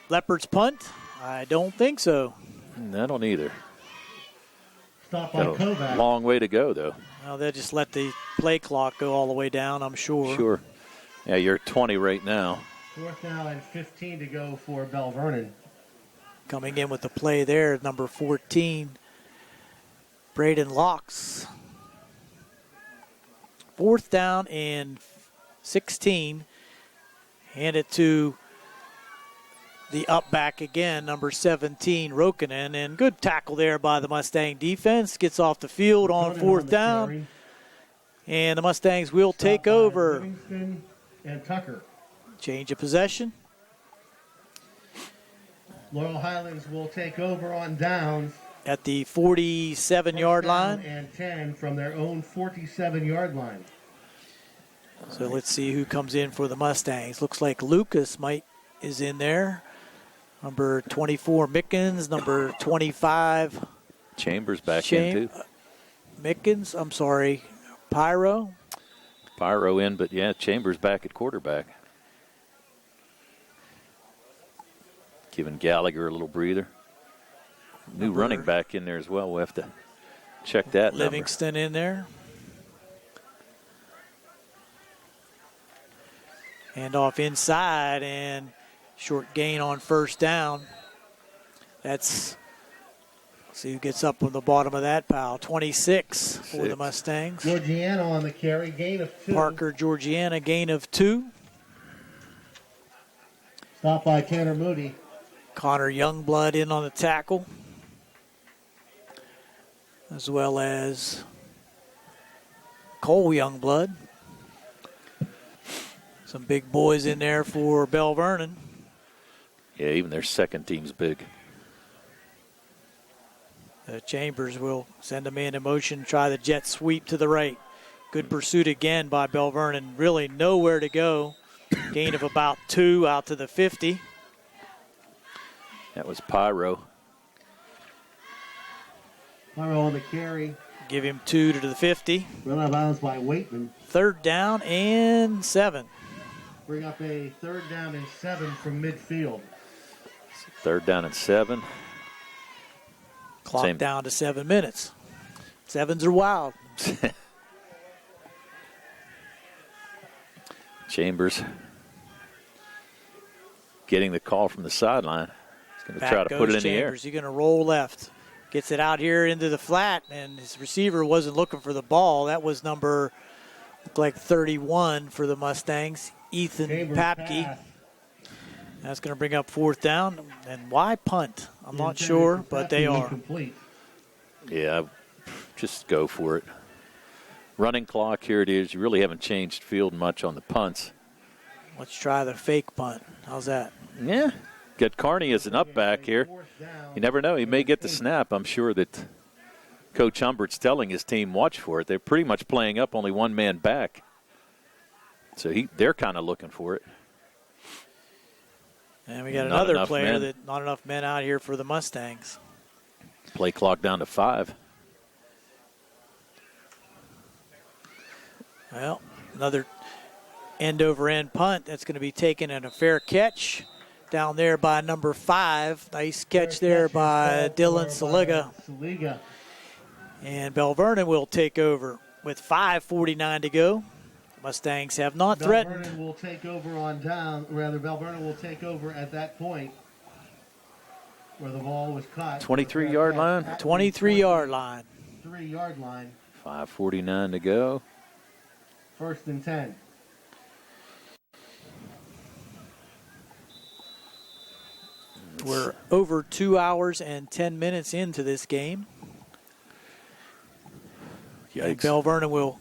Leopards punt? I don't think so.
I don't either.
Stop by Kovac.
Long way to go, though.
Well, they'll just let the play clock go all the way down, I'm sure.
Sure. Yeah, you're at 20 right now.
4th down and 15 to go for Belle Vernon.
Coming in with the play there, number 14, Braden Locks. 4th down and 16. Hand it to the up back again, number 17, Rokinen. And good tackle there by the Mustang defense. Gets off the field on 4th down.
Carry.
And the Mustangs will take over.
Livingston and Tucker.
Change of possession.
Laurel Highlands will take over on downs.
At the 47-yard line.
And 10 from their own 47-yard line.
So let's see who comes in for the Mustangs. Looks like Lucas is in there. Number 24, Mickens. Number 25.
Chambers back in, too.
Mickens, I'm sorry. Pyro
in, but yeah, Chambers back at quarterback. Giving Gallagher a little breather. New running back in there as well. We'll have to check that.
Livingston in there. Hand off inside and short gain on 1st down. Let's see who gets up on the bottom of that pile. 26 for the Mustangs.
Georgiana on the carry, gain of 2.
Parker Georgiana, gain of 2.
Stop by Tanner Moody.
Connor Youngblood in on the tackle, as well as Cole Youngblood. Some big boys in there for Belle Vernon.
Yeah, even their second team's big.
Chambers will send them in motion, try the jet sweep to the right. Good pursuit again by Belle Vernon. Really nowhere to go. Gain of about 2 out to the 50.
That was Pyro.
Pyro on the carry.
Give him 2 to the 50.
Run out of bounds by Waitman.
3rd down and 7.
Bring up a 3rd down and 7 from midfield.
3rd down and 7.
Clock down to 7 minutes. 7s are wild.
Chambers getting the call from the sideline. He's going to try to put it in the air.
He's going to roll left. Gets it out here into the flat, and his receiver wasn't looking for the ball. That was number, looked like 31 for the Mustangs, Ethan Papke. That's going to bring up 4th down. And why punt? I'm not sure, but they are.
Yeah, just go for it. Running clock, here it is. You really haven't changed field much on the punts.
Let's try the fake punt. How's that?
Yeah. Got Carney as an up back here. You never know. He may get the snap. I'm sure that Coach Humbert's telling his team, watch for it. They're pretty much playing up only one man back. So they're kind of looking for it.
And we got another player that not enough men out here for the Mustangs.
Play clock down to 5.
Well, another end-over-end punt. That's going to be taken and a fair catch down there by number 5. Nice catch there by Dylan Saliga. And Belle Vernon will take over with 5:49 to go. Mustangs have not threatened.
Belle Vernon will take over on down. Rather, Belle Vernon will take over at that point. where the ball was caught.
23-yard line?
23-yard line.
3-yard line.
5:49 to go.
1st and 10.
We're over 2 hours and 10 minutes into this game. And
Yikes.
Belle Vernon will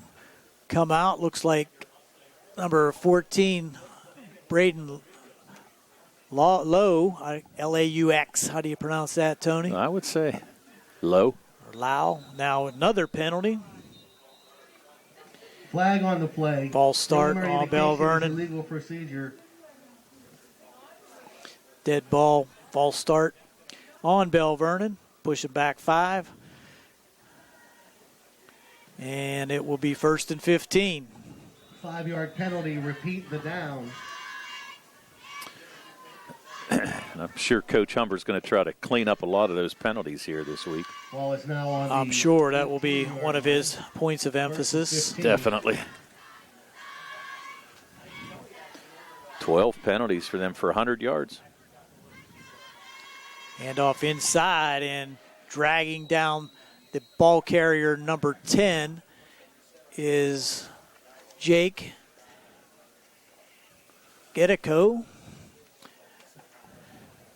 come out. Looks like number 14, Braden Lowe, L-A-U-X. How do you pronounce that, Tony?
I would say Low.
Or Lau. Now another penalty.
Flag on the play.
False start on Belle Vernon.
Legal procedure.
Dead ball. False start on Belle Vernon. Push it back 5. And it will be 1st and 15.
5-yard penalty. Repeat the down.
I'm sure Coach Humber's going to try to clean up a lot of those penalties here this week.
Ball is now on.
I'm sure that will be one of his points of emphasis.
Definitely. 12 penalties for them for 100 yards.
Hand off inside and dragging down the ball carrier number 10 is Jake Getico.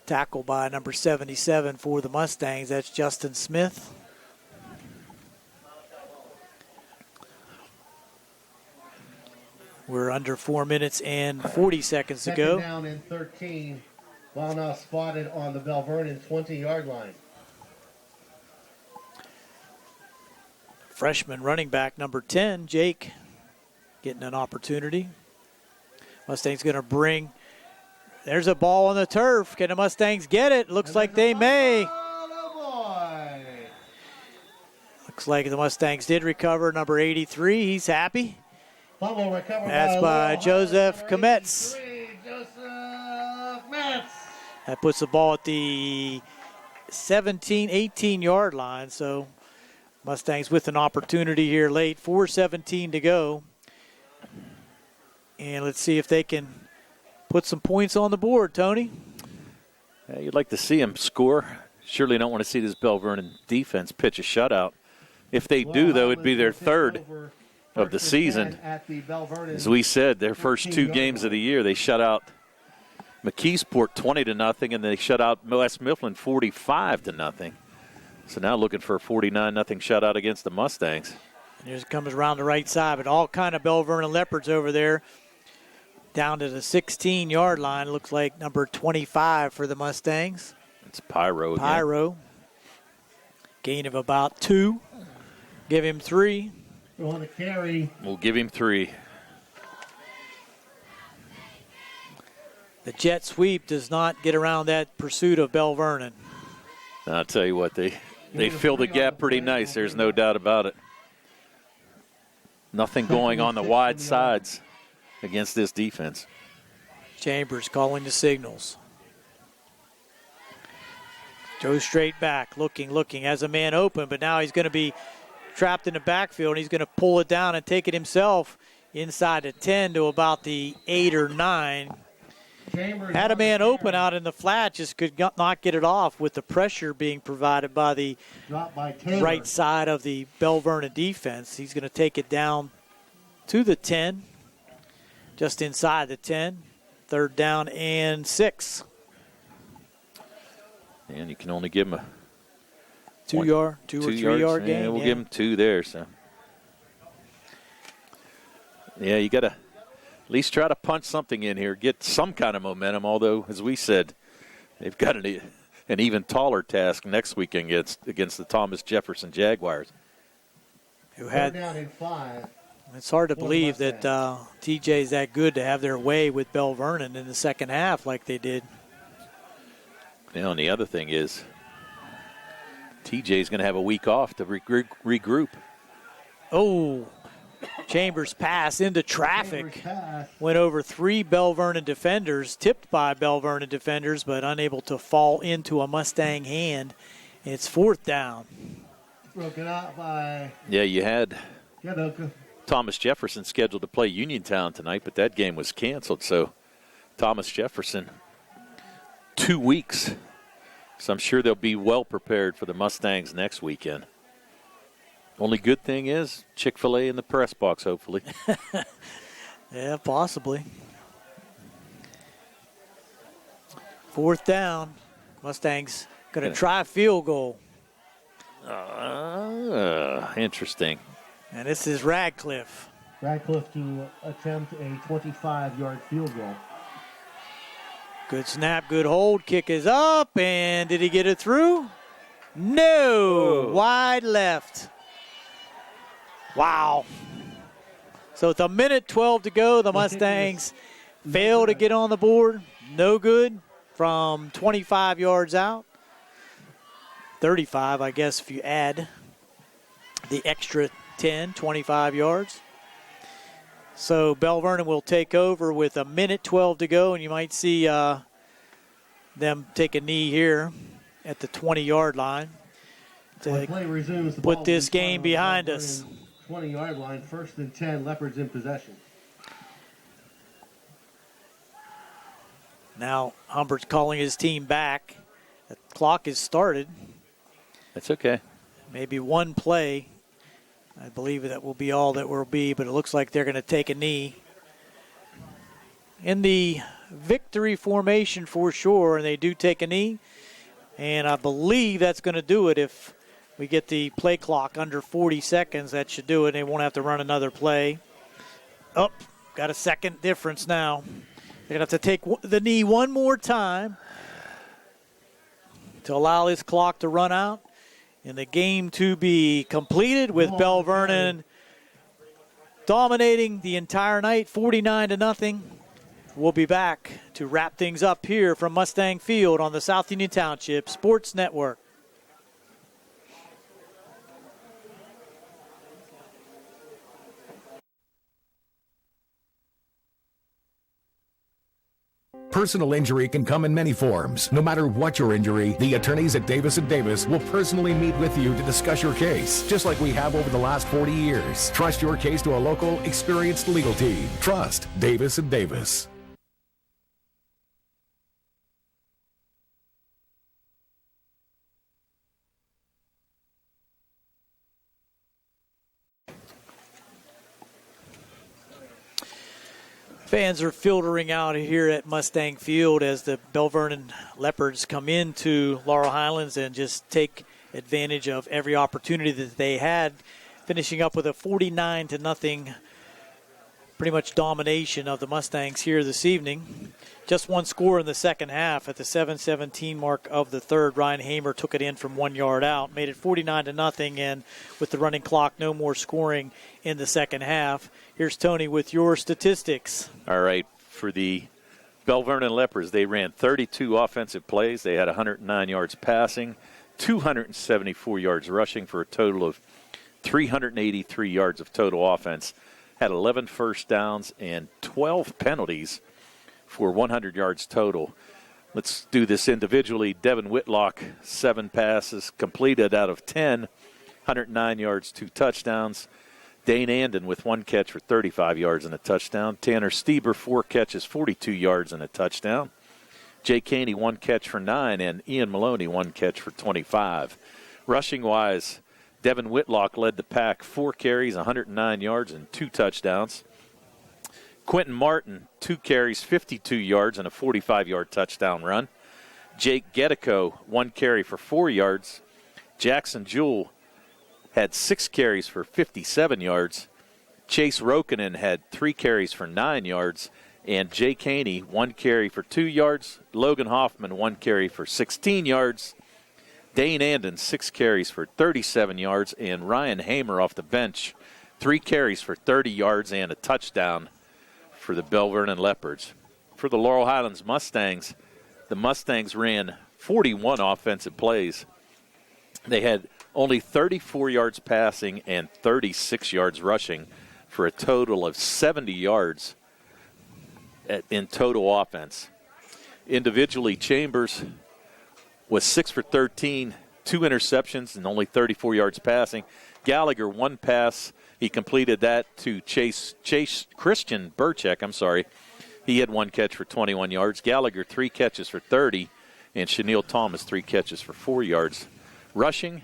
Tackled by number 77 for the Mustangs. That's Justin Smith. We're under 4 minutes and 40 seconds to go.
Second down and 13. Ball now spotted on the Belle Vernon 20-yard line.
Freshman running back number 10, Jake, getting an opportunity. Mustangs going to bring. There's a ball on the turf. Can the Mustangs get it? Looks like they may. Looks like the Mustangs did recover. Number 83, he's happy.
Fumble recovered.
That's by Joseph Kometz. That puts the ball at the 17, 18-yard line. So Mustangs with an opportunity here late. 4:17 to go. And let's see if they can put some points on the board, Tony.
Yeah, you'd like to see them score. Surely don't want to see this Belle Vernon defense pitch a shutout. If they do, though, it'd be their third of the season. As we said, their first 2 games of the year, they shut out McKeesport 20-0, and they shut out West Mifflin 45-0. So now looking for a 49-0 shutout against the Mustangs.
And here it comes around the right side, but all kind of Belle Vernon Leopards over there. Down to the 16-yard line. Looks like number 25 for the Mustangs.
It's Pyro again.
Pyro. Gain of about 2. Give him 3.
On the carry.
We'll give him 3.
The jet sweep does not get around that pursuit of Belle Vernon.
I'll tell you what, they fill the gap pretty nice. There's no doubt about it. Nothing going on the wide sides against this defense.
Chambers calling the signals. Goes straight back, looking, has a man open, but now he's going to be trapped in the backfield, and he's going to pull it down and take it himself inside the 10 to about the 8 or 9. Had a man open out in the flat, just could not get it off with the pressure being provided by the right side of the Belle Vernon defense. He's going to take it down to the 10, just inside the 10. 3rd down and 6.
And you can only give him a
2 or 3 yard gain.
Yeah, we'll give him 2 there. So, yeah, you got to at least try to punch something in here, get some kind of momentum. Although, as we said, they've got an even taller task next week against the Thomas Jefferson Jaguars.
Who had?
Down in 5.
It's hard to believe that TJ is that good to have their way with Belle Vernon in the second half like they did.
You know, and the other thing is, TJ's going to have a week off to regroup.
Oh, Chambers pass into traffic. Went over 3 Belle Vernon defenders, tipped by Belle Vernon defenders, but unable to fall into a Mustang hand. It's 4th down.
Broken out by...
Yeah, you had Thomas Jefferson scheduled to play Uniontown tonight, but that game was canceled. So Thomas Jefferson, 2 weeks So I'm sure they'll be well prepared for the Mustangs next weekend. Only good thing is Chick-fil-A in the press box, hopefully.
Yeah, possibly. 4th down. Mustangs going to try a field goal.
Interesting.
And this is Radcliffe.
Radcliffe to attempt a 25-yard field goal.
Good snap, good hold. Kick is up, and did he get it through? No. Wide left. Wow. So with 1:12 to go, the Mustangs fail to get on the board. No good from 25 yards out. 35, I guess, if you add the extra 10, 25 yards. So Belle Vernon will take over with 1:12 to go, and you might see them take a knee here at the 20-yard line to
play resumes,
put this game behind us.
20-yard line, 1st and 10, Leopards in possession.
Now Humbert's calling his team back. The clock is started.
That's okay.
Maybe one play. I believe that will be all that will be, but it looks like they're going to take a knee. In the victory formation for sure, and they do take a knee. And I believe that's going to do it. If we get the play clock under 40 seconds, that should do it. They won't have to run another play. Oh, got a second difference now. They're going to have to take the knee one more time to allow this clock to run out and the game to be completed with Belle Vernon dominating the entire night, 49-0. We'll be back to wrap things up here from Mustang Field on the South Union Township Sports Network.
Personal injury can come in many forms. No matter what your injury, the attorneys at Davis & Davis will personally meet with you to discuss your case, just like we have over the last 40 years. Trust your case to a local, experienced legal team. Trust Davis & Davis.
Fans are filtering out here at Mustang Field as the Belle Vernon Leopards come into Laurel Highlands and just take advantage of every opportunity that they had, finishing up with a 49-0 pretty much domination of the Mustangs here this evening. Just one score in the second half at the 7:17 mark of the third. Ryan Hamer took it in from 1 yard out, made it 49-0, and with the running clock, no more scoring in the second half. Here's Tony with your statistics.
All right, for the Belle Vernon Leopards, they ran 32 offensive plays. They had 109 yards passing, 274 yards rushing for a total of 383 yards of total offense. Had 11 first downs and 12 penalties for 100 yards total. Let's do this individually. Devin Whitlock, 7 passes completed out of 10, 109 yards, 2 touchdowns. Dane Anden with 1 catch for 35 yards and a touchdown. Tanner Stieber, 4 catches, 42 yards and a touchdown. Jay Caney, 1 catch for 9, and Ian Maloney, 1 catch for 25. Rushing-wise, Devin Whitlock led the pack, 4 carries, 109 yards, and 2 touchdowns. Quentin Martin, 2 carries, 52 yards, and a 45-yard touchdown run. Jake Gedico, 1 carry for 4 yards. Jackson Jewell had 6 carries for 57 yards. Chase Rokinen had 3 carries for 9 yards. And Jay Caney, 1 carry for 2 yards. Logan Hoffman, 1 carry for 16 yards. Dane Anden, 6 carries for 37 yards. And Ryan Hamer off the bench, 3 carries for 30 yards and a touchdown for the Belle Vernon Leopards. For the Laurel Highlands Mustangs, the Mustangs ran 41 offensive plays. They had only 34 yards passing and 36 yards rushing for a total of 70 yards in total offense. Individually, Chambers was 6 for 13, 2 interceptions, and only 34 yards passing. Gallagher, 1 pass. He completed that to Christian Burchek, He had 1 catch for 21 yards. Gallagher, 3 catches for 30. And Chenille Thomas, 3 catches for 4 yards. Rushing,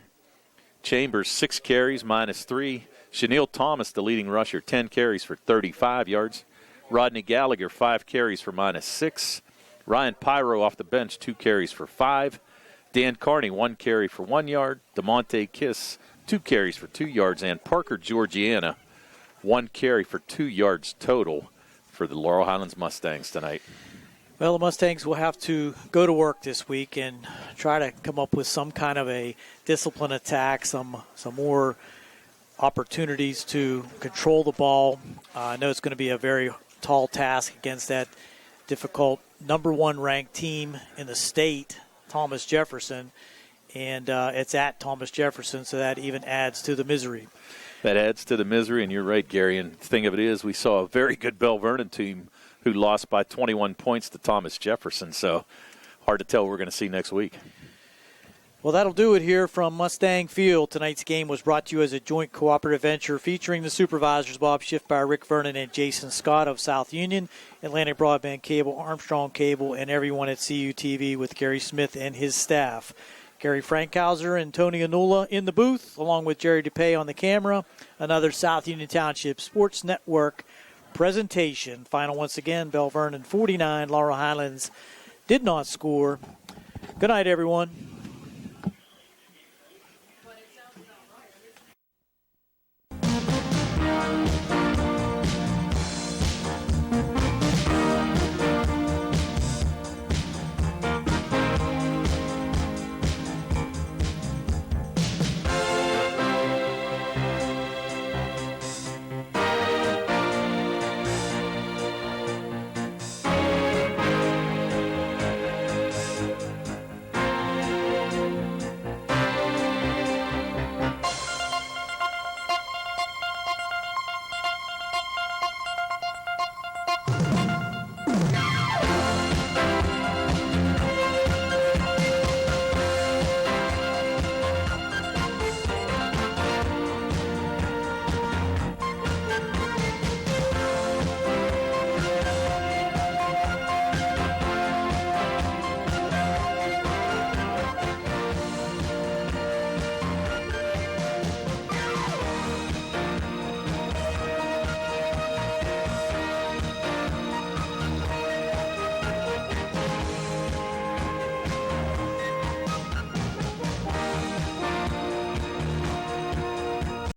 Chambers, 6 carries, -3. Chenille Thomas, the leading rusher, 10 carries for 35 yards. Rodney Gallagher, 5 carries for -6. Ryan Pyro off the bench, 2 carries for 5. Dan Carney, 1 carry for 1 yard. DeMonte Kiss, 2 carries for 2 yards. And Parker Georgiana, 1 carry for 2 yards total for the Laurel Highlands Mustangs tonight.
Well, the Mustangs will have to go to work this week and try to come up with some kind of a discipline attack, some more opportunities to control the ball. I know it's going to be a very tall task against that difficult number 1 ranked team in the state, Thomas Jefferson, and it's at Thomas Jefferson, so that even adds to the misery.
That adds to the misery, and you're right, Gary. And the thing of it is, we saw a very good Belle Vernon team who lost by 21 points to Thomas Jefferson, so hard to tell what we're going to see next week.
Well, that'll do it here from Mustang Field. Tonight's game was brought to you as a joint cooperative venture featuring the supervisors Bob Schiffbauer, Rick Vernon, and Jason Scott of South Union, Atlantic Broadband Cable, Armstrong Cable, and everyone at CUTV with Gary Smith and his staff. Gary Frankhauser and Tony Anula in the booth, along with Jerry DePay on the camera. Another South Union Township Sports Network presentation. Final once again, Belle Vernon 49, Laurel Highlands did not score. Good night, everyone.